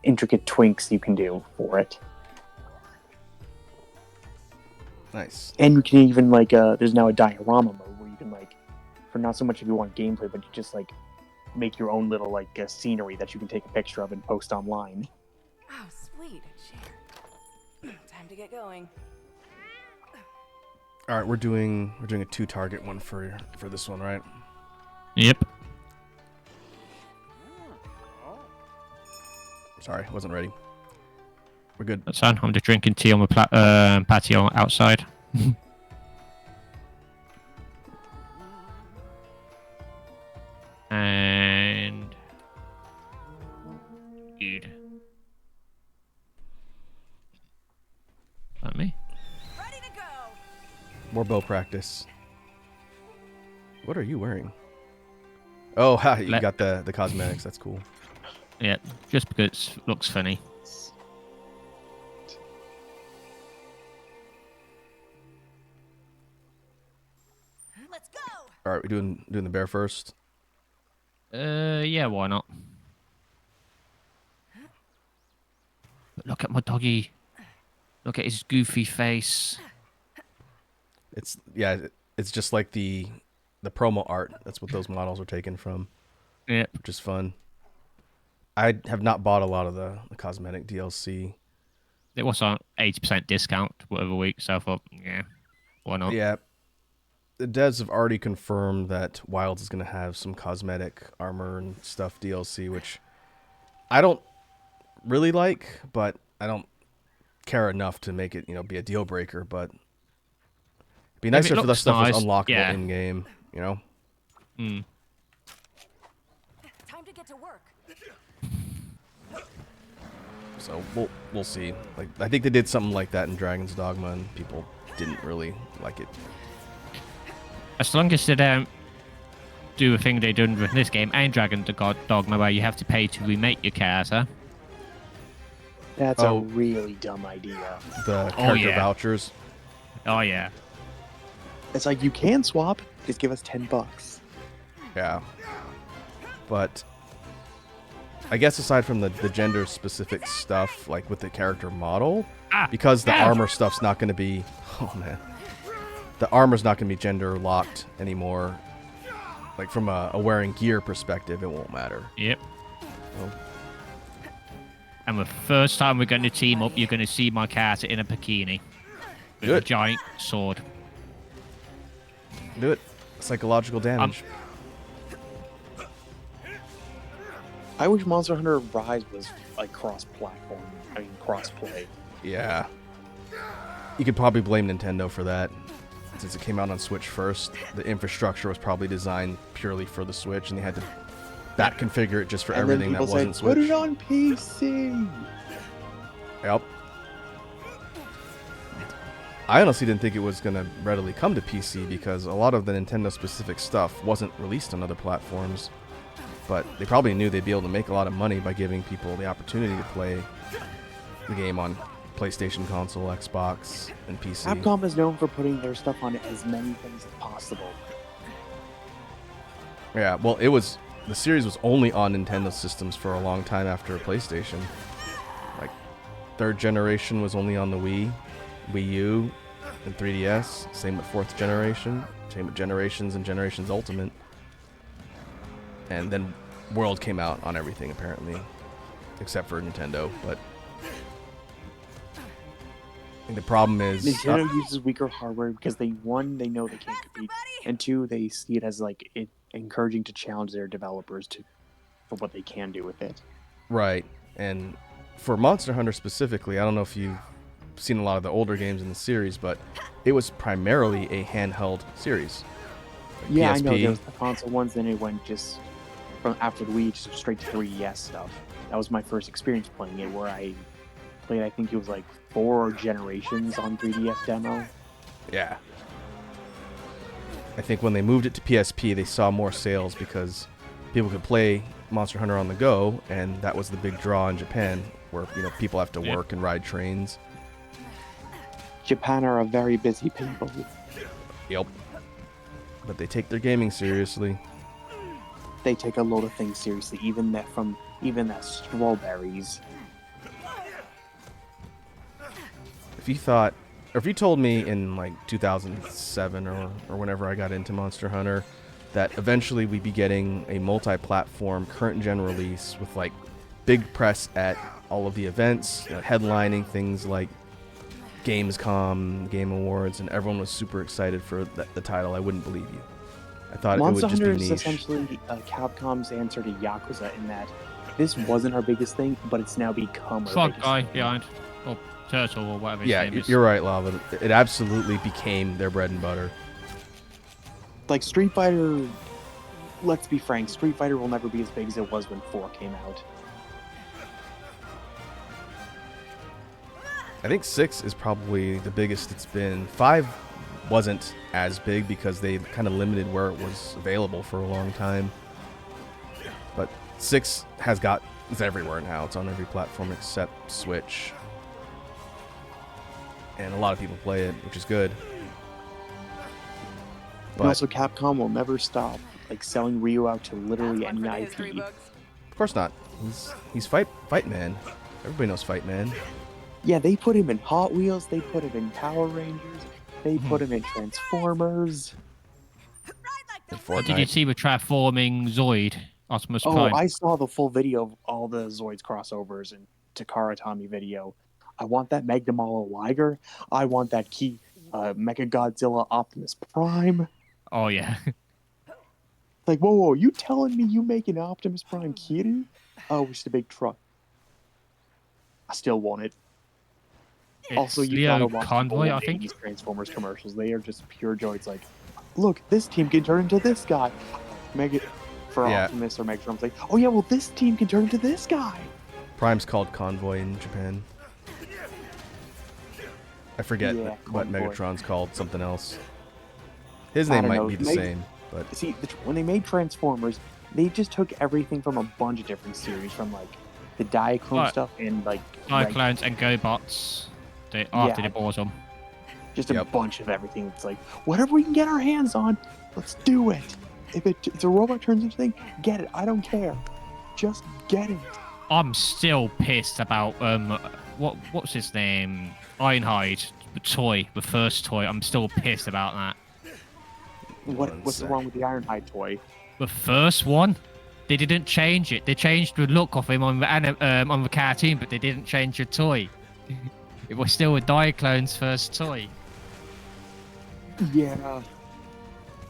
intricate twinks you can do for it. Nice. And you can even like, there's now a diorama mode where you can like, for not so much if you want gameplay, but you just like make your own little like scenery that you can take a picture of and post online. Oh, sweet. Time to get going. All right, we're doing a 2-target one for this one, right? Yep. Sorry, wasn't ready. We're good. That's fine. I'm just drinking tea on the patio outside. And... Dude. That me? Ready to go. More bow practice. What are you wearing? Oh, ha! You got the cosmetics. That's cool. Yeah, just because it looks funny. Let's go. All right, we doing the bear first. Yeah, why not? But look at my doggy. Look at his goofy face. It's it's just like the promo art. That's what those models are taken from. Yeah. Which is fun. I have not bought a lot of the cosmetic DLC. It was on 80% discount whatever week, so I thought, yeah, why not? Yeah. The devs have already confirmed that Wilds is going to have some cosmetic armor and stuff DLC, which I don't really like, but I don't care enough to make it, be a deal breaker. But it'd be nicer if the stuff was unlockable in game, Mm. Time to get to work. So we'll see. Like I think they did something like that in Dragon's Dogma, and people didn't really like it. As long as they don't do a thing they done with this game and Dragon's Dogma, where you have to pay to remake your character. That's a really dumb idea. The character vouchers. Oh yeah. It's like you can swap, just give us $10. Yeah. But I guess aside from the gender specific stuff, like with the character model, because the armor stuff's not going to be, oh man, the armor's not going to be gender locked anymore. Like from a wearing gear perspective, it won't matter. Yep. So. And the first time we're going to team up, you're going to see my character in a bikini with a giant sword. Do it. Psychological damage. I wish Monster Hunter Rise was like cross-platform. I mean, cross-play. Yeah. You could probably blame Nintendo for that. Since it came out on Switch first, the infrastructure was probably designed purely for the Switch, and they had to back configure it just for everything that wasn't Switch. Put it on PC. Yep. I honestly didn't think it was going to readily come to PC because a lot of the Nintendo-specific stuff wasn't released on other platforms. But they probably knew they'd be able to make a lot of money by giving people the opportunity to play the game on PlayStation console, Xbox, and PC. Capcom is known for putting their stuff on as many things as possible. Yeah, well, the series was only on Nintendo systems for a long time after PlayStation. Like, third generation was only on the Wii U, and 3DS. Same with fourth generation. Same with Generations and Generations Ultimate. And then World came out on everything, apparently. Except for Nintendo, but I think the problem is Nintendo uses weaker hardware because they know they can't compete, and two, they see it as like encouraging to challenge their developers for what they can do with it. Right, and for Monster Hunter specifically, I don't know if you've seen a lot of the older games in the series, but it was primarily a handheld series. Like yeah, PSP. I know there was the console ones, then it went just from after the Wii just straight to 3DS stuff. That was my first experience playing it, where I played, I think it was like 4 generations on 3DS demo. Yeah. I think when they moved it to PSP, they saw more sales because people could play Monster Hunter on the go, and that was the big draw in Japan, where people have to work and ride trains. Japan are a very busy people. Yep. But they take their gaming seriously. They take a load of things seriously, even that strawberries. If you told me in like 2007 or whenever I got into Monster Hunter that eventually we'd be getting a multi-platform current gen release with like big press at all of the events, headlining things like Gamescom, Game Awards, and everyone was super excited for the title, I wouldn't believe you. I thought Monster it would just Hunter be is niche. essentially Capcom's answer to Yakuza in that this wasn't our biggest thing, but it's now become our Frog biggest guy thing. behind, or turtle, or whatever his Yeah, name is. you're right, Lava. It absolutely became their bread and butter. Like Street Fighter, let's be frank, Street Fighter will never be as big as it was when 4 came out. I think 6 is probably the biggest it's been. 5 wasn't as big because they kind of limited where it was available for a long time. But 6 it's everywhere now. It's on every platform except Switch. And a lot of people play it, which is good. And also, Capcom will never stop selling Ryu out to literally any IP. Of course not. He's Fight Man. Everybody knows Fight Man. Yeah, they put him in Hot Wheels, they put him in Power Rangers, they put him in Transformers. What did you see with transforming Zoid, Optimus Oh, Prime? I saw the full video of all the Zoids crossovers and Takara Tommy video. I want that Magnemalo Liger. I want that key Mecha Godzilla Optimus Prime. Oh, yeah. Like, whoa, you telling me you make an Optimus Prime Kiryu? Oh, it's a big truck. I still want it. It's Also, you Leo gotta watch Convoy, all I of think. these Transformers commercials. They are just pure joy. It's like, look, this team can turn into this guy. For Yeah. Optimus or Megatron's like, oh yeah, well this team can turn into this guy. Prime's called Convoy in Japan. I forget Yeah, what Convoy. Megatron's called. Something else. His I name don't might know. be the same, but See, when they made Transformers, they just took everything from a bunch of different series, from like the Diaclone Right. stuff and like Cyclones and GoBots. After Yeah. they bought them. just a Yep. bunch of everything. It's like whatever we can get our hands on, let's do it. If a robot turns into thing, get it. I don't care. Just get it. I'm still pissed about what's his name? Ironhide, the toy, the first toy. I'm still pissed about that. What's wrong with the Ironhide toy? The first one, they didn't change it. They changed the look of him on the cartoon, but they didn't change the toy. It was still a Diaclone's first toy. Yeah.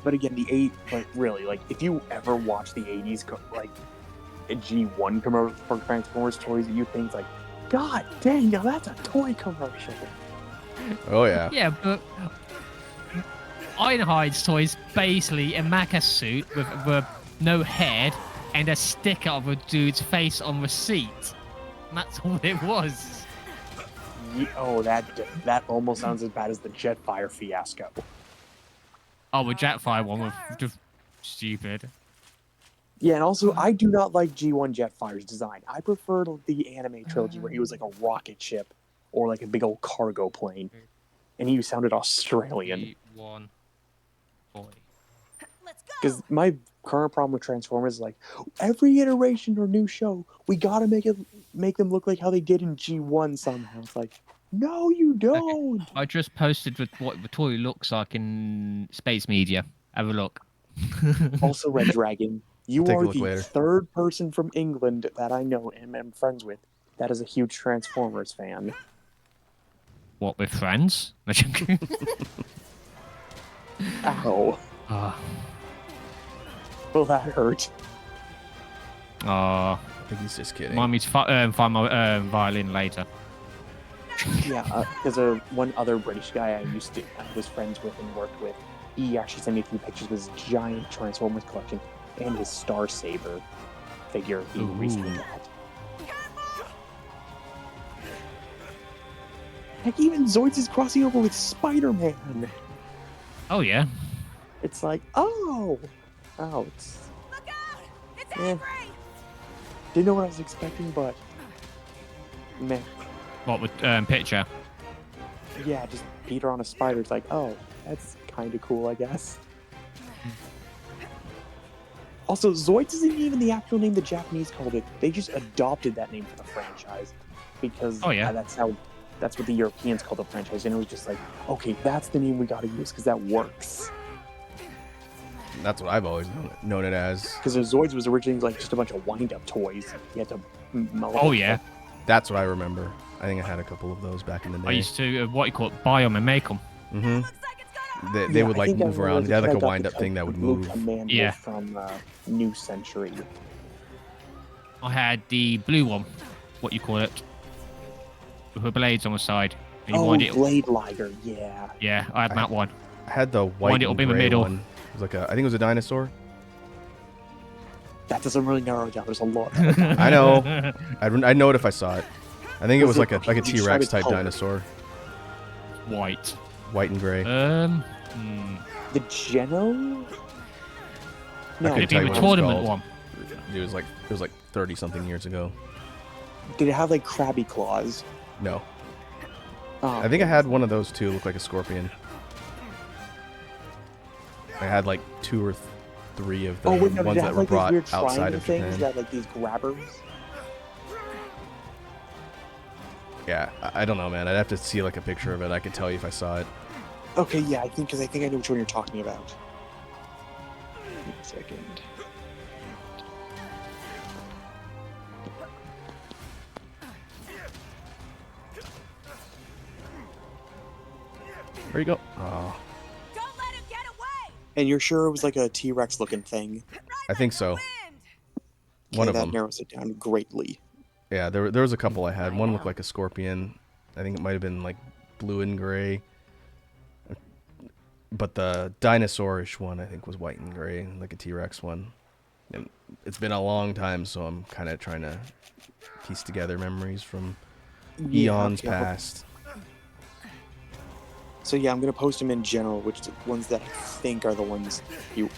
But again, but really, like, if you ever watch the 80s, like, a G1 commercial for Transformers toys, you think, like, God dang, now that's a toy commercial. oh yeah. Yeah, but Ironhide's toy is basically a mecha suit with no head and a sticker of a dude's face on the seat. And that's all it was. Oh, that almost sounds as bad as the Jetfire fiasco. Oh, the Jetfire one was just stupid. Yeah, and also, I do not like G1 Jetfire's design. I prefer the anime trilogy where he was like a rocket ship or like a big old cargo plane. And he sounded Australian. One boy. Let's go. Because my current problem with Transformers is like, every iteration or new show, we gotta make them look like how they did in G1 somehow. It's like, no, you don't. I just posted with what the toy looks like in Space Media. Have a look. Also, Red Dragon, you Take a are look the later. third person from England that I know and am friends with that is a huge Transformers fan. What, with friends? No joking. Ow. Ah. Well, that hurt. Oh, I think he's just kidding. remind me to find my violin later. Yeah, because one other British guy I was friends with and worked with, he actually sent me a few pictures of his giant Transformers collection and his Star Saber figure he recently got. Heck, even Zoids is crossing over with Spider-Man. Oh yeah. It's like, it's Look out! It's Yeah. angry! didn't know what I was expecting, but meh. What with picture? Yeah, just Peter on a spider. It's like, oh, that's kind of cool, I guess. Also, Zoids isn't even the actual name the Japanese called it. They just adopted that name for the franchise because that's what the Europeans call the franchise. And it was just like, okay, that's the name we got to use because that works. That's what I've always known it as. Because the Zoids was originally like just a bunch of wind-up toys. You had to. Oh yeah. That's what I remember. I think I had a couple of those back in the day. I used to buy them and make them. Mm-hmm. Looks like it's gonna They Yeah, would I like think I move remember around. as They had kid, like I a got wind-up the thing that would Blue move. Commando Yeah. from New Century. I had the blue one. What you call it? With the blades on the side. And you Oh, wind it. Blade Liger, yeah. Yeah, I had that one. I had the white it up and in the gray middle. one. It was like I think it was a dinosaur. That doesn't really narrow it down. There's a lot. I know. I'd know it if I saw it. I think it was like a You T-Rex tried type color. dinosaur, White. white and gray. The Geno? No, couldn't It'd tell be you the what it was tournament called. one. It was like 30 something years ago. did it have like crabby claws? No, Oh, I think I had one of those too. Looked like a scorpion. I had like 2 or 3 of the oh wait, no, ones did it that have were like these brought weird outside triangle of things Japan. that like these grabbers? Yeah, I don't know, man. I'd have to see like a picture of it. I could tell you if I saw it. Okay, yeah, I think I know which one you're talking about. Give me a second. Where you go? Oh, Don't let him get away! And you're sure it was like a T-Rex looking thing? I think so. Wind! One of that them. narrows it down greatly. Yeah, there was a couple I had. One looked like a scorpion. I think it might have been like blue and gray. But the dinosaurish one, I think, was white and gray, like a T-Rex one. And it's been a long time, so I'm kind of trying to piece together memories from Yeah, eons okay, past. So yeah, I'm gonna post them in general, which the ones that I think are the ones you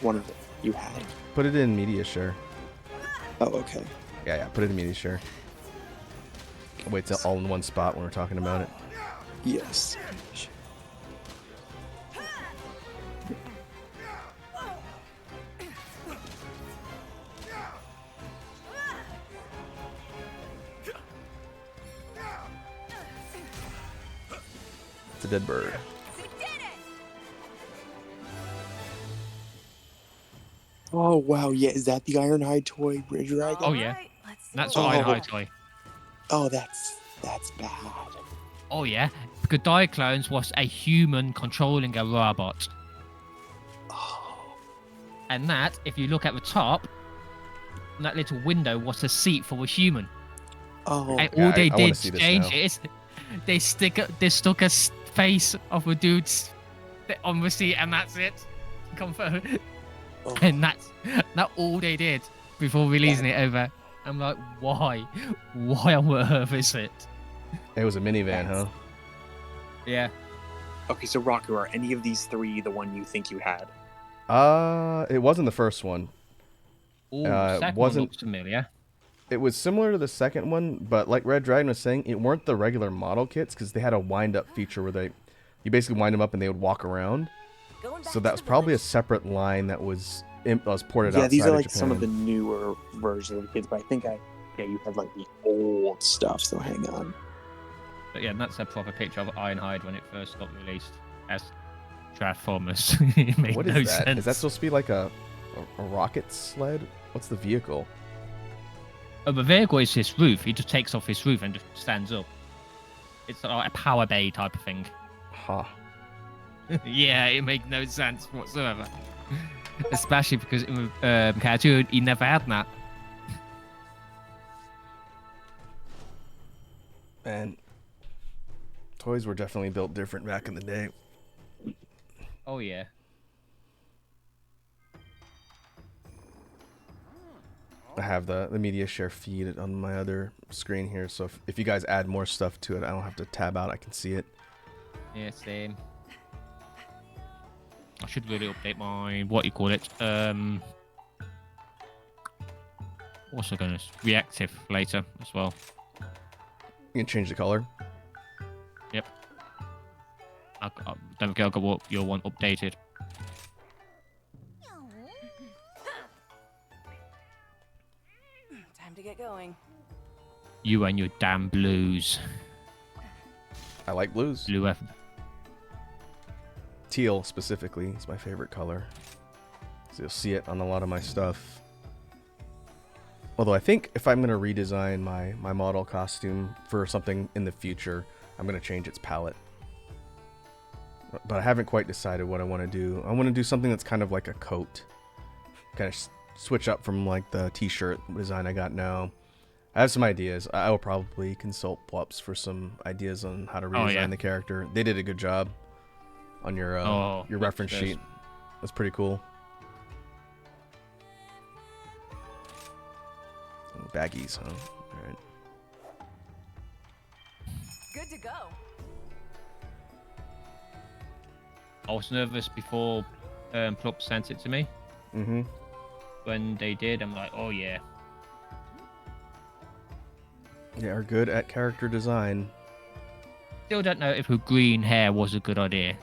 had. Put it in media share. Oh, okay. Yeah, put it in media share. Wait till all in one spot when we're talking about it. Yes. It's a dead bird. Oh wow, yeah, is that the Ironhide toy, Red Dragon? Oh, yeah. Alright, let's see That's what what Oh. I toy. Oh, that's bad. Oh, yeah. Because Diaclones was a human controlling a robot. Oh. And that, if you look at the top, that little window was a seat for a human. Oh. And Yeah, all they I wanna did see to this change now. it is they stuck a face of a dude's on the seat, and that's it. Confirm. Oh. And that's all they did before releasing it over. I'm like, why? Why on earth is it? It was a minivan, huh? Yeah. Okay, so Raku, are any of these three the one you think you had? It wasn't the first one. Ooh, It second one wasn't. looks familiar. It was similar to the second one, but like Red Dragon was saying, it weren't the regular model kits because they had a wind-up feature where you basically wind them up and they would walk around. Going back So to that the was probably a village. separate line that was ported Yeah, outside these are of like Japan. some of the newer versions of the kids, but I think you had like the old stuff, so hang on. But yeah, that's a proper picture of Ironhide when it first got released as Transformers. It made What no is that? sense. Is that supposed to be like a rocket sled? What's the vehicle? Oh, the vehicle is his roof. He just takes off his roof and just stands up. It's like a power bay type of thing. Huh. Yeah, it made no sense whatsoever. Especially because in cartoon, he never had that. And toys were definitely built different back in the day. Oh, yeah. I have the media share feed on my other screen here, so if you guys add more stuff to it, I don't have to tab out. I can see it. Yeah, same. I should really update my, what you call it, what's I gonna, reactive later as well. You can change the color. Yep. Don't forget I got your one updated. Time to get going. You and your damn blues. I like blues. Blue F. Teal specifically is my favorite color. So you'll see it on a lot of my stuff. Although I think if I'm going to redesign my model costume for something in the future, I'm going to change its palette. But I haven't quite decided what I want to do. I want to do something that's kind of like a coat. Kind of switch up from like the t-shirt design I got now. I have some ideas. I will probably consult Plups for some ideas on how to redesign the character. They did a good job on your reference sheet. That's pretty cool. Baggies, huh? Alright. Good to go. I was nervous before Plop sent it to me. Mm-hmm. When they did, I'm like, oh yeah. They are good at character design. Still don't know if her green hair was a good idea.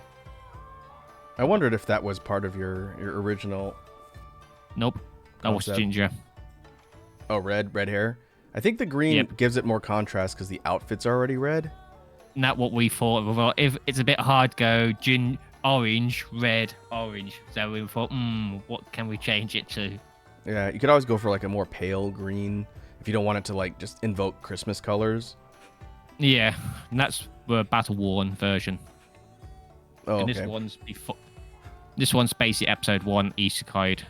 I wondered if that was part of your original. Nope. That was Concept. ginger. Oh, red hair. I think the green gives it more contrast because the outfit's already red. Not what we thought. We thought if it's a bit hard, go orange, red, orange. So we thought, what can we change it to? Yeah, you could always go for like a more pale green if you don't want it to like just invoke Christmas colors. Yeah, and that's the Battle Worn version. Oh, and okay. this one's before. This one's basically episode 1 Isekai,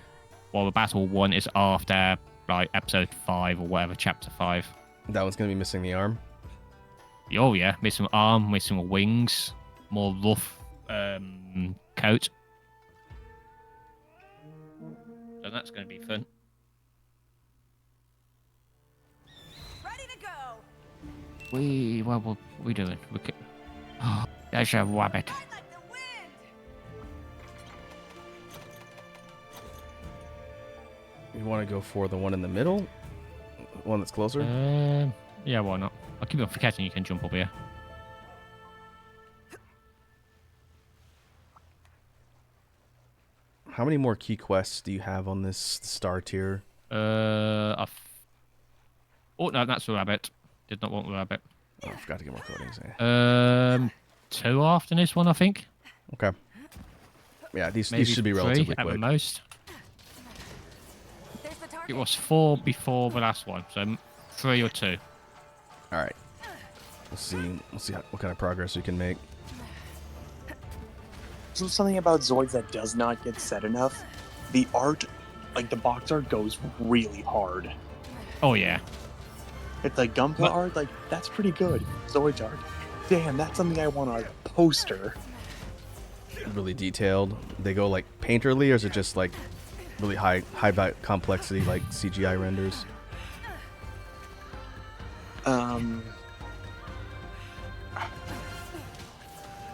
while the Battle 1 is after like episode 5 or whatever, chapter 5. That one's gonna be missing the arm. Oh yeah, missing an arm, missing wings, more rough coat. So that's going to be fun. What we doing? There's a rabbit. I like the wind. You want to go for the one in the middle? One that's closer? Yeah, why not? I'll keep on forgetting you can jump up here. How many more key quests do you have on this star tier? Oh no, that's a rabbit. Did not want the rabbit. Oh, I forgot to get more codings. 2 after this one, I think. Okay. Yeah, these Maybe should be 3 relatively at the quick. most. There's the target. It was 4 before the last one, so 3 or 2. All right. Let's see what kind of progress we can make. So something about Zoids that does not get said enough. The art, like the box art, goes really hard. Oh yeah. It's like Gunpla What? art, like that's pretty good. Zoids art, damn, that's something I want on a poster. Really detailed. They go like painterly, or is it just like really high complexity, like CGI renders?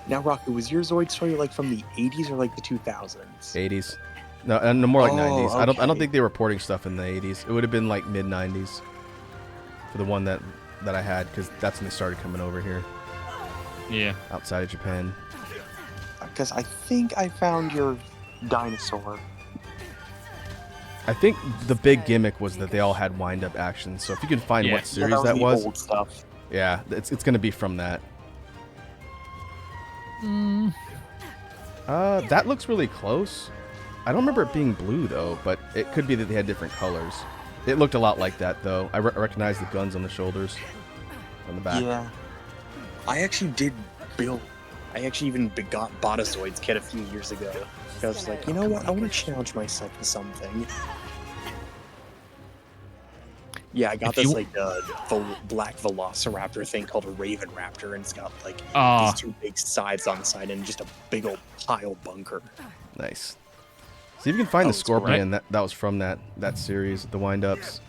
Now, Raku, was your Zoid story like from the 80s or like the 2000s? 80s. No, and more like Oh, 90s. I don't okay. think they were porting stuff in the 80s. It would have been like mid 90s for the one that I had, because that's when they started coming over here Yeah. outside of Japan. Because I think I found your dinosaur. I think the big gimmick was that they all had wind-up actions. So if you can find Yeah. what series that that the was, old stuff. yeah, it's going to be from that. That looks really close. I don't remember it being blue though, but it could be that they had different colors. It looked a lot like that though. I recognize the guns on the shoulders, on the back. Yeah. I actually did build. I actually even bought a Zoids kit a few years ago. I was like, you know what? I want to challenge myself in something. Yeah, I got If this you- like black Velociraptor thing called a Raven Raptor, and it's got like Ah. these 2 big sides on the side and just a big old pile bunker. Nice. See if you can find Oh, the it's Scorpion. That was from that series, the wind-ups.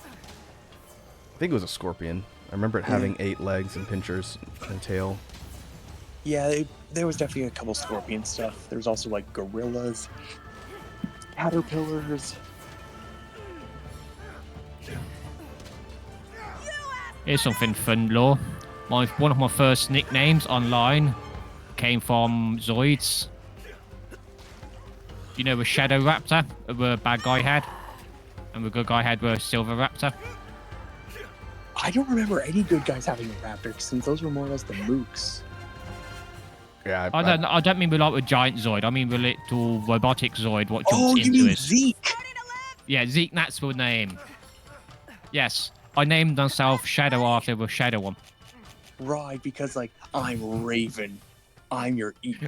I think it was a Scorpion. I remember it having 8 legs and pinchers and tail. Yeah, there was definitely a couple Scorpion stuff. There was also like gorillas, caterpillars. Here's something fun, Law. One of my first nicknames online came from Zoids. You know the Shadow Raptor the bad guy had? And the good guy had the Silver Raptor? I don't remember any good guys having a raptor, since those were more or less the mooks. Yeah, I don't mean the like a giant Zoid. I mean the little robotic Zoid what jumps Oh, you into mean it. Zeke? Yeah, Zeke, that's the name. Yes, I named myself Shadow after the Shadow one. Right, because like I'm Raven, I'm your evil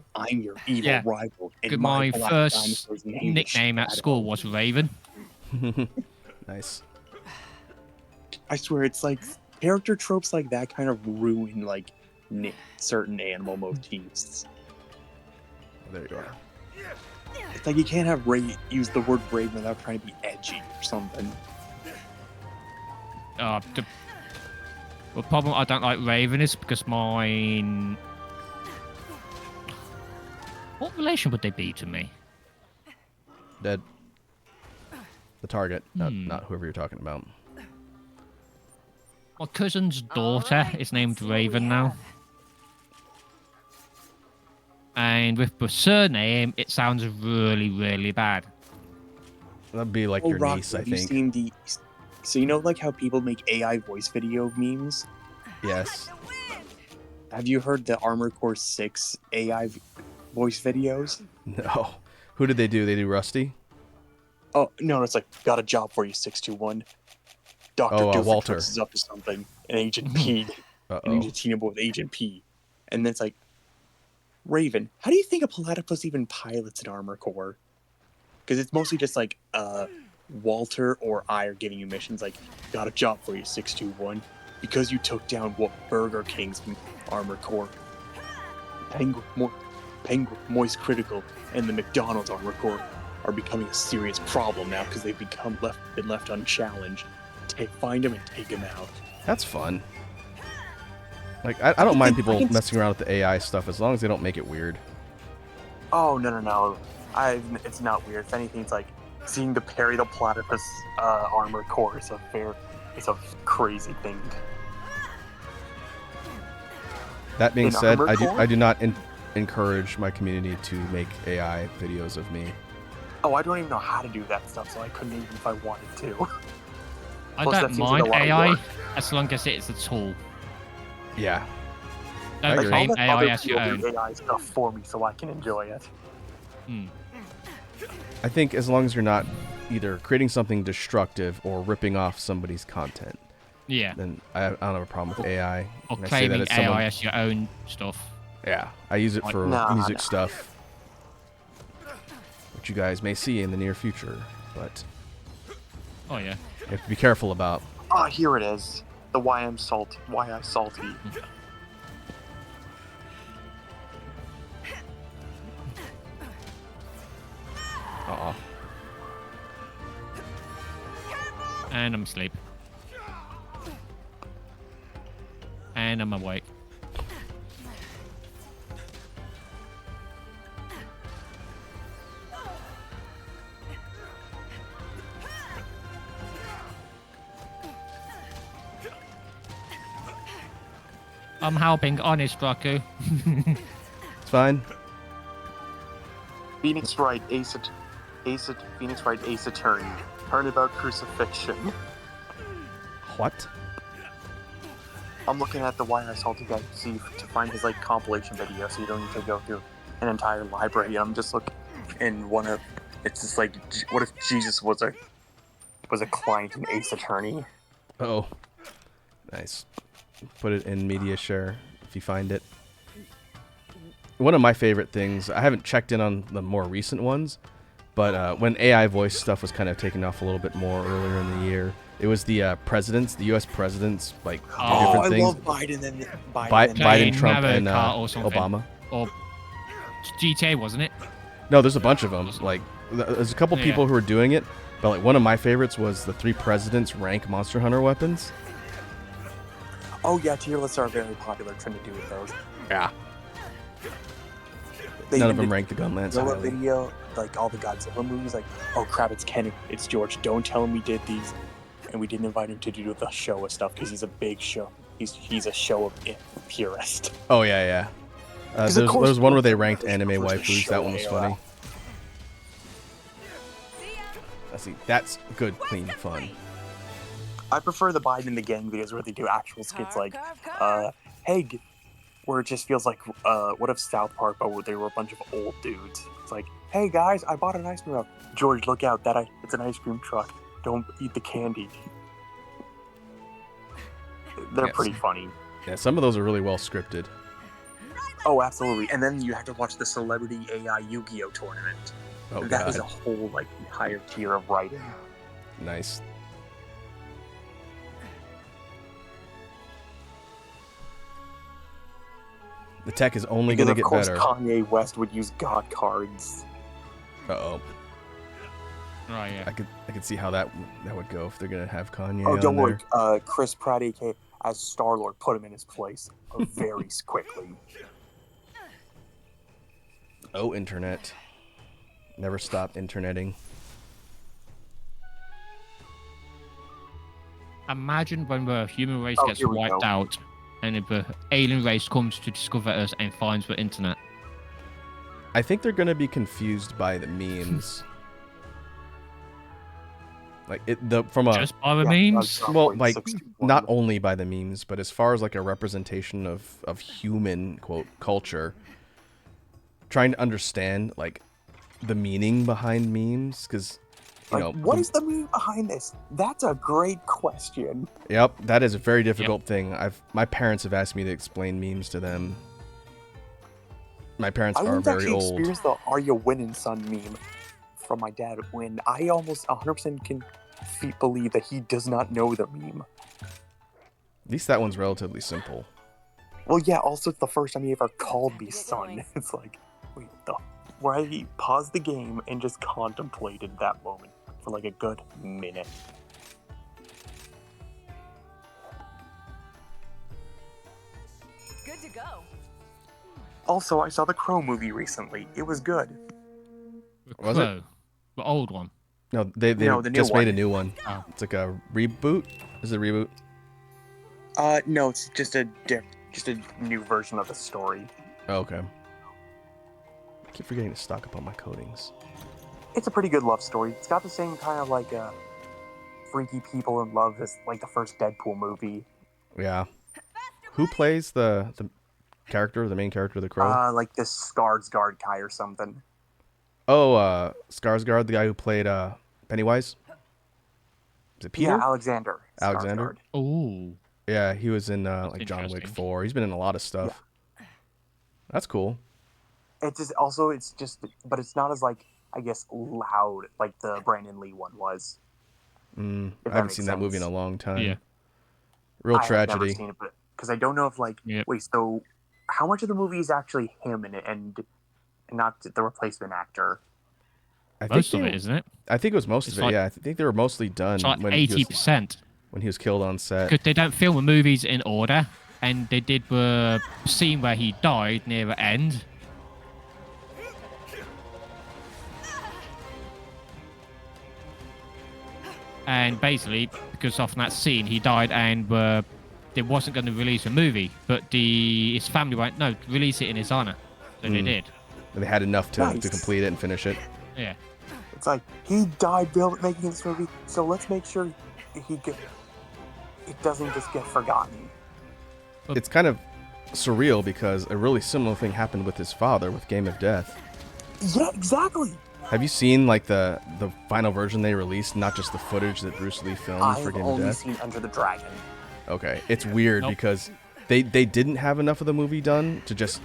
Yeah. rival, and My black first dinosaur's name is nickname at Shadow. school was Raven. nice. I swear, it's like character tropes like that kind of ruin like certain animal motifs. There you are. It's like you can't have use the word Raven without trying to be edgy or something. The problem I don't like Raven is because mine. What relation would they be to me? Dead. The target, not whoever you're talking about. My cousin's daughter Alright, is named let's see what we Raven now. have. And with the surname, it sounds really, really bad. That'd be like Oh, your Rock, niece, I have you think. seen the? So you know like how people make AI voice video memes? Yes. Have you heard the Armor Core 6 AI voice videos? No. Who did they do? They do Rusty? Oh no, it's like got a job for you, 621. Doctor Oh, Doofenshmirtz Walter. is up to something. And Agent P. And Uh-oh. you need to team up with Agent P. And then it's like, Raven, how do you think a platypus even pilots an Armor Core? Because it's mostly just like Walter or I are giving you missions like, got a job for you, 621. Because you took down what Burger King's Armor Core. Penguin Moist Critical and the McDonald's Armor Core are becoming a serious problem now because they've been left unchallenged. Find them and take them out. That's fun. Like, I don't mind people messing around with the AI stuff as long as they don't make it weird. Oh, no. It's not weird. If anything, it's like seeing the parry the platypus armor core is it's a crazy thing. That being In said, Armored Core? I do not encourage my community to make AI videos of me. Oh, I don't even know how to do that stuff, so I couldn't even if I wanted to. I Plus, that don't seems like mind a lot of AI work. as long as it's a tool. Yeah. Don't agree. I'll claim let AI other as your people own. do AI stuff for me so I can enjoy it. Hmm. I think as long as you're not either creating something destructive or ripping off somebody's content, Yeah. then I don't have a problem with AI. Or And I say that claiming as AI someone, as your own stuff. yeah, I use it Like- for Nah, music nah. stuff, which you guys may see in the near future, but Oh yeah. you have to be careful about. Ah, here it is. The why I salty. Uh-oh. And I'm asleep. And I'm awake. I'm helping, honest, Raku. It's fine. Phoenix Wright, Phoenix Wright, Ace Attorney. Turnabout Crucifixion. What? I'm looking at the Why I Salty guy to find his like compilation video, so you don't need to go through an entire library. I'm just looking in one of. It's just like, what if Jesus was a client in Ace Attorney? Oh, nice. Put it in media share if you find it. One of my favorite things, I haven't checked in on the more recent ones, but when AI voice stuff was kind of taking off a little bit more earlier in the year, it was the presidents, the U.S. presidents, like do different I things. love Biden and Biden, Playing Trump, Mario and Kart or something. Obama. Or GTA, wasn't it? No, there's a bunch of them. Like, there's a couple Yeah. people who are doing it, but like one of my favorites was the 3 presidents rank Monster Hunter weapons. Oh yeah, tier lists are very popular. Trying to do with those. Yeah. They None even of them did rank the Gunlance Godzilla highly. video, like all the Godzilla movies. Like, oh crap, it's Ken, it's George. Don't tell him we did these, and we didn't invite him to do the show and stuff because he's a big show. He's a show purist. Oh yeah, yeah. 'Cause of There's course one where they George ranked Bush anime prefers to waifus. show That one was AOL. funny. Let's see. That's good, clean fun. I prefer the Biden and the gang videos where they do actual skits like, hey, where it just feels like, what if South Park, but where they were a bunch of old dudes. It's like, hey guys, I bought an ice cream truck. George, look out, it's an ice cream truck. Don't eat the candy. They're Yes. pretty funny. Yeah, some of those are really well scripted. Oh, absolutely. And then you have to watch the Celebrity AI Yu-Gi-Oh tournament. Oh That god, is a whole like higher tier of writing. nice. The tech is only Because gonna of get course better. Kanye West would use God cards. Uh-oh. Right, yeah. I could see how that would go if they're gonna have Kanye Oh, on don't worry. there. Chris Pratt, aka as Star-Lord, put him in his place very quickly. Oh, internet. Never stop interneting. Imagine when the human race Oh, gets here we wiped go. out and if the alien race comes to discover us and finds the internet. I think they're gonna be confused by the memes. Like from a Just by the Yeah, memes? well, like 61. not only by the memes, but as far as like a representation of human quote culture, trying to understand like the meaning behind memes, because you know what is the meaning behind this? That's a great question. Yep, that is a very difficult thing. My parents have asked me to explain memes to them. My parents I are once very actually old. experienced the "Are you winning, son?" meme from my dad when I almost 100% can believe that he does not know the meme. At least that one's relatively simple. Well, yeah. Also, it's the first time he ever called me son. It's like, wait, where I paused the game and just contemplated that moment for like a good minute. good to go. Also, I saw the Crow movie recently. It was good. Was it? Crow. The old one. No, they No, the new just made one. a new one. Oh. It's like a reboot. Is it a reboot? No, it's just a new version of the story. Oh, okay. I keep forgetting to stock up on my coatings. It's a pretty good love story. It's got the same kind of like freaky people in love as like the first Deadpool movie. Yeah. Who plays the character, the main character of the Crow? Like this Skarsgård guy or something. Oh, Skarsgård, the guy who played Pennywise. Is it Peter? Yeah, Alexander. Alexander? Skarsgård. Ooh. Yeah, he was in like John Wick interesting. 4. He's been in a lot of stuff. That's cool. But it's not as like, I guess, loud like the Brandon Lee one was. I that haven't makes seen that movie in a sense. long time. Yeah. Real I have never tragedy. seen it, but because I don't know if like Yep. wait, so how much of the movie is actually him in it and not the replacement actor? I Most think of it, isn't it? I think it was most It's of it. like- Yeah, I think they were mostly done It's like when 80%. when he was killed on set. Because they don't film the movies in order. And they did the scene where he died near the end. And basically, because of that scene, he died, and they wasn't going to release a movie, but his family went, no, release it in his honor. So they did. And they had enough to Nice. complete it and finish it. Yeah. It's like he died making this movie, so let's make sure it doesn't just get forgotten. It's kind of surreal because a really similar thing happened with his father with Game of Death. Yeah, exactly. Have you seen like the final version they released, not just the footage that Bruce Lee filmed for I've Game of only Death? seen Under the Dragon. Okay, it's weird Nope. because they didn't have enough of the movie done to just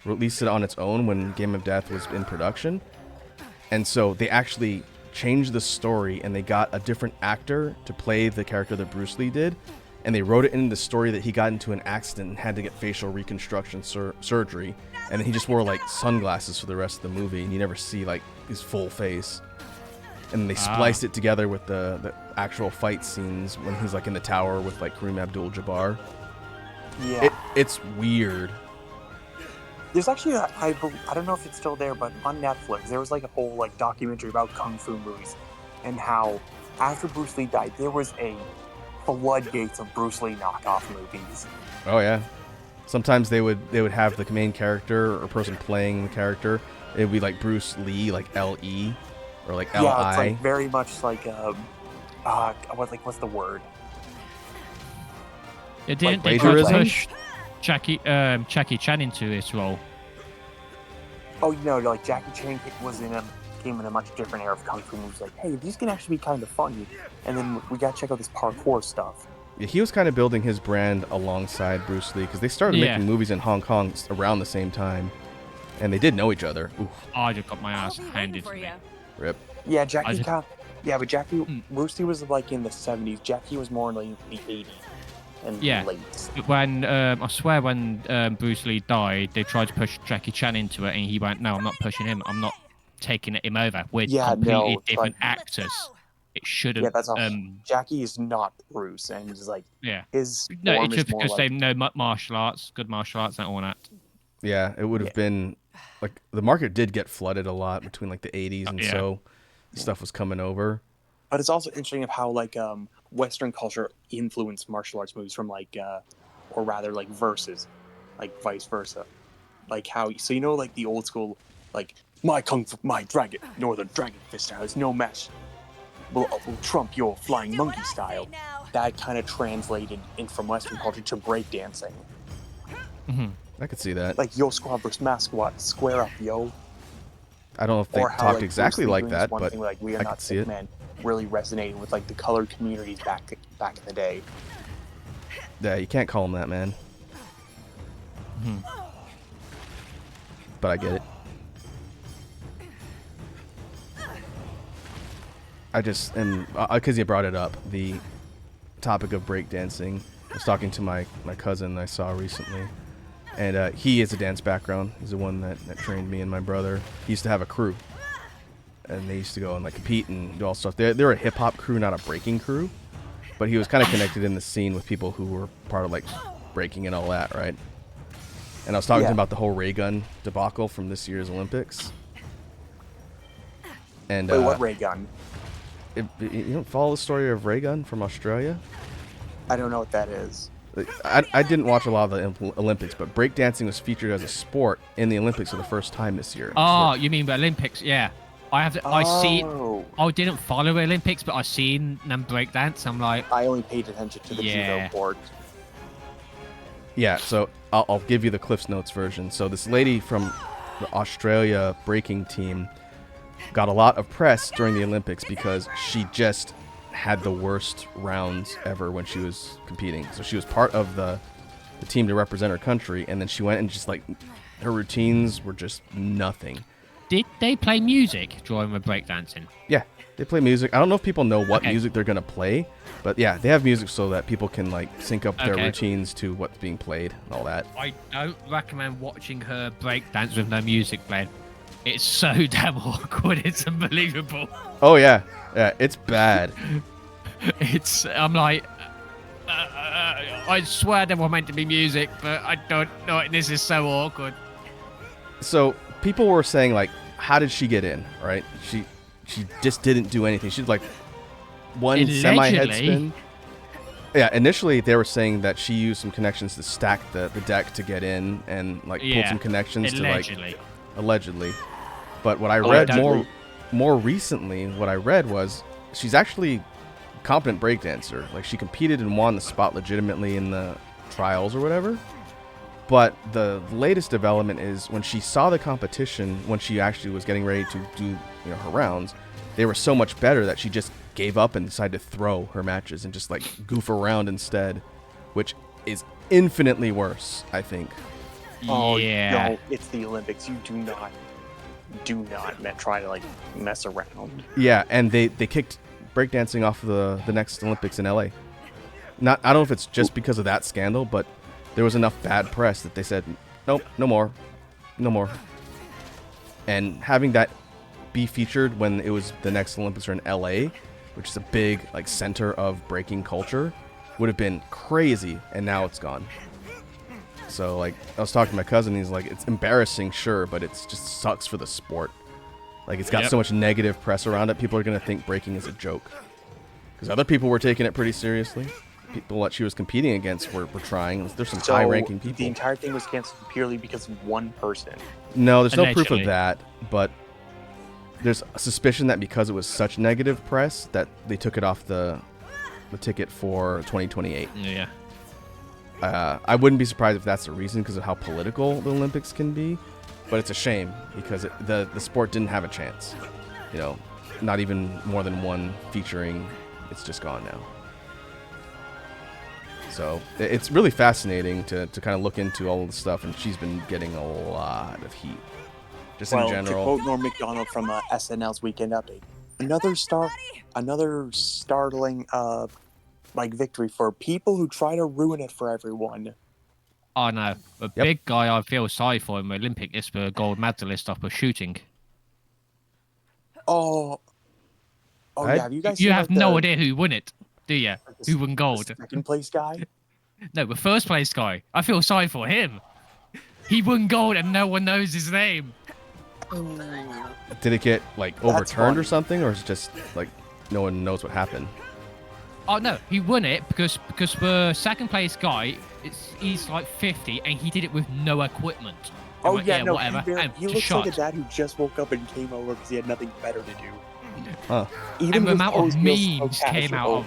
release it on its own when Game of Death was in production. And so they actually changed the story and they got a different actor to play the character that Bruce Lee did. And they wrote it in the story that he got into an accident and had to get facial reconstruction surgery. And then he just wore like sunglasses for the rest of the movie and you never see like his full face. And they spliced it together with the actual fight scenes when he's like in the tower with like Kareem Abdul-Jabbar. Yeah. It's weird. There's actually I don't know if it's still there, but on Netflix there was like a whole like documentary about kung fu movies and how after Bruce Lee died there was a floodgates of Bruce Lee knockoff movies. Oh yeah. Sometimes they would have the main character or person playing the character. It would be like Bruce Lee, like L-E, or like L-I. Yeah, it's like very much like what's the word? They didn't Like they try to plagiarism? push Jackie Chan into this role. Oh, you know, like Jackie Chan came in a much different era of kung fu movies. Like, hey, these can actually be kind of funny, and then we gotta check out this parkour stuff. Yeah, he was kind of building his brand alongside Bruce Lee because they started Yeah. making movies in Hong Kong around the same time, and they did know each other. Oof, I just got my I'll ass be waiting handed for to me. you. rip. Yeah, I just- Bruce Lee was like in the 70s. Jackie was more in like the 80s and Yeah. late. When I swear when Bruce Lee died, they tried to push Jackie Chan into it, and he went, "No, I'm not pushing him. I'm not taking him over. We're Yeah, completely no, different like- actors. It shouldn't." Yeah, that's all. Jackie is not Bruce, and he's like Yeah. his No, form it's is just more because like, they know martial arts, good martial arts, and all that. Yeah, it would have been like the market did get flooded a lot between like the 80s, and Yeah. so stuff was coming over. But it's also interesting of how like Western culture influenced martial arts movies from like or rather like versus, like vice versa, like how so you know like the old school like my northern dragon fist style is no match. Will trump your flying Do monkey what I say style. now. That kind of translated in from Western culture to breakdancing. I could see that. Like yo squad versus mass squad, square up yo. I don't know if they Or how, talked like, exactly Bruce Lee like doing this that, one but thing, like we are I not could see sick it. men really resonated with like the colored communities back in the day. Yeah, you can't call him that, man. But I get it. I just am because you brought it up, the topic of breakdancing. I was talking to my cousin I saw recently, and he has a dance background. He's the one that trained me and my brother. He used to have a crew, and they used to go and like compete and do all stuff. They're a hip hop crew, not a breaking crew, but he was kind of connected in the scene with people who were part of like breaking and all that, right? And I was talking to Yeah. him about the whole ray gun debacle from this year's Olympics. And Wait, what ray gun? you don't follow the story of ray gun from Australia? I don't know what that is. I didn't watch a lot of the Olympics, but breakdancing was featured as a sport in the Olympics for the first time this year. Oh, you mean the Olympics? Yeah. I see. Oh. I didn't follow Olympics, but I seen them breakdance. I'm like, I only paid attention to the Yeah. judo board. Yeah, so I'll give you the Cliff's Notes version. So this lady from the Australia breaking team got a lot of press during the Olympics because she just had the worst rounds ever when she was competing. So she was part of the team to represent her country, and then she went and just like her routines were just nothing. did they play music during the breakdancing? Yeah, they play music. I don't know if people know what Okay. music they're gonna play, but yeah, they have music so that people can like sync up their Okay. routines to what's being played and all that. I don't recommend watching her breakdance with no music playing. It's so damn awkward. It's unbelievable. Oh yeah, it's bad. I'm like, I swear there were meant to be music, but I don't know. This is so awkward. So people were saying like, how did she get in? Right? She just didn't do anything. She did like one semi head Allegedly. spin. Yeah, initially they were saying that she used some connections to stack the deck to get in and like pulled Yeah, some connections allegedly. to like allegedly. But what I Oh, read allegedly. more recently, what I read was she's actually a competent breakdancer. Like she competed and won the spot legitimately in the trials or whatever. But the latest development is when she saw the competition, when she actually was getting ready to do her rounds, they were so much better that she just gave up and decided to throw her matches and just like goof around instead, which is infinitely worse, I think. Oh, Yeah. no, it's the Olympics. You do not try to like mess around. Yeah, and they kicked breakdancing off of the next Olympics in LA. I don't know if it's just because of that scandal, but there was enough bad press that they said, nope, no more. And having that be featured when it was the next Olympics are in LA, which is a big like center of breaking culture, would have been crazy, and now it's gone. So like I was talking to my cousin, he's like, it's embarrassing, sure, but it's just sucks for the sport. Like it's got Yep. so much negative press around it, people are gonna think breaking is a joke. Because other people were taking it pretty seriously. People that she was competing against were trying. There's some So high-ranking the people. entire thing was canceled purely because of one person. No, there's no proof of Allegedly. that, but there's a suspicion that because it was such negative press that they took it off the ticket for 2028. Yeah. I wouldn't be surprised if that's the reason because of how political the Olympics can be, but it's a shame because the sport didn't have a chance. Not even more than one featuring. It's just gone now. So it's really fascinating to kind of look into all of the stuff, and she's been getting a lot of heat. Just in To general. quote Norm Macdonald from SNL's Weekend Update, another startling victory for people who try to ruin it for everyone. Oh no, the big guy I feel sorry for in the Olympic is the gold medalist of the shooting. Oh, I- yeah. Have you guys? You seen, have like, no the- idea who won it, do you? the Who won gold? Second place guy. No, the first place guy. I feel sorry for him. He won gold and no one knows his name. Did it get like That's overturned or funny. something, or is it just like no one knows what happened? Oh no, he won it because the second place guy, he's like 50 and he did it with no equipment. He Oh went, yeah, no. whatever. And He just looks shot. like a dad who just woke up and came over because he had nothing better to do. Huh. Even And the his amount of pose feels memes so came out casual. of.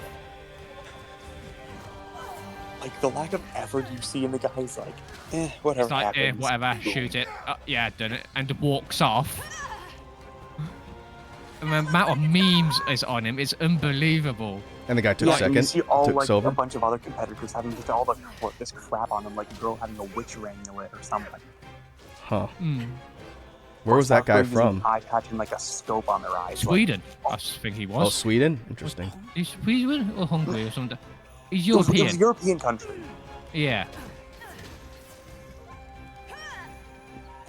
Like the lack of effort you see in the guy's like, whatever It's like, happens. whatever, shoot it. Yeah, done it. And walks off. And the amount of memes is on him is unbelievable. And the guy took Yeah, and you second, see all took like silver. a bunch of other competitors having just all this crap on them, like a girl having a witch amulet or something. Huh. Mm. Where was that guy South Koreans using from? Eye patch and like a scope on their eyes. Sweden, I think he Oh, was. Sweden. Interesting. He's Sweden or Hungary or something. He's It was a European. European country. Yeah.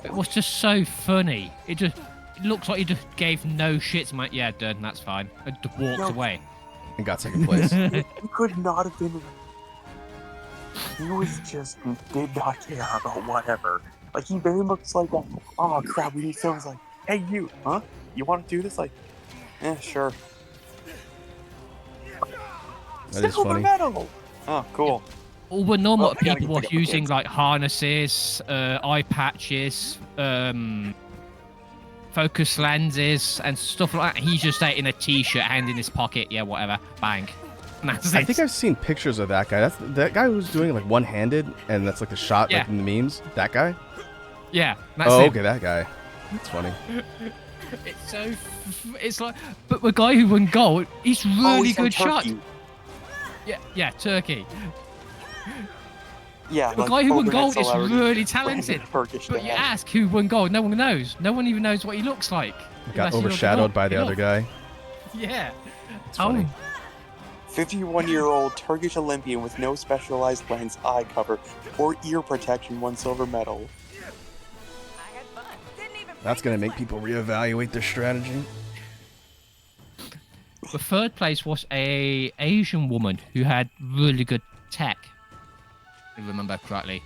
It was just so funny. It looks like he just gave no shits. I'm like, yeah, done, that's fine. And walked No. away. And got second place. He could not have been. he was just did not care about whatever. Like he very much like, oh crap, we need someone's like, hey you, huh? You want to do this? Like, sure. That is Silver funny. medal. Oh, cool. All the normal Well, I gotta people go were pick up my using kids. like harnesses, eye patches, focus lenses, and stuff like that. He's just in a t-shirt, hand in his pocket, yeah, whatever, bang. And that's I it. think I've seen pictures of that guy. That's that guy who's doing like one-handed, and that's like the shot like Yeah. in the memes. That guy? Yeah, that's Oh, him. okay, that guy. That's funny. It's so, it's like, but the guy who won gold, he's really he's from good shot. Turkey. Yeah, Turkey. Yeah, The guy who won overhead gold is celebrity, really talented. random Turkish But you dad. ask who won gold, no one knows. No one even knows what he looks like. Got Unless you look it overshadowed up. by the other guy. Yeah. It's funny. 51-year-old Turkish Olympian with no specialized lens, eye cover, or ear protection won silver medal. I had fun. Didn't even That's gonna make people reevaluate their strategy. The third place was a Asian woman who had really good tech. If I remember correctly.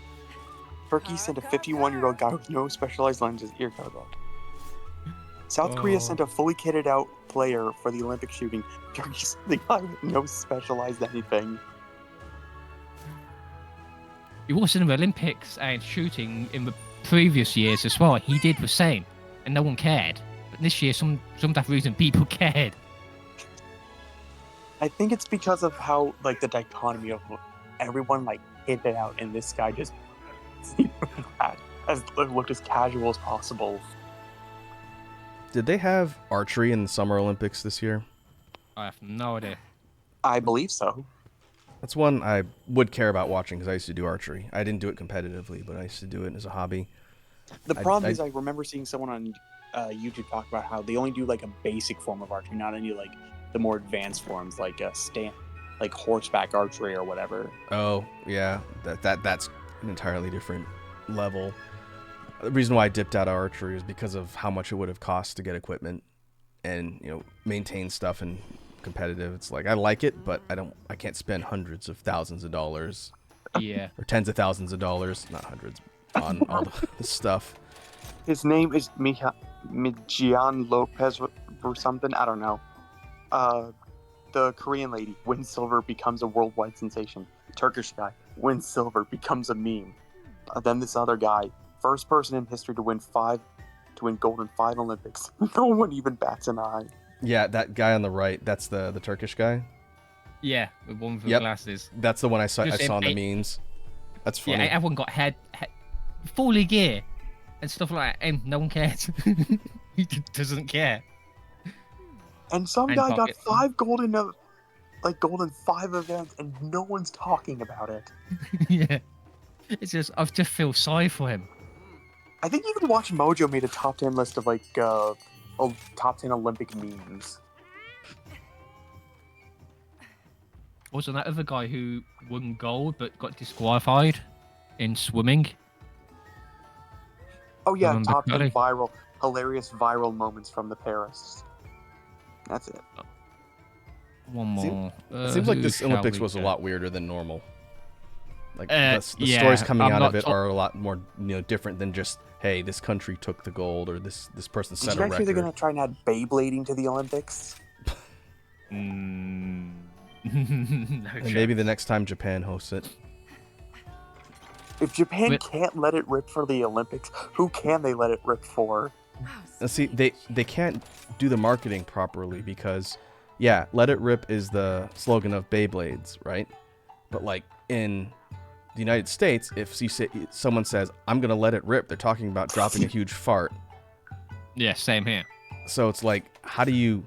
Turkey sent a 51-year-old guy with no specialized lenses, ear cover. South Korea sent a fully kitted out player for the Olympic shooting. Turkey sent the guy with no specialized anything. He was in the Olympics and shooting in the previous years as well. He did the same, and no one cared. But this year, some that reason, people cared. I think it's because of how, like, the dichotomy of everyone, like, hit it out, and this guy just looked as casual as possible. Did they have archery in the Summer Olympics this year? I have no idea. I believe so. That's one I would care about watching because I used to do archery. I didn't do it competitively, but I used to do it as a hobby. The problem is I remember seeing someone on YouTube talk about how they only do, like, a basic form of archery, not any, like, the more advanced forms, like like horseback archery or whatever. Oh, yeah. That's an entirely different level. The reason why I dipped out of archery is because of how much it would have cost to get equipment and, you know, maintain stuff and competitive. It's like I like it, but I can't spend hundreds of thousands of dollars Yeah. or tens of thousands of dollars, not hundreds, on all the stuff. His name is Mijian Lopez or something. I don't know. The Korean lady wins silver, becomes a worldwide sensation. Turkish guy wins silver, becomes a meme. Then this other guy, first person in history to win gold in 5 Olympics. No one even bats an eye. Yeah, that guy on the right, that's the Turkish guy. Yeah, the one with the Yep. glasses. That's the one I saw Just in the in- memes. That's Yeah, funny. everyone got fully gear and stuff like that, and no one cares. He doesn't care. And some And guy got pocket. 5 gold in gold in 5 events, and no one's talking about it. Yeah. It's just, I just feel sorry for him. I think even Watch Mojo made a top 10 list of top 10 Olympic memes. Wasn't that other guy who won gold but got disqualified in swimming? Oh yeah, Remember top 10 Kelly? hilarious viral moments from the Paris. That's it. One more. It seems like Who this shall Olympics we was a go? lot weirder than normal. Like the yeah, stories coming I'm out of not it are a lot more, different than just, hey, this country took the gold or this person Did set you a guys hear they're record. gonna try and add Beyblading to the Olympics? No And chance. maybe the next time Japan hosts it. If Japan But- can't let it rip for the Olympics, who can they let it rip for? And see, they can't do the marketing properly because, yeah, let it rip is the slogan of Beyblades, right? But like in the United States, if someone says, I'm going to let it rip, they're talking about dropping a huge fart. Yeah, same here. So it's like, how do you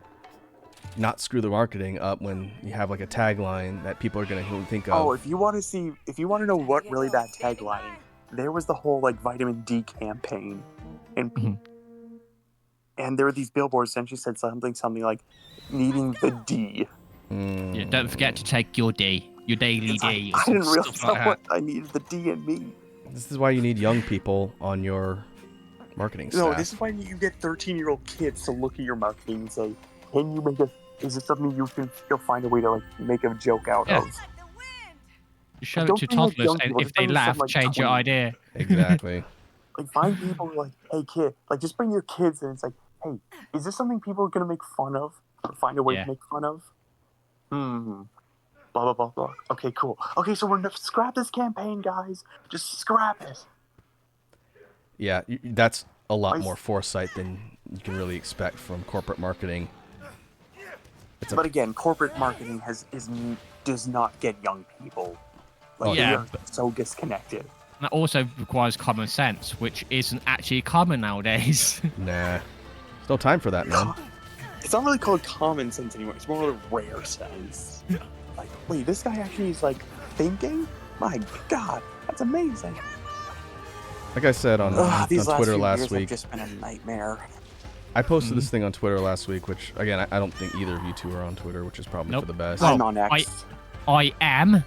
not screw the marketing up when you have like a tagline that people are going to think of? Oh, if you want to know what really that tagline, there was the whole like vitamin D campaign, and Mhm. and there were these billboards, and she said something like needing the D. Yeah, don't forget to take your D, your daily It's like, D. Or I didn't some realize stuff like how much I needed the D in me. This is why you need young people on your marketing staff. No, this is why you get 13-year-old kids to look at your marketing and say, "Can you make a? Is it something you'll find a way to like make a joke out Yeah. of?" Like the wind. show it don't to bring, like, toddlers, young and people, if just they bring some, laugh, like, change your 20. idea. Exactly. Like, find people like, hey, kid, like, just bring your kids, and it's like, hey, is this something people are gonna make fun of, or find a way Yeah. to make fun of? Blah blah blah blah. Okay, cool. Okay, so we're gonna scrap this campaign, guys. Just scrap it. Yeah, that's a lot Nice. more foresight than you can really expect from corporate marketing. But again, corporate marketing does not get young people. Like, Yeah, they are so disconnected. That also requires common sense, which isn't actually common nowadays. Nah, there's no time for that, man. It's not really called common sense anymore. It's more like rare sense. Like, wait, this guy actually is like thinking? My God, that's amazing. Like I said on These last Twitter few last years week, have just been a nightmare. I posted this thing on Twitter last week, which again I don't think either of you two are on Twitter, which is probably Nope. for the best. I'm on X. I am,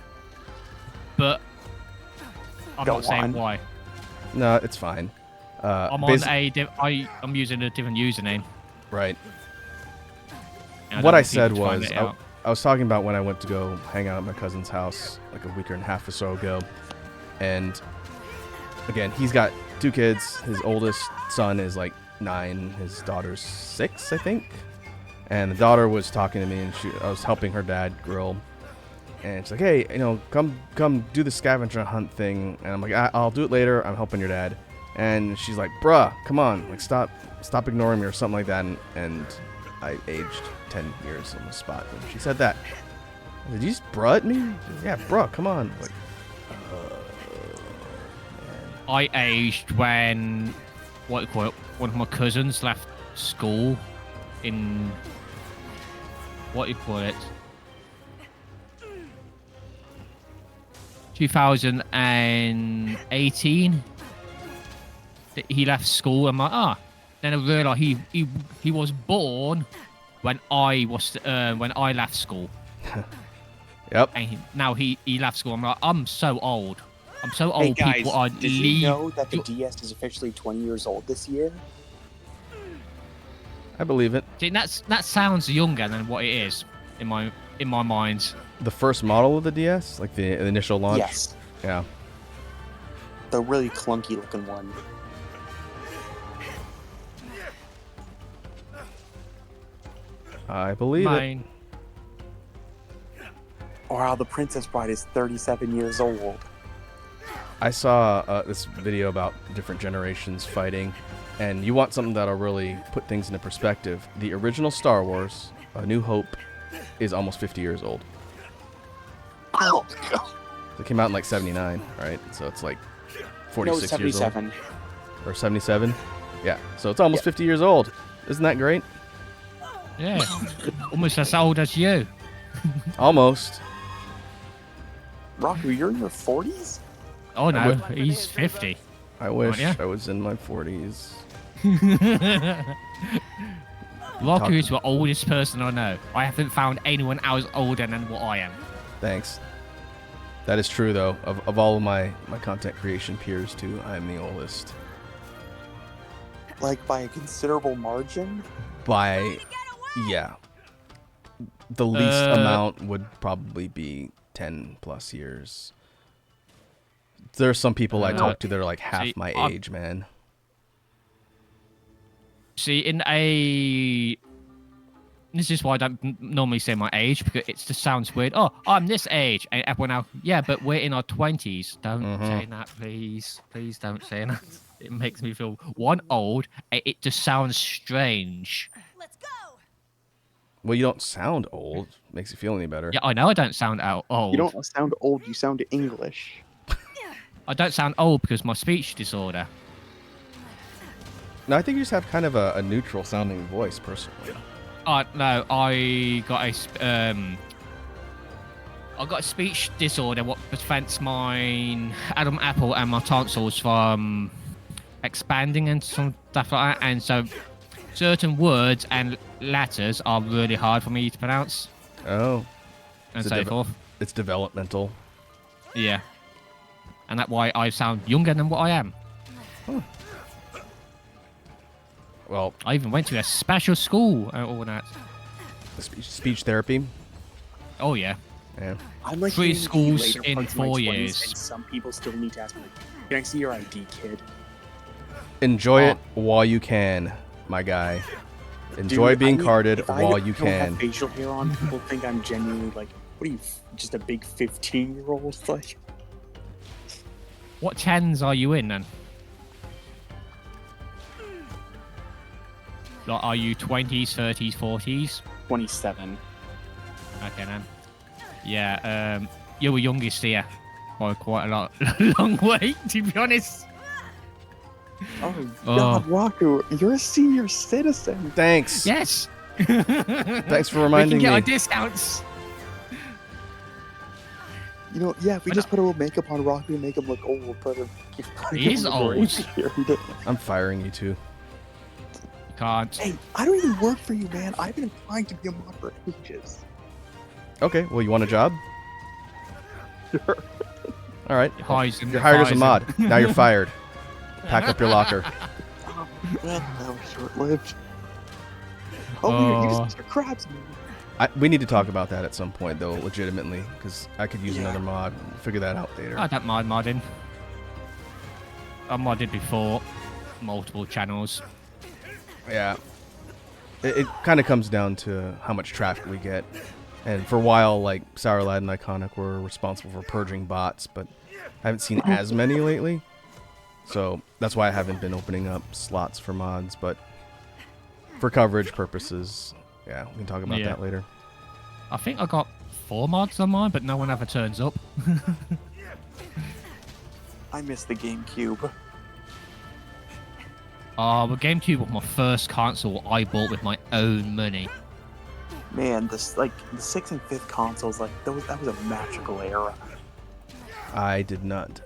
but I'm Go not saying on. why. No, it's fine. I'm on I'm using a different username. Right. And What don't I want people said to find was it out. I was talking about when I went to go hang out at my cousin's house like a week and a half or so ago, and again he's got 2 kids. His oldest son is like 9, his daughter's 6, I think. And the daughter was talking to me, and I was helping her dad grill. And she's like, hey, come do the scavenger hunt thing. And I'm like, I'll do it later. I'm helping your dad. And she's like, bruh, come on, like stop ignoring me or something like that. And I aged 10 years on the spot when she said that. I said, did you just bruh at me? Said, yeah, bruh, come on. Like, I aged when one of my cousins left school in 2018. He left school. I'm like, Then I realised he was born when I left school. Yep. And now he left school. I'm like, I'm so old. I'm so old. Hey guys, People are did you know that the DS is officially 20 years old this year? I believe it. See, that sounds younger than what it is in my mind. The first model of the DS, like the initial launch. Yes. Yeah. The really clunky looking one. I believe it. Mine. Or how the Princess Bride is 37 years old. I saw this video about different generations fighting, and you want something that'll really put things into perspective. The original Star Wars, A New Hope, is almost 50 years old. Oh, God. It came out in like 79, right? So it's like 46 No, years old. 77. Or 77? Yeah, so it's almost 50 years old. Isn't that great? Yeah. Almost as old as you. Almost. Rocco, you're in your 40s? Oh no, he's 50. I wish ya? I was in my 40s. Rocco is the oldest person I know. I haven't found anyone else older than what I am. Thanks. That is true, though. Of all of my content creation peers, too, I'm the oldest. Like, by a considerable margin? By, yeah. The least amount would probably be 10 plus years. There are some people I talk to that are like half my age, man. See, this is why I don't normally say my age, because it just sounds weird. Oh, I'm this age. And everyone else, yeah, but we're in our 20s. Don't say that, please. Please don't say that. It makes me feel, one, old. It just sounds strange. Let's go. Well, you don't sound old. Makes you feel any better. Yeah, I know I don't sound old. You don't sound old, you sound English. I don't sound old because my speech disorder. No, I think you just have kind of a neutral sounding voice, personally. No, I got a speech disorder what prevents my Adam apple and my tonsils from expanding and some stuff like that, and so certain words and letters are really hard for me to pronounce. Oh. And so forth. It's developmental. Yeah. And that's why I sound younger than what I am. Huh. Well, I even went to a special school and all that. Speech therapy. Oh yeah. Yeah. I'm like Three in the schools later in parts of my 4 20s, years. and some people still need to ask me, "Can I see your ID, kid?" Enjoy Oh. it while you can, my guy. Enjoy Dude, being I- carded if I while you don't have can. facial hair on, people think I'm genuinely like, what are you, just a big 15-year-old? Like, What chans are you in then? Like, are you 20s, 30s, 40s? 27. Okay then. Yeah, you were youngest here by quite a lot, long way, to be honest. Oh, Oh. God, Raku, you're a senior citizen. Thanks. Yes. Thanks for reminding we can get me. our discounts. You know, yeah, if we just put a little makeup on Raku and make him look old, but He is old. I'm firing you two. Can't. Hey, I don't even work for you, man. I've been applying to be a mod for ages. Okay, well, you want a job? Sure. All right. Heisen, You're hired as a Heisen. mod. Now you're fired. Pack up your locker. Well, that was short-lived. Oh, you just Mr. Krabs, man. We need to talk about that at some point, though, legitimately, because I could use another mod. We'll figure that out later. I don't mind modding. I modded before. Multiple channels. Yeah. It kind of comes down to how much traffic we get. And for a while, like, Sour Lad and Iconic were responsible for purging bots, but I haven't seen as many lately. So that's why I haven't been opening up slots for mods, but for coverage purposes, yeah, we can talk about that later. I think I got 4 mods on mine, but no one ever turns up. I miss the GameCube. Oh, the GameCube was my first console I bought with my own money. Man, the 6th and 5th consoles, like, that was a magical era. I did not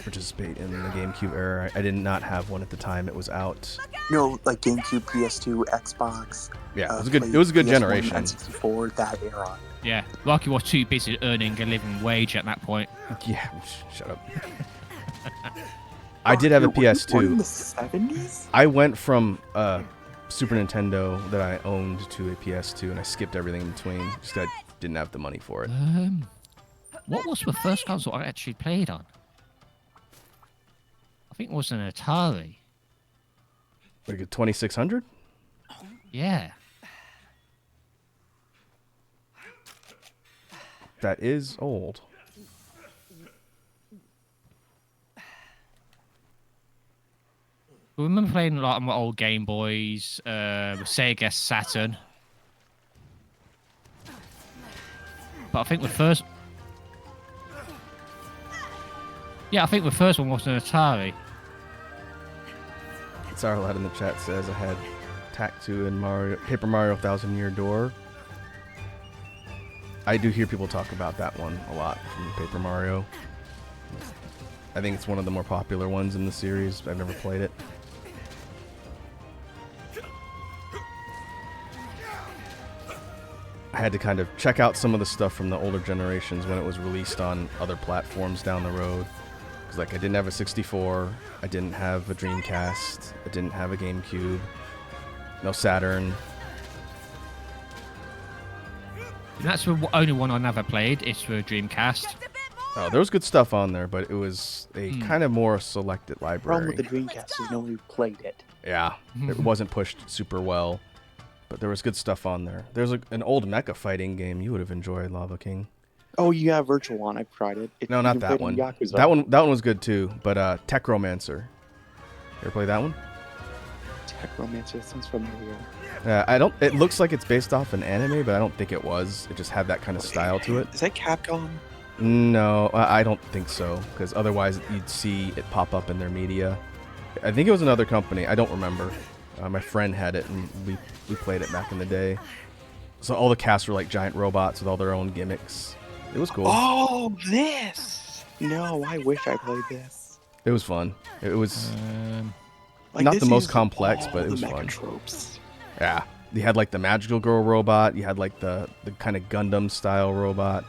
participate in the GameCube era. I did not have one at the time it was out. No, like GameCube, PS2, Xbox. Yeah, it was a good. It was a good PS1, generation. N64, that era. Yeah, Rocky was too busy earning a living wage at that point. Yeah, shut up. I did have a Were you born PS2. in the 70s? I went from Super Nintendo that I owned to a PS2, and I skipped everything in between. Just I didn't have the money for it. What was the first console I actually played on? I think it was an Atari. Like a 2600? Yeah. That is old. I remember playing a lot on my old Game Boys, Sega Saturn. But I think the first... Yeah, I think the first one was an Atari. Sour Lad in the chat says I had Tak-Two and Paper Mario 1000 Year Door. I do hear people talk about that one a lot from Paper Mario. I think it's one of the more popular ones in the series. I've never played it. I had to kind of check out some of the stuff from the older generations when it was released on other platforms down the road. Because, like, I didn't have a 64, I didn't have a Dreamcast, I didn't have a GameCube, no Saturn. That's the only one I never played. It's for Dreamcast. Oh, there was good stuff on there, but it was a kind of more selected library. The problem with the Dreamcast is nobody played it. Yeah, it wasn't pushed super well, but there was good stuff on there. There's an old mecha fighting game you would have enjoyed, Lavaking. Oh, you have Virtual On. I've tried it. No, not that one. Yakuza. That one was good too, but Techromancer. You ever play that one? Techromancer, that sounds familiar. I don't. It looks like it's based off an anime, but I don't think it was. It just had that kind of style to it. Is that Capcom? No, I don't think so, because otherwise you'd see it pop up in their media. I think it was another company. I don't remember. My friend had it, and we played it back in the day. So all the casts were like giant robots with all their own gimmicks. It was cool. Oh, this! No, I wish I played this. It was fun. It was Like, not this the most is complex, all but it the was mecha fun. Tropes. Yeah. You had like the magical girl robot. You had like the kind of Gundam style robot.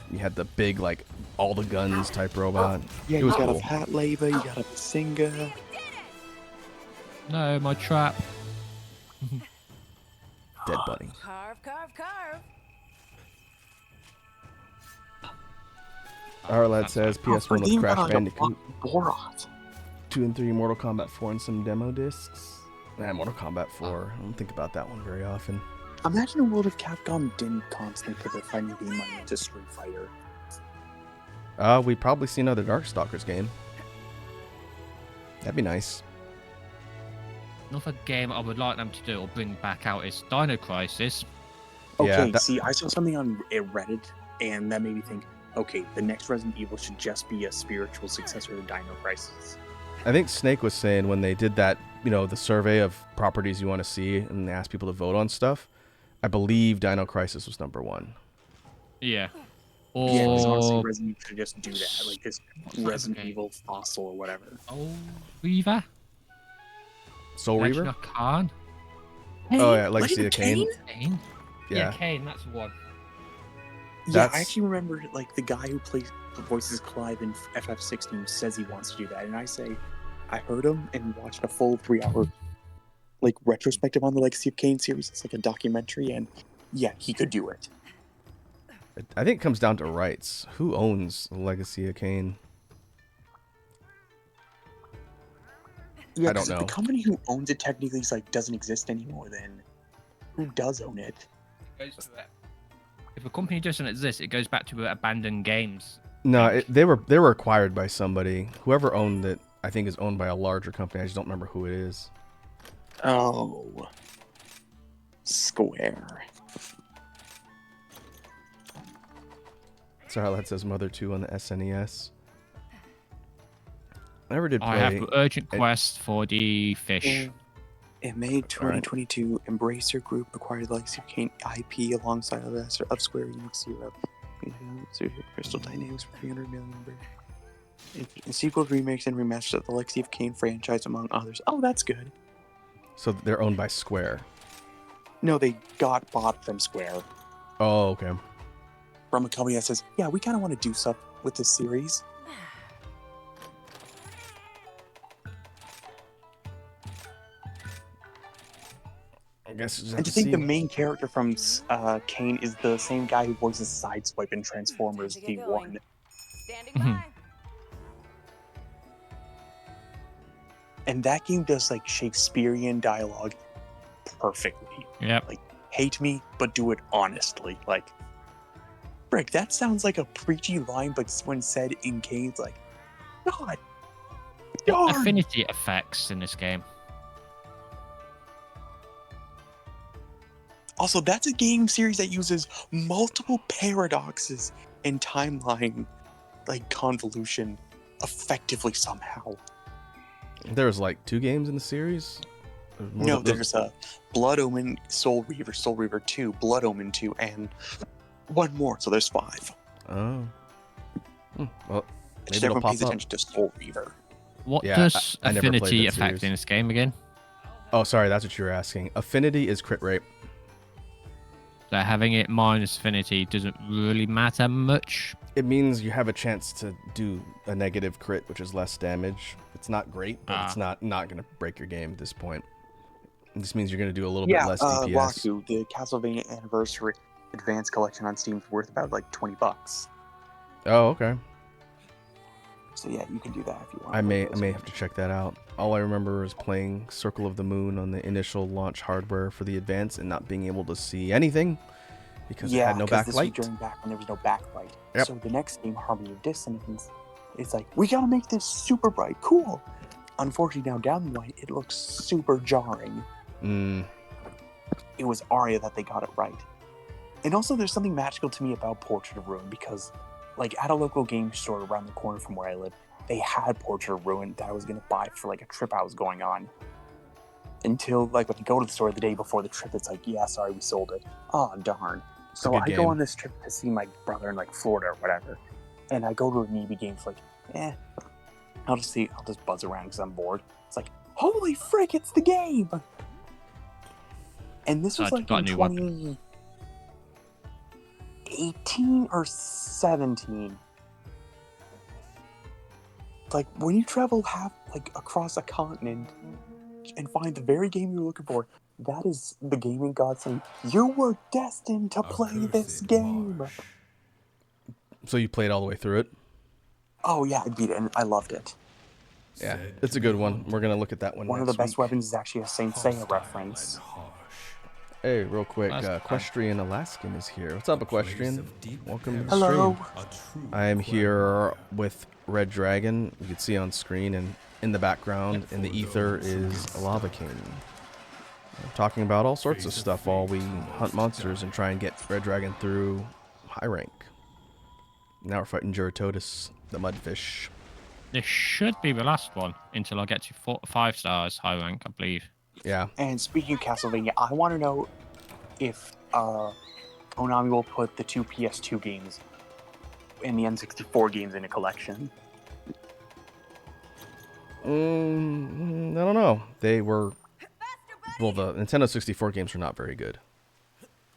You had the big like all the guns type robot. Yeah, it was you got cool. a Pat Lava, you got a Basinga. No, my trap. Dead bunny. Carve, carve, carve. Arlad That's says Oh, PS1 with freaking Crash God, Bandicoot. Borat. 2 and 3 Mortal Kombat 4 and some demo discs. Mortal Kombat 4. I don't think about that one very often. Imagine a world if Capcom didn't constantly put their fighting game money into Street Fighter. We'd probably see another Darkstalkers game. That'd be nice. Another game I would like them to do or bring back out is Dino Crisis. Yeah, Okay, see, I saw something on Reddit, and that made me think, okay, the next Resident Evil should just be a spiritual successor to Dino Crisis. I think Snake was saying when they did that, the survey of properties you want to see, and they asked people to vote on stuff, I believe Dino Crisis was number 1. Yeah. Yeah, because honestly, Or Resident Evil should just do that, like this Resident Okay. Evil Fossil or whatever. Oh, Reaver? Soul Legend Reaver? of Khan? Oh, yeah, Legacy of Kain. Kane? Yeah. Kane, that's the one. Yeah, That's- I actually remember, like, the guy who voices Clive in FF16 says he wants to do that, and I say, I heard him and watched a full 3-hour, like, retrospective on the Legacy of Kain series. It's like a documentary, and yeah, he could do it. I think it comes down to rights. Who owns Legacy of Kain? Yeah, I don't 'cause if know. the company who owns it technically is, like, doesn't exist anymore, then who does own it? If a company doesn't exist, it goes back to abandoned games. No, they were acquired by somebody. Whoever owned it, I think, is owned by a larger company. I just don't remember who it is. Oh. Square. Sorry, that says Mother 2 on the SNES. I never did play. I have urgent quest for the fish. In May 2022, Embracer Group acquired the Legacy of Kain IP alongside of Square Enix Zero. Crystal Dynamics for $300 million. In sequels, remakes, and remasters of the Legacy of Kain franchise, among others. Oh, that's good. So they're owned by Square. No, they got bought from Square. Oh, okay. From a company that says, yeah, we kind of want to do stuff with this series. I guess. And to think the main character from Kain is the same guy who voices Sideswipe in Transformers Time to get V1. going. Standing by. And that game does, like, Shakespearean dialogue perfectly. Yep. Like, hate me, but do it honestly. Like, frick, that sounds like a preachy line, but when said in Kain, it's like, God darn! Affinity effects in this game. Also, that's a game series that uses multiple paradoxes and timeline, like, convolution effectively somehow. There's like 2 games in the series? No, there's a Blood Omen, Soul Reaver 2, Blood Omen 2, and one more, so there's 5. Oh. Well, Just maybe it'll everyone pop pays up. attention to Soul Reaver. What Yeah, does I never played affinity that affect series. in this game again? Oh, sorry, that's what you were asking. Affinity is crit rate. So having it minus affinity doesn't really matter much. It means you have a chance to do a negative crit, which is less damage. It's not great, but it's not going to break your game at this point. It just means you're going to do a little bit less DPS. Waku, the Castlevania Anniversary Advanced Collection on Steam is worth about like $20. Oh, okay. So yeah, you can do that if you want. I may have to check that out. All I remember is playing Circle of the Moon on the initial launch hardware for the Advance and not being able to see anything because it had no this was backlight. during back when there was no backlight. Yep. So the next game, Harmony of Dissonance, it's like, we gotta make this super bright, cool. Unfortunately, now down the line, it looks super jarring. It was Aria that they got it right. And also, there's something magical to me about Portrait of Ruin because, like, at a local game store around the corner from where I live, they had Portrait of Ruin that I was gonna buy for like a trip I was going on. Until, like, when I go to the store the day before the trip, it's like, yeah, sorry, we sold it. Oh, darn. So good I game. go on this trip to see my brother in, like, Florida or whatever. And I go to an EB Games, like, I'll just buzz around because I'm bored. It's like, holy frick, it's the game! And this was, like, got a in new one. 2018 or 17. Like, when you travel across a continent and find the very game you're looking for, that is the gaming god saying, you were destined to play this game. So you played all the way through it? Oh yeah, I beat it and I loved it. Yeah, it's a good one. We're gonna look at that one. One of the next best week. weapons is actually a Saint Seiya reference. Hey, real quick, That's fine. Equestrian Alaskan is here. What's up, Equestrian? Welcome to the Hello. stream. I am here with Red Dragon. You can see on screen, and in the background, in the ether, is Lavaking. I'm talking about all sorts of stuff while we hunt monsters and try and get Red Dragon through high rank. Now we're fighting Juratotus, the mudfish. This should be the last one until I get to 5 stars high rank, I believe. Yeah. And speaking of Castlevania, I want to know if Konami will put the 2 PS2 games and the N64 games in a collection. I don't know. They were... Well, the Nintendo 64 games were not very good.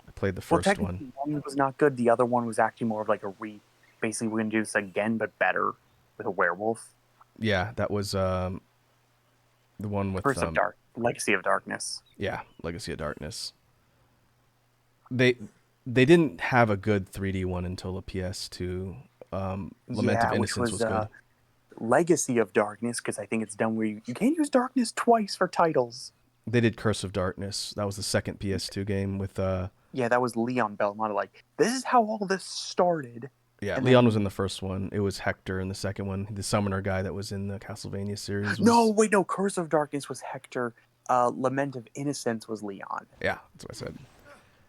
I played the first one. One was not good. The other one was actually more of like a basically we're going to do this again, but better with a werewolf. Yeah, that was the one with... Legacy of Darkness. Yeah, Legacy of Darkness. They didn't have a good 3D one until the PS2. Lament of Innocence was good. Legacy of Darkness, because I think it's done where you can't use Darkness twice for titles. They did Curse of Darkness. That was the second PS2 game with... Yeah, that was Leon Belmont. Like, this is how all this started. Yeah, and Leon was in the first one. It was Hector in the second one. The summoner guy that was in the Castlevania series. No, Curse of Darkness was Hector. Lament of Innocence was Leon. Yeah, that's what I said.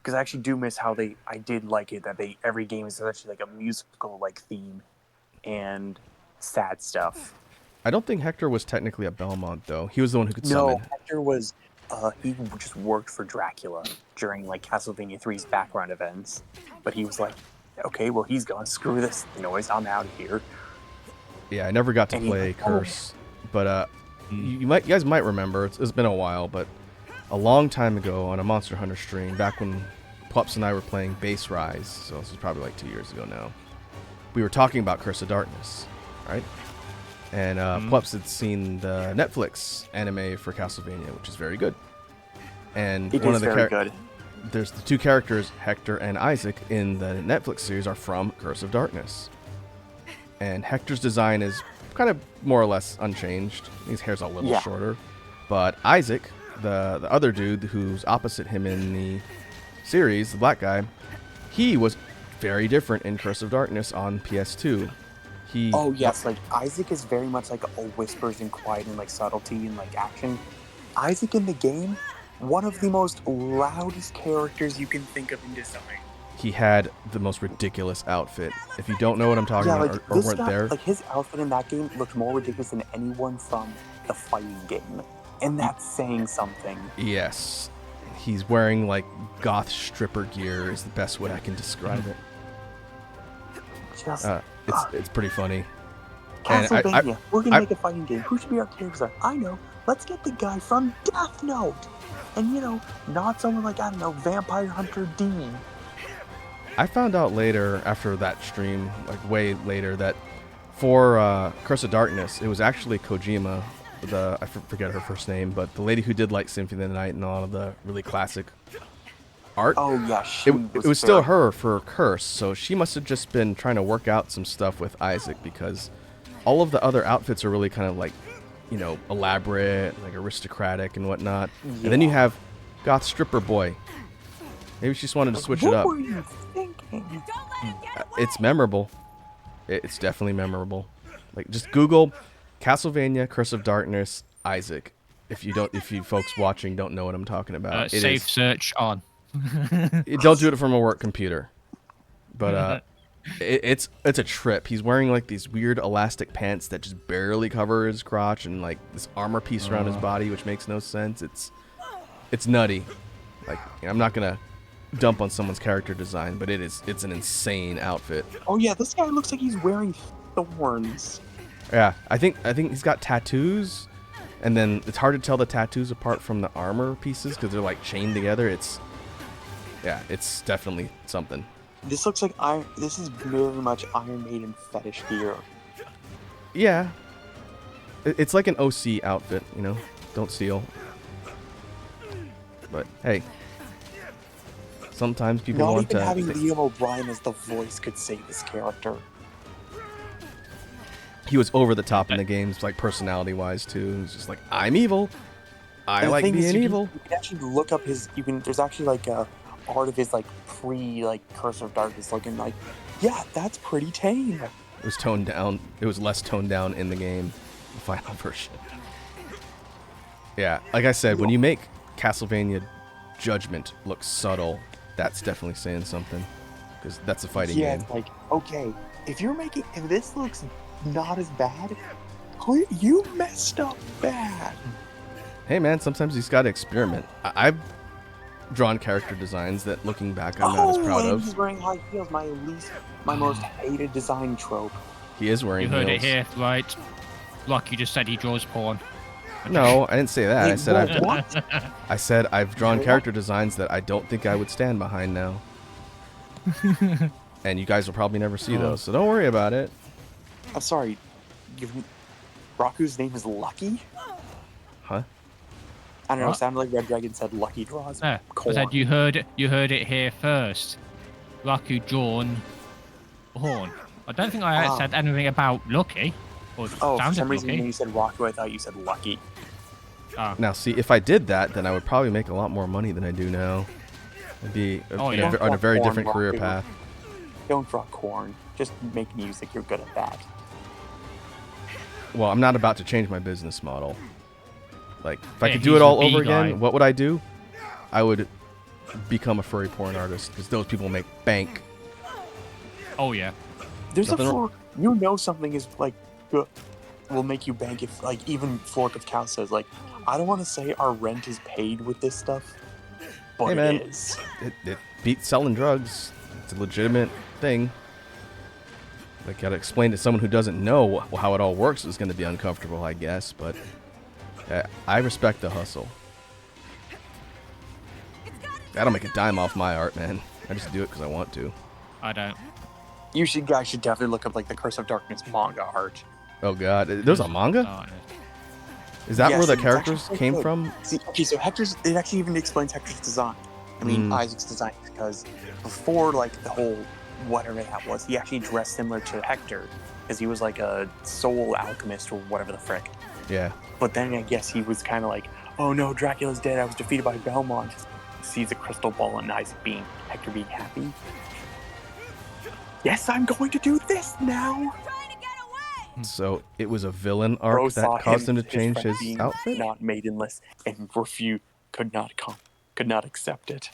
Because I actually do miss how I did like it, that every game is actually like a musical like theme and sad stuff. I don't think Hector was technically a Belmont, though. He was the one who could summon. No, Hector was... he just worked for Dracula during like Castlevania 3's background events. But he was like, okay, well, he's gone. Screw this noise. I'm out of here. Yeah, I never got to play Curse. But you guys might remember, it's been a while, but a long time ago on a Monster Hunter stream, back when Plups and I were playing Base Rise, so this is probably like 2 years ago now, we were talking about Curse of Darkness, right? And Plups had seen the Netflix anime for Castlevania, which is very good. And It one is of the very good. There's the two characters, Hector and Isaac, in the Netflix series are from Curse of Darkness. And Hector's design is kind of more or less unchanged. His hair's a little shorter. But Isaac, the other dude who's opposite him in the series, the black guy, he was very different in Curse of Darkness on PS2. Like Isaac is very much like all whispers and quiet and like subtlety and like action. Isaac in the game, one of the most loudest characters you can think of in design. He had the most ridiculous outfit. If you don't know what I'm talking about or weren't there, like his outfit in that game looked more ridiculous than anyone from the fighting game, and that's saying something. Yes, he's wearing like goth stripper gear is the best way I can describe it. It's pretty funny. Castlevania, we're gonna make a fighting game. Who should be our character? I know. Let's get the guy from Death Note, and not someone like Vampire Hunter D. I found out later, after that stream, like way later, that for Curse of Darkness, it was actually Kojima, I forget her first name, but the lady who did like Symphony of the Night and a lot of the really classic art. Oh yeah, it was still her for Curse, so she must have just been trying to work out some stuff with Isaac, because all of the other outfits are really kind of like, elaborate, like aristocratic and whatnot. Yeah. And then you have Goth Stripper Boy. Maybe she just wanted to switch it up. What were you thinking? It's memorable. It's definitely memorable. Like, just Google Castlevania Curse of Darkness Isaac. If you folks watching don't know what I'm talking about. Safe search on. Don't do it from a work computer. But it's a trip. He's wearing like these weird elastic pants that just barely cover his crotch, and like this armor piece around his body, which makes no sense. It's nutty. Like, I'm not gonna dump on someone's character design, but it's an insane outfit. Oh yeah, this guy looks like he's wearing thorns. Yeah, I think he's got tattoos, and then it's hard to tell the tattoos apart from the armor pieces because they're like chained together. It's definitely something. This looks like this is very much Iron Maiden fetish gear. Yeah, it's like an OC outfit, Don't steal. But hey, sometimes people Not want to. Not even having Liam O'Brien as the voice could save this character. He was over the top in the games, like personality-wise too. He's just like, I'm evil. I And the like thing is, being evil. You can actually look up his. There's actually like a art of his like Curse of Darkness looking like. Yeah, that's pretty tame. It was toned down. It was less toned down in the game, the final version. Yeah, like I said, when you make Castlevania Judgment look subtle, that's definitely saying something, because that's a fighting Yeah, game. it's like, okay, if this looks not as bad, you messed up bad. Hey man, sometimes you just gotta experiment. I've drawn character designs that, looking back, I'm not as proud and of. he's wearing high heels, my most hated design trope. He is wearing You heard heels. it here, right? Like you just said, he draws porn. No, I didn't say that. Wait, I said what? I said I've drawn character designs that I don't think I would stand behind now. And you guys will probably never see those, so don't worry about it. I'm sorry, Raku's name is Lucky? Huh? I don't know, it What? sounded like Red Dragon said Lucky draws. No, I corn. said you heard it here first. Raku drawn porn. I don't think I said anything about Lucky. Or Oh, for sounded some reason Lucky. when you said Raku, I thought you said Lucky. Ah. Now, see, if I did that, then I would probably make a lot more money than I do now. I'd be on a very Corn, different career Raku. path. Don't draw corn. Just make music. You're good at that. Well, I'm not about to change my business model. Like, if I Yeah, could do he's it a all B over guy. again, what would I do? I would become a furry porn artist, because those people make bank. Oh yeah. There's Nothing a floor. You know something is like good, will make you bank if like even Flork of Cow says like, I don't want to say our rent is paid with this stuff, but Hey, man. it is. It beats selling drugs. It's a legitimate thing. Like, gotta explain to someone who doesn't know how it all works is going to be uncomfortable, I guess. But I respect the hustle. I don't make a dime off my art, man. I just do it because I want to. I don't. Guys should definitely look up like the Curse of Darkness manga art. Oh god, there's a manga? Oh, no. Is that Yes, where the it's characters actually came good. from? See, okay, so it actually even explains Hector's design. I mean, Isaac's design, because before like the whole whatever that was, he actually dressed similar to Hector, because he was like a soul alchemist or whatever the frick. Yeah. But then I guess he was kind of like, oh no, Dracula's dead. I was defeated by Belmont. Sees a crystal ball and Hector being happy. Yes, I'm going to do this now. So it was a villain Bro arc saw that caused him to his change friend his being outfit? not maidenless, and could not accept it.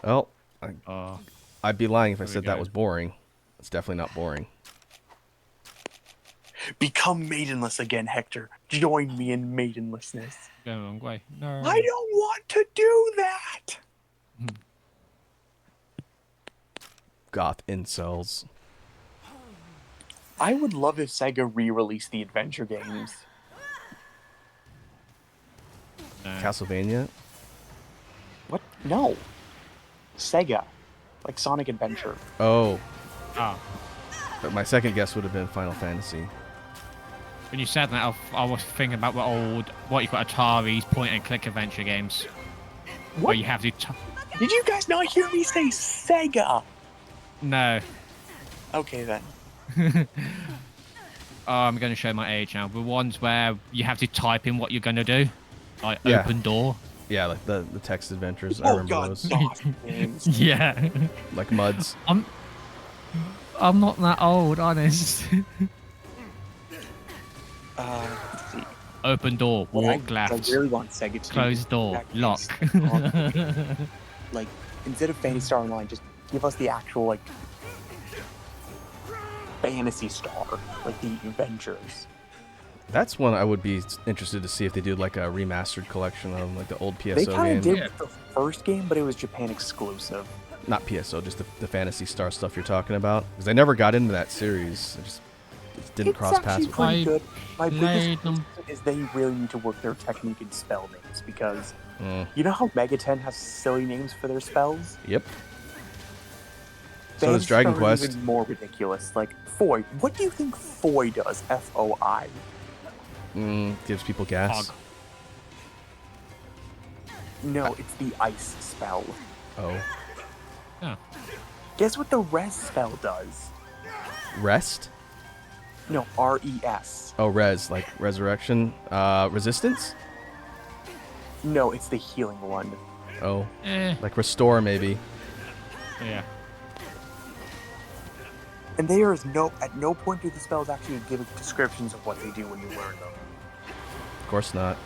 Well, I'd be lying if I There we said that go. was boring. It's definitely not boring. Become maidenless again, Hector. Join me in maidenlessness. Going the wrong way. No. I don't want to do that. Goth incels. I would love if Sega re-released the adventure games. No. Castlevania? What? No. Sega. Like Sonic Adventure. Oh, Ah. but my second guess would have been Final Fantasy. When you said that, I was thinking about what you got Atari's point-and-click adventure games, where What? you have to. Did you guys not hear me say Sega? No. Okay then. Oh, I'm going to show my age now. The ones where you have to type in what you're going to do, like Yeah. open door. Yeah, like the text adventures. I Oh remember god, those. DOS games. Yeah. Like Muds. I'm not that old, honest. Let's see. Open door, What walk I left, really want Sega to do closed door, actually lock. like instead of Phantasy Star Online, just give us the actual like Phantasy Star, like the Avengers. That's one I would be interested to see if they did like a remastered collection of like the old PSO They kind of game. did with the first game, but it was Japan exclusive. Not PSO, just the Fantasy Star stuff you're talking about. Because I never got into that series. I just it didn't It's cross paths actually with pretty I good. My biggest played them. criticism is they really need to work their technique in spell names, because Mm. you know how Mega 10 has silly names for their spells? Yep. So Phantasy does Dragon Star is Quest. even more ridiculous. Like Foy. What do you think Foy does? F-O-I. Gives people gas. Fog. No, it's the ice spell. Oh. Oh. Guess what the rest spell does? Rest? No, R-E-S. Oh, res, like resurrection. Resistance? No, it's the healing one. Oh, Eh. like restore maybe. Yeah. And there is at no point do the spells actually give descriptions of what they do when you learn them. Of course not.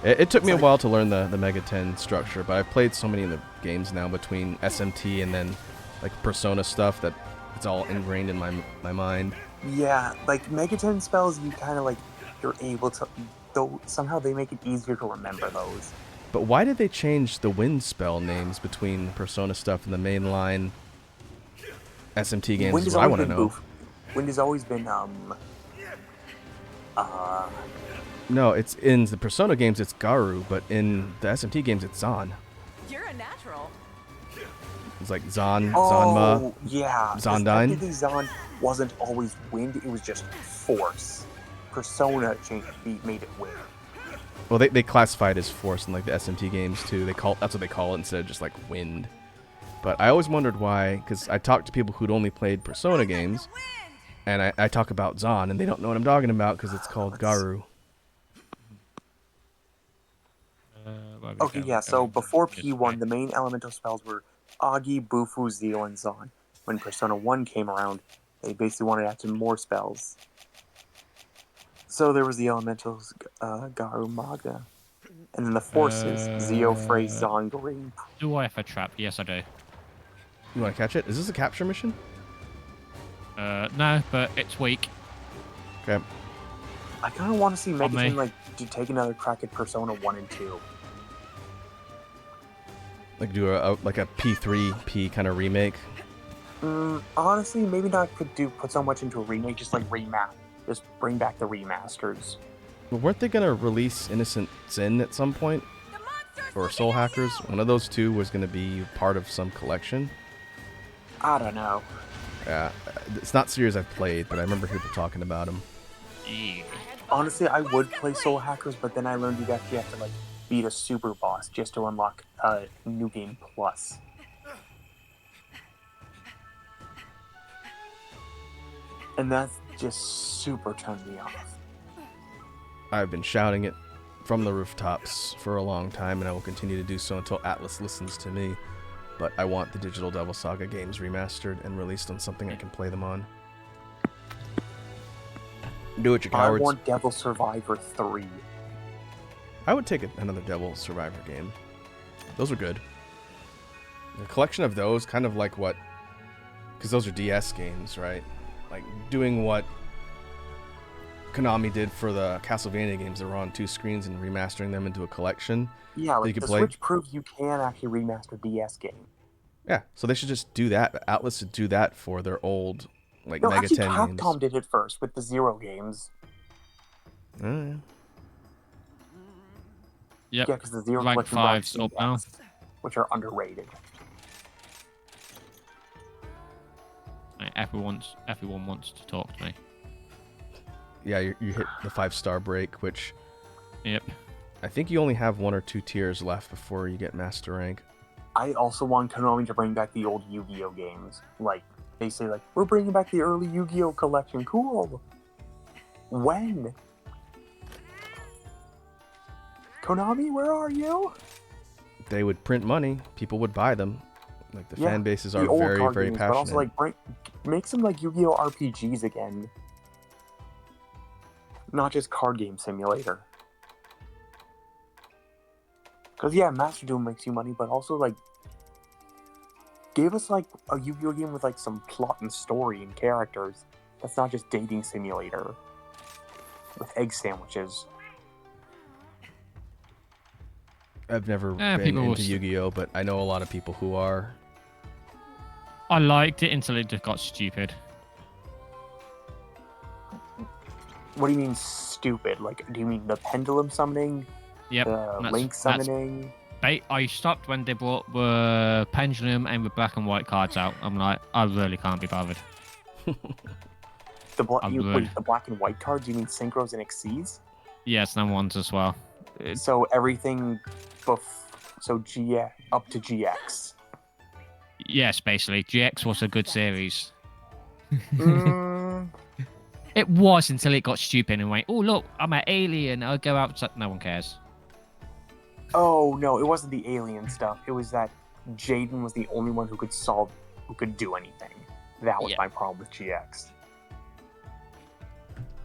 It took me a while to learn the Mega 10 structure, but I've played so many of the games now between SMT and then like Persona stuff that it's all ingrained in my mind. Yeah, like Mega 10 spells, you kind of like, you're able to, though somehow they make it easier to remember those. But why did they change the wind spell names between Persona stuff and the mainline SMT games? Wind Is has what I always want to been know. Wind has always been, No, it's in the Persona games, it's Garu, but in the SMT games, it's Zan. You're a natural. It's like Zan, Zanma, oh, yeah. 'cause Zondyne. technically Zan wasn't always wind, it was just force. Persona made it wind. Well, they classify it as force in like the SMT games too. That's what they call it instead of just like wind. But I always wondered why, because I talked to people who'd only played Persona games, and I talk about Zan, and they don't know what I'm talking about because it's called Garu. Okay, yeah, so before P1, the main elemental spells were Agi, Bufu, Zeal, and Zon. When Persona 1 came around, they basically wanted to add some more spells. So there was the elementals, Garu, Magna. And then the forces, Zeo, Frey, Zon, Green. Do I have a trap? Yes, I do. You want to catch it? Is this a capture mission? No, but it's weak. Okay. I kind of want to see me. Megaton, like, to take another crack at Persona 1 and 2. Like do a P3P kind of remake. Honestly, maybe not put so much into a remake, just like just bring back the remasters. Well, weren't they gonna release Innocent Sin at some point? Or Soul Hackers? One of those two was gonna be part of some collection. I don't know. Yeah, it's not series I've played, but I remember people talking about them. Honestly, I would play Soul Hackers, but then I learned you actually have to like beat a super boss just to unlock New Game Plus. And that just super turned me off. I've been shouting it from the rooftops for a long time, and I will continue to do so until Atlas listens to me. But I want the Digital Devil Saga games remastered and released on something I can play them on. Do it, you cowards. I want Devil Survivor 3. I would take another Devil Survivor game. Those are good. A collection of those, kind of like what... Because those are DS games, right? Like, doing what Konami did for the Castlevania games that were on 2 screens and remastering them into a collection. Yeah, like you could the play. Switch proves you can actually remaster DS games. Yeah, so they should just do that. Atlas should do that for their old, like, No, Mega actually, 10 games. Capcom did it first with the Zero games. Yeah. Yep. Yeah, because the Zero Rank collection brought 5's up now. CX, which are underrated. Everyone wants to talk to me. Yeah, you hit the 5-star break, which... Yep. I think you only have 1 or 2 tiers left before you get Master Rank. I also want Konami to bring back the old Yu-Gi-Oh games. Like, they say, like, we're bringing back the early Yu-Gi-Oh collection. Cool. When? Konami, where are you? They would print money. People would buy them. Like, the fan bases the are old very, card very games, passionate. But also, like, make some, like, Yu-Gi-Oh RPGs again. Not just card game simulator. Because, yeah, Master Duel makes you money, but also, like, give us, like, a Yu-Gi-Oh game with, like, some plot and story and characters. That's not just dating simulator with egg sandwiches. I've never been people into will Yu-Gi-Oh, but I know a lot of people who are. I liked it until it just got stupid. What do you mean stupid? Like, do you mean the pendulum summoning? Yep. The link summoning? I stopped when they brought the pendulum and the black and white cards out. I'm like, I really can't be bothered. The black and white cards? You mean synchros and exceeds? Yes, and ones as well. So everything, so GX up to GX. Yes, basically, GX was a good series. It was until it got stupid and went, oh, look, I'm an alien. I'll go outside. No one cares. Oh, no, it wasn't the alien stuff. It was that Jaden was the only one who could do anything. That was my problem with GX.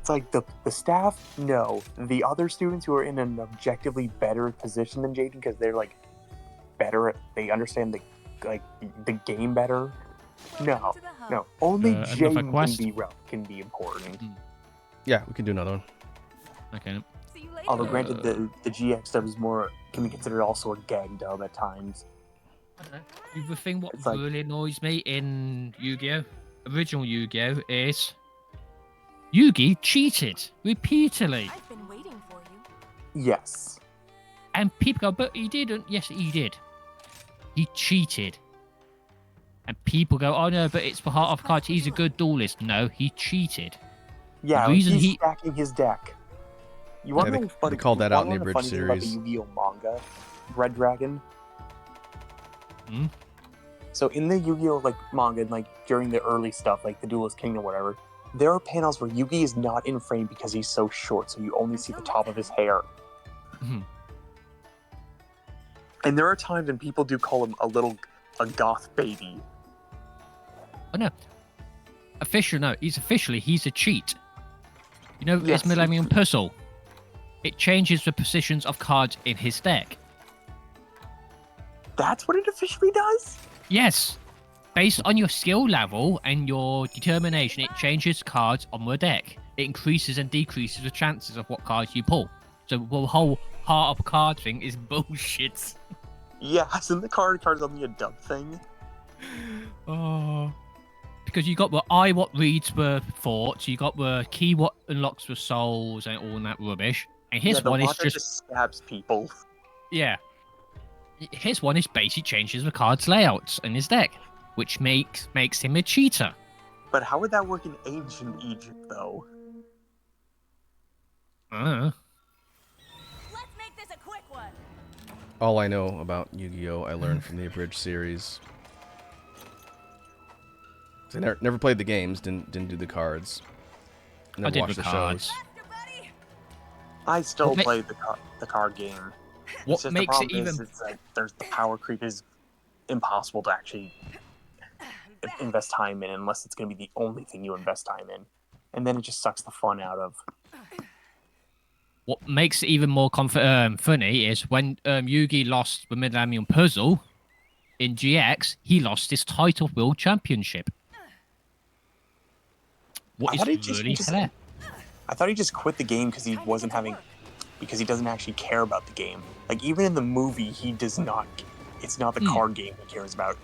It's like the staff, no. The other students who are in an objectively better position than Jaden because they're like better, they understand the game better. No. Only Jaden can be important. Yeah, we can do another one. Okay. See you later. Although granted, the GX stuff is can be considered also a gag dub at times. The thing what really annoys me in Yu-Gi-Oh! Original Yu-Gi-Oh! Is Yugi cheated repeatedly. I've been waiting for you. Yes. And people go, but he didn't. Yes, he did. He cheated. And people go, oh no, but it's for Heart of Cards. He's a good duelist. No, he cheated. Yeah, the reason he's stacking his deck. You want to know they called that out in the abridged funny thing about series. the Yu-Gi-Oh manga, Red Dragon? Hmm? So in the Yu-Gi-Oh manga, during the early stuff, like the Duelist King or whatever, there are panels where Yugi is not in frame because he's so short, so you only see the top of his hair. Mhm. And there are times when people do call him a goth baby. Oh no. He's a cheat. You know, Yes. his Millennium Puzzle. It changes the positions of cards in his deck. That's what it officially does? Yes. Based on your skill level and your determination, it changes cards on the deck. It increases and decreases the chances of what cards you pull. So the whole Heart of Card thing is bullshit. Yeah, isn't the card's only a dub thing? Oh. Because you got the eye what reads the thoughts, you got the key what unlocks the souls and all that rubbish. And his one is just stabs people. Yeah. His one is basically changes the card's layouts in his deck, which makes him a cheater. But how would that work in ancient Egypt, though? Let's make this a quick one. All I know about Yu-Gi-Oh! I learned from the abridged series. I never played the games, didn't do the cards. Never did watched the the cards. shows. I still play the card game. What It's makes the it problem even... is, there's the power creep is impossible to actually invest time in unless it's going to be the only thing you invest time in. And then it just sucks the fun out of. What makes it even more funny is when Yugi lost the Millennium Puzzle in GX, he lost his title World Championship. What is really fair? I thought he just quit the game because he doesn't actually care about the game. Like, even in the movie, he does not. It's not the card game he cares about.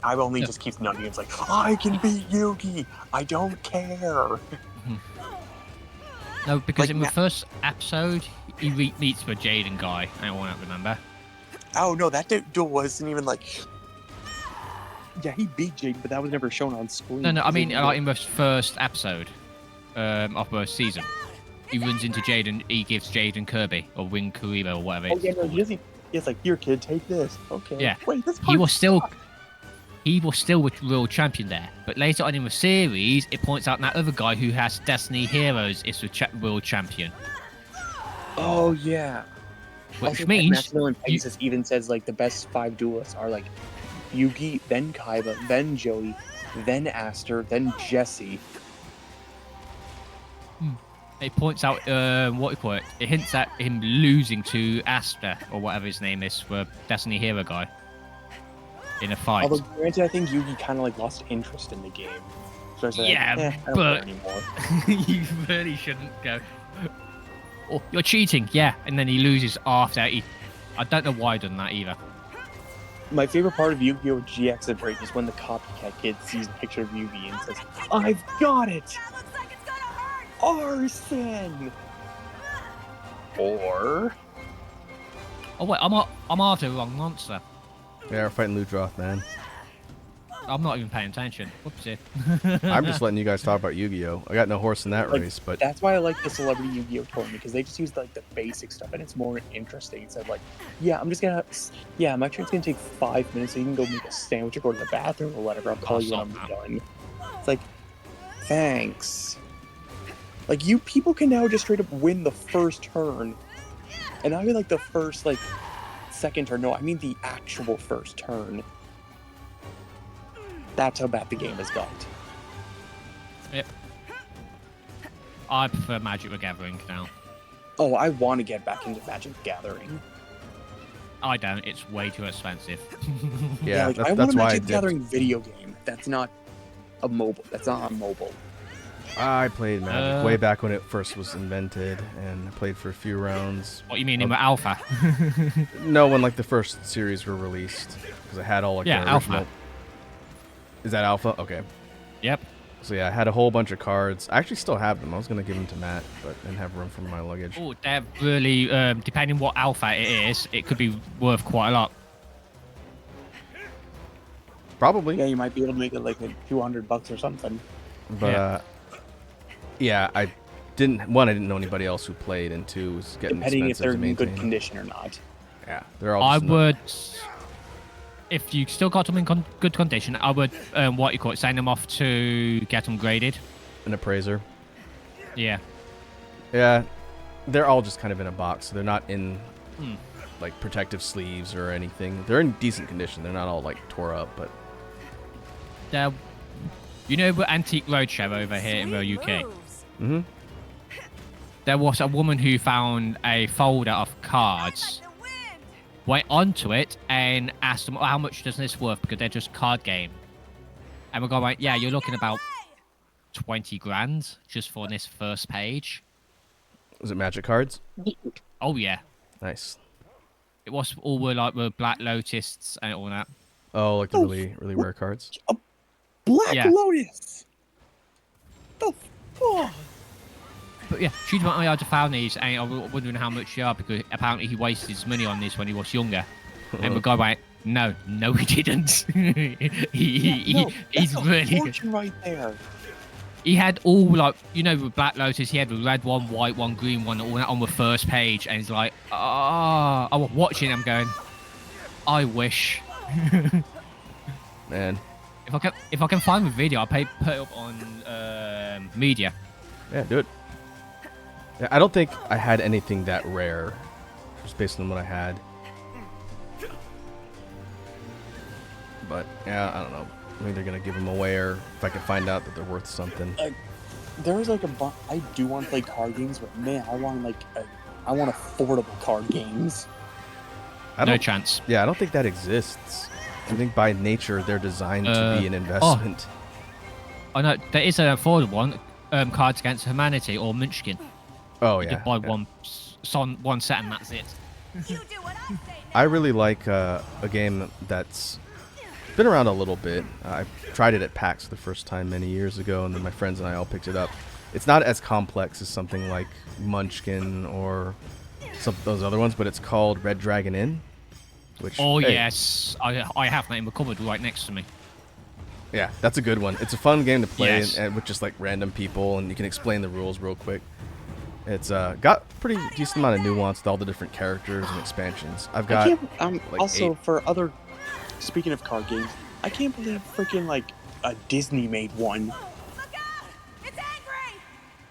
I just keeps nutting. It's like, I can beat Yugi. I don't care. No, because in the first episode, he meets the Jaden guy. I don't remember. Oh no, that duel wasn't even like. Yeah, he beat Jaden, but that was never shown on screen. No, I mean in the first episode of the season, he runs into Jaden. He gives Jaden Kirby or Wing Kuribo or whatever. Oh yeah, no, he's like, here, kid, take this. Okay. Yeah. Wait, this He was still the real champion there. But later on in the series, it points out that other guy who has Destiny Heroes is the world champion. Oh yeah. Which also, means Maximilian Pegasus even says like the best 5 duelists are like Yugi, then Kaiba, then Joey, then Aster, then Jesse. It points out what you call it. It hints at him losing to Aster or whatever his name is, the Destiny Hero guy, in a fight. Although granted, I think Yugi kind of like lost interest in the game. So I was like, Yeah, I don't but- care anymore. You really shouldn't go. Oh, you're cheating, yeah, and then he loses after. I don't know why he done that either. My favorite part of Yu-Gi-Oh! GX Break is when the copycat kid sees a picture of Yugi and says, I've got it! That looks like it's gonna hurt. Arson! Or... Oh wait, I'm after the wrong monster. Yeah, we're fighting Ludroth, man. I'm not even paying attention. Whoopsie. I'm just letting you guys talk about Yu-Gi-Oh! I got no horse in that Like, race, but That's why I like the Celebrity Yu-Gi-Oh! Tournament, because they just use like the basic stuff and it's more interesting. It said like, yeah, my turn's gonna take 5 minutes, so you can go make a sandwich or go to the bathroom or whatever. I'll call you when I'm done. It's like, thanks. Like, people can now just straight up win the first turn. And I mean, like, the first, like, second turn. No, I mean the actual first turn. That's how bad the game has got. Yep. I prefer Magic the Gathering now. Oh, I want to get back into Magic the Gathering. I don't. It's way too expensive. Yeah, like, that's, I want that's a why I Magic the dipped. Gathering video game. That's not a mobile. That's not on mobile. I played Magic way back when it first was invented, and I played for a few rounds. What you mean in the alpha? No, when like the first series were released, because I had all like Yeah, the original. alpha. Is that alpha? Okay. Yep. So yeah, I had a whole bunch of cards. I actually still have them. I was gonna give them to Matt, but I didn't have room for my luggage. Oh, they're really, depending what alpha it is, it could be worth quite a lot. Probably. Yeah, you might be able to make it like $200 or something. But yeah, I didn't. One, I didn't know anybody else who played, and two, it was getting Depending if expensive they're to in maintain. good condition or not. Yeah, they're all. I Just would, if you still got them in good condition, I would, what you call it, send them off to get them graded. an appraiser. Yeah. Yeah, they're all just kind of in a box. They're not in like protective sleeves or anything. They're in decent condition. They're not all like tore up, but They're, you know, the Antique Roadshow over here in the UK. mm-hmm. There was a woman who found a folder of cards, went onto it and asked them, how much does this worth? Because they're just card game. And we're going, yeah, you're looking about 20 grand just for this first page. Was it Magic cards? Oh, yeah. Nice. It was all were like the Black Lotuses and all that. Oh, like the really rare cards. Black Yeah. Lotus. The fuck? But yeah, she's went, I had found these, and I was wondering how much they are, because apparently he wasted his money on this when he was younger. And the guy went, no, he didn't. He's That's a really... fortune right there. He had all, like, you know, with Black Lotus, he had the red one, white one, green one, all that on the first page, and he's like, I was watching him going, I wish. Man. If I can find the video, I'll put it up on media. Yeah, do it. Yeah, I don't think I had anything that rare, just based on what I had. But yeah, I don't know. Maybe they're gonna give them away, or if I can find out that they're worth something. There's like I do want to play card games, but man, I want affordable card games. No chance. Yeah, I don't think that exists. I think by nature they're designed to be an investment. I know there is an affordable one, Cards Against Humanity or Munchkin. Oh You yeah. could buy yeah. one set and that's it. You do what I say now. I really like a game that's been around a little bit. I tried it at PAX the first time many years ago, and then my friends and I all picked it up. It's not as complex as something like Munchkin or some of those other ones, but it's called Red Dragon Inn. Which, Oh hey, yes, I have that in the cupboard right next to me. Yeah, that's a good one. It's a fun game to play Yes. and with just like random people, and you can explain the rules real quick. It's got pretty decent amount of nuance with all the different characters and expansions. I've got like also 8. for other. Speaking of card games, I can't believe freaking like a Disney made one Look out! It's angry!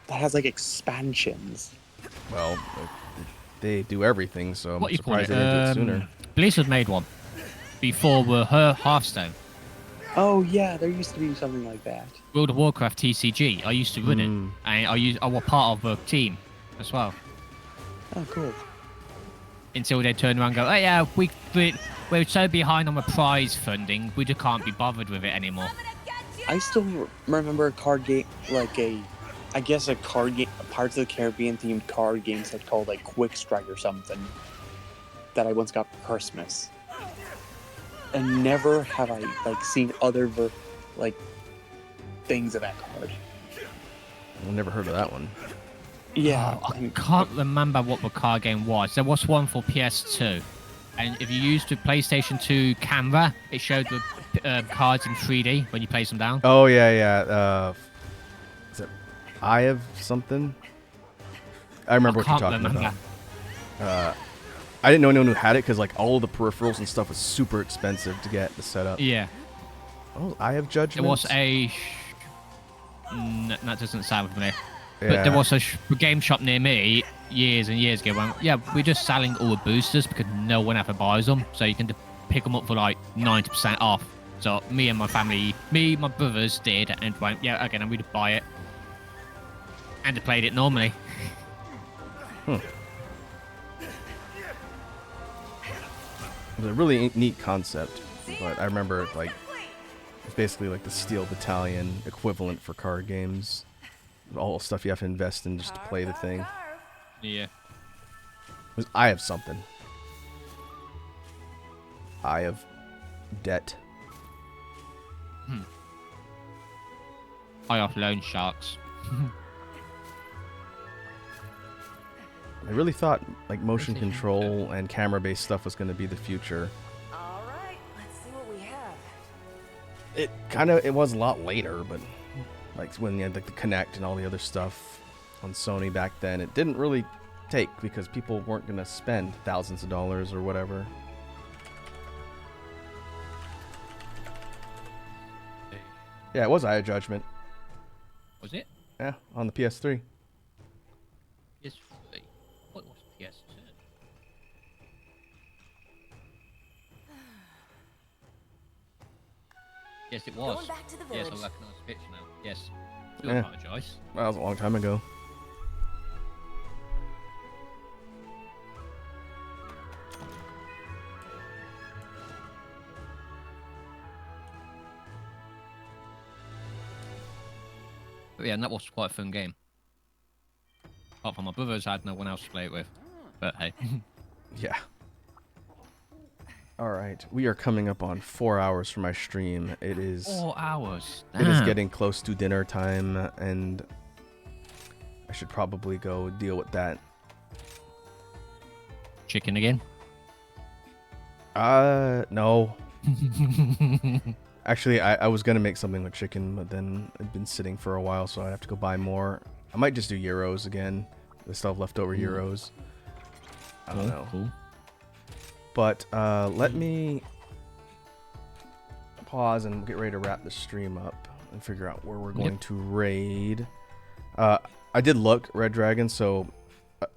that has like expansions. Well, they do everything, so What I'm you call surprised they didn't do it it? sooner. Blizzard made one before her Hearthstone. Oh yeah, there used to be something like that. World of Warcraft TCG. I used to run it, Mm. and I was part of the team as well. Oh cool. Until they turn around and go, oh yeah, we're so behind on the prize funding, we just can't be bothered with it anymore. I'm gonna get you! I still remember a card game, like I guess a card game, Pirates of the Caribbean themed card game set called like Quick Strike or something, that I once got for Christmas. And never have I like seen other things of that card. I've never heard of that one. Yeah, Oh, I can't remember what the card game was. There was one for PS2. And if you used the PlayStation 2 camera, it showed the cards in 3D when you place them down. Oh yeah. Is it Eye of something? I remember what you're can't talking remember. about. I didn't know anyone who had it because like all the peripherals and stuff was super expensive to get the setup. Yeah. Oh, Eye of Judgment. There was a... that doesn't sound familiar. But there Yeah. was a game shop near me years and years ago when, yeah, we're just selling all the boosters because no one ever buys them. So you can pick them up for like 90% off. So me and my family, my brothers did, and went, yeah, okay, then we'd buy it. And they played it normally. It was a really neat concept, but I remember like it's basically like the Steel Battalion equivalent for card games. All the stuff you have to invest in just to play the thing. Yeah. I have something. I have debt. I have loan sharks. I really thought like motion control and camera-based stuff was going to be the future. All right, let's see what we have. It was a lot later, but like when you had like the Kinect and all the other stuff on Sony back then, it didn't really take because people weren't going to spend thousands of dollars or whatever. Yeah, it was Eye of Judgment. Was it? Yeah, on the PS3. Yes. What was PS2? Yes, it was. Going back to the Yes, I village. recognise the picture now. Yes. Do Yeah. apologise. That was a long time ago. But yeah, and that was quite a fun game. Apart from my brothers, I had no one else to play it with. But hey. Yeah. All right, we are coming up on 4 hours for my stream. It is 4 hours. it is Damn. getting close to dinner time, and I should probably go deal with that. Chicken again? No. Actually, I was gonna make something with chicken, but then it'd been sitting for a while, so I'd have to go buy more. I might just do gyros again. I still have leftover gyros. I don't know. Cool. But let me pause and get ready to wrap the stream up and figure out where we're going to raid. I did look Red Dragon, so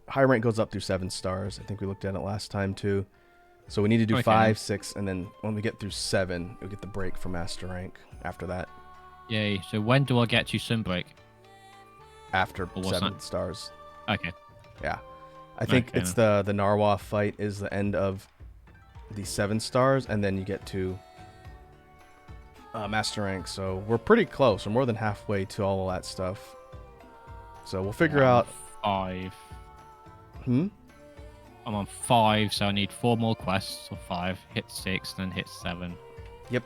high rank goes up through 7 stars. I think we looked at it last time too. So we need to do Okay. 5, 6, and then when we get through 7, we get the break for master rank after that. Yay. So when do I get to Sunbreak? After what's 7 that? stars. Okay. Yeah. I think Okay. it's the Narwhal fight is the end of the 7 stars, and then you get to master rank. So we're pretty close. We're more than halfway to all of that stuff. So we'll figure out. 5. Hmm? I'm on 5, so I need 4 more quests, or 5. Hit 6, then hit 7. Yep.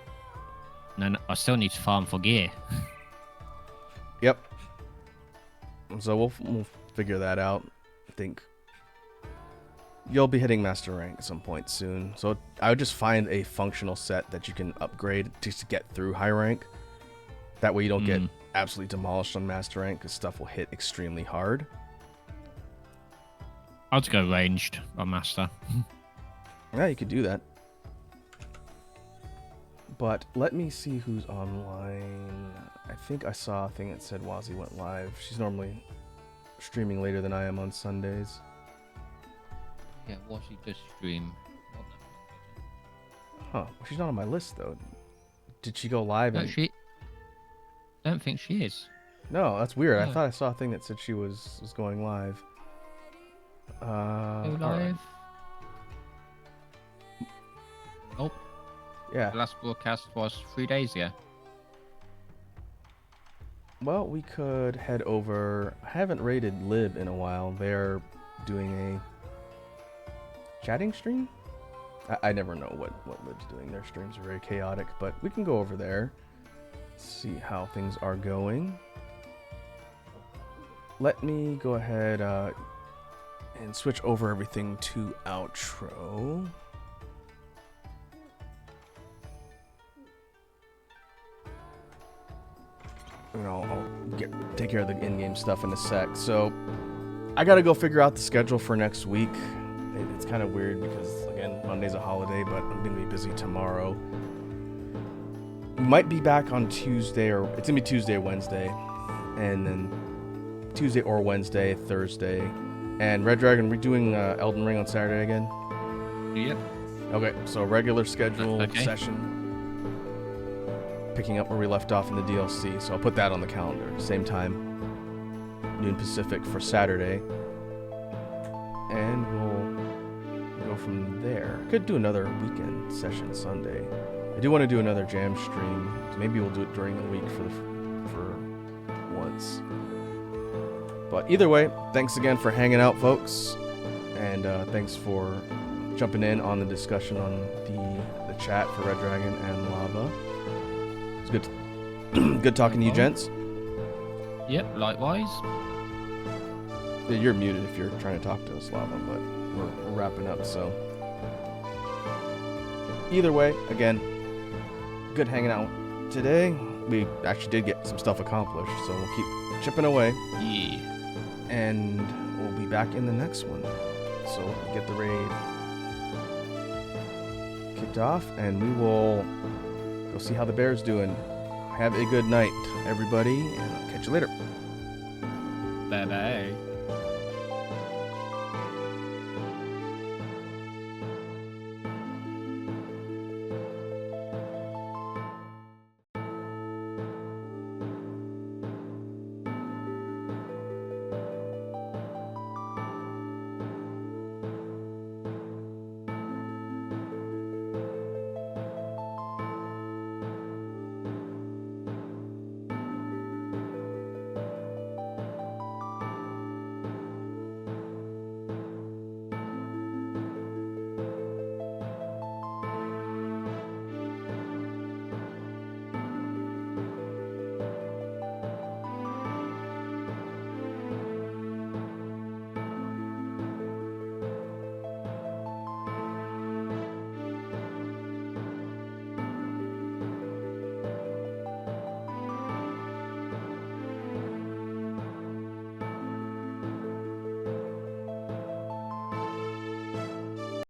And then I still need to farm for gear. Yep. So we'll figure that out. I think you'll be hitting master rank at some point soon. So I would just find a functional set that you can upgrade just to get through high rank. That way you don't get absolutely demolished on master rank because stuff will hit extremely hard. I'll just go ranged on master. Yeah, you could do that. But let me see who's online. I think I saw a thing that said Wazzy went live. She's normally streaming later than I am on Sundays. Yeah, what she does stream. Huh. Well, she's not on my list, though. Did she go live? No, and... she. Don't think she is. No, that's weird. I No. thought I saw a thing that said she was going live. Go All live. right. Oh, Yeah. the last broadcast was 3 days ago. Well, we could head over. I haven't rated Lib in a while. They're doing a chatting stream. I never know what Lib's doing. Their streams are very chaotic, but we can go over there, see how things are going. Let me go ahead and switch over everything to outro. You know, I'll take care of the in-game stuff in a sec. So I gotta go figure out the schedule for next week. It's kind of weird because, again, Monday's a holiday, but I'm gonna be busy tomorrow. We might be back on Tuesday, or it's gonna be Tuesday or Wednesday, and then Tuesday or Wednesday, Thursday. And Red Dragon, we're doing Elden Ring on Saturday again? Yep. Okay, so regular scheduled Okay. session. Picking up where we left off in the DLC. So I'll put that on the calendar. Same time, noon Pacific for Saturday. And we'll go from there. Could do another weekend session Sunday. I do want to do another jam stream. So maybe we'll do it during the week for once. But either way, thanks again for hanging out, folks. And thanks for jumping in on the discussion on the chat for Red Dragon and Lava. It's good, good talking to you, gents. Yep, likewise. Yeah, you're muted if you're trying to talk to us, Lava, but we're wrapping up, so. Either way, again, good hanging out today. We actually did get some stuff accomplished, so we'll keep chipping away. Yeah. And we'll be back in the next one. So we'll get the raid kicked off, and we will go see how the bear's doing. Have a good night, everybody, and I'll catch you later. Bye-bye.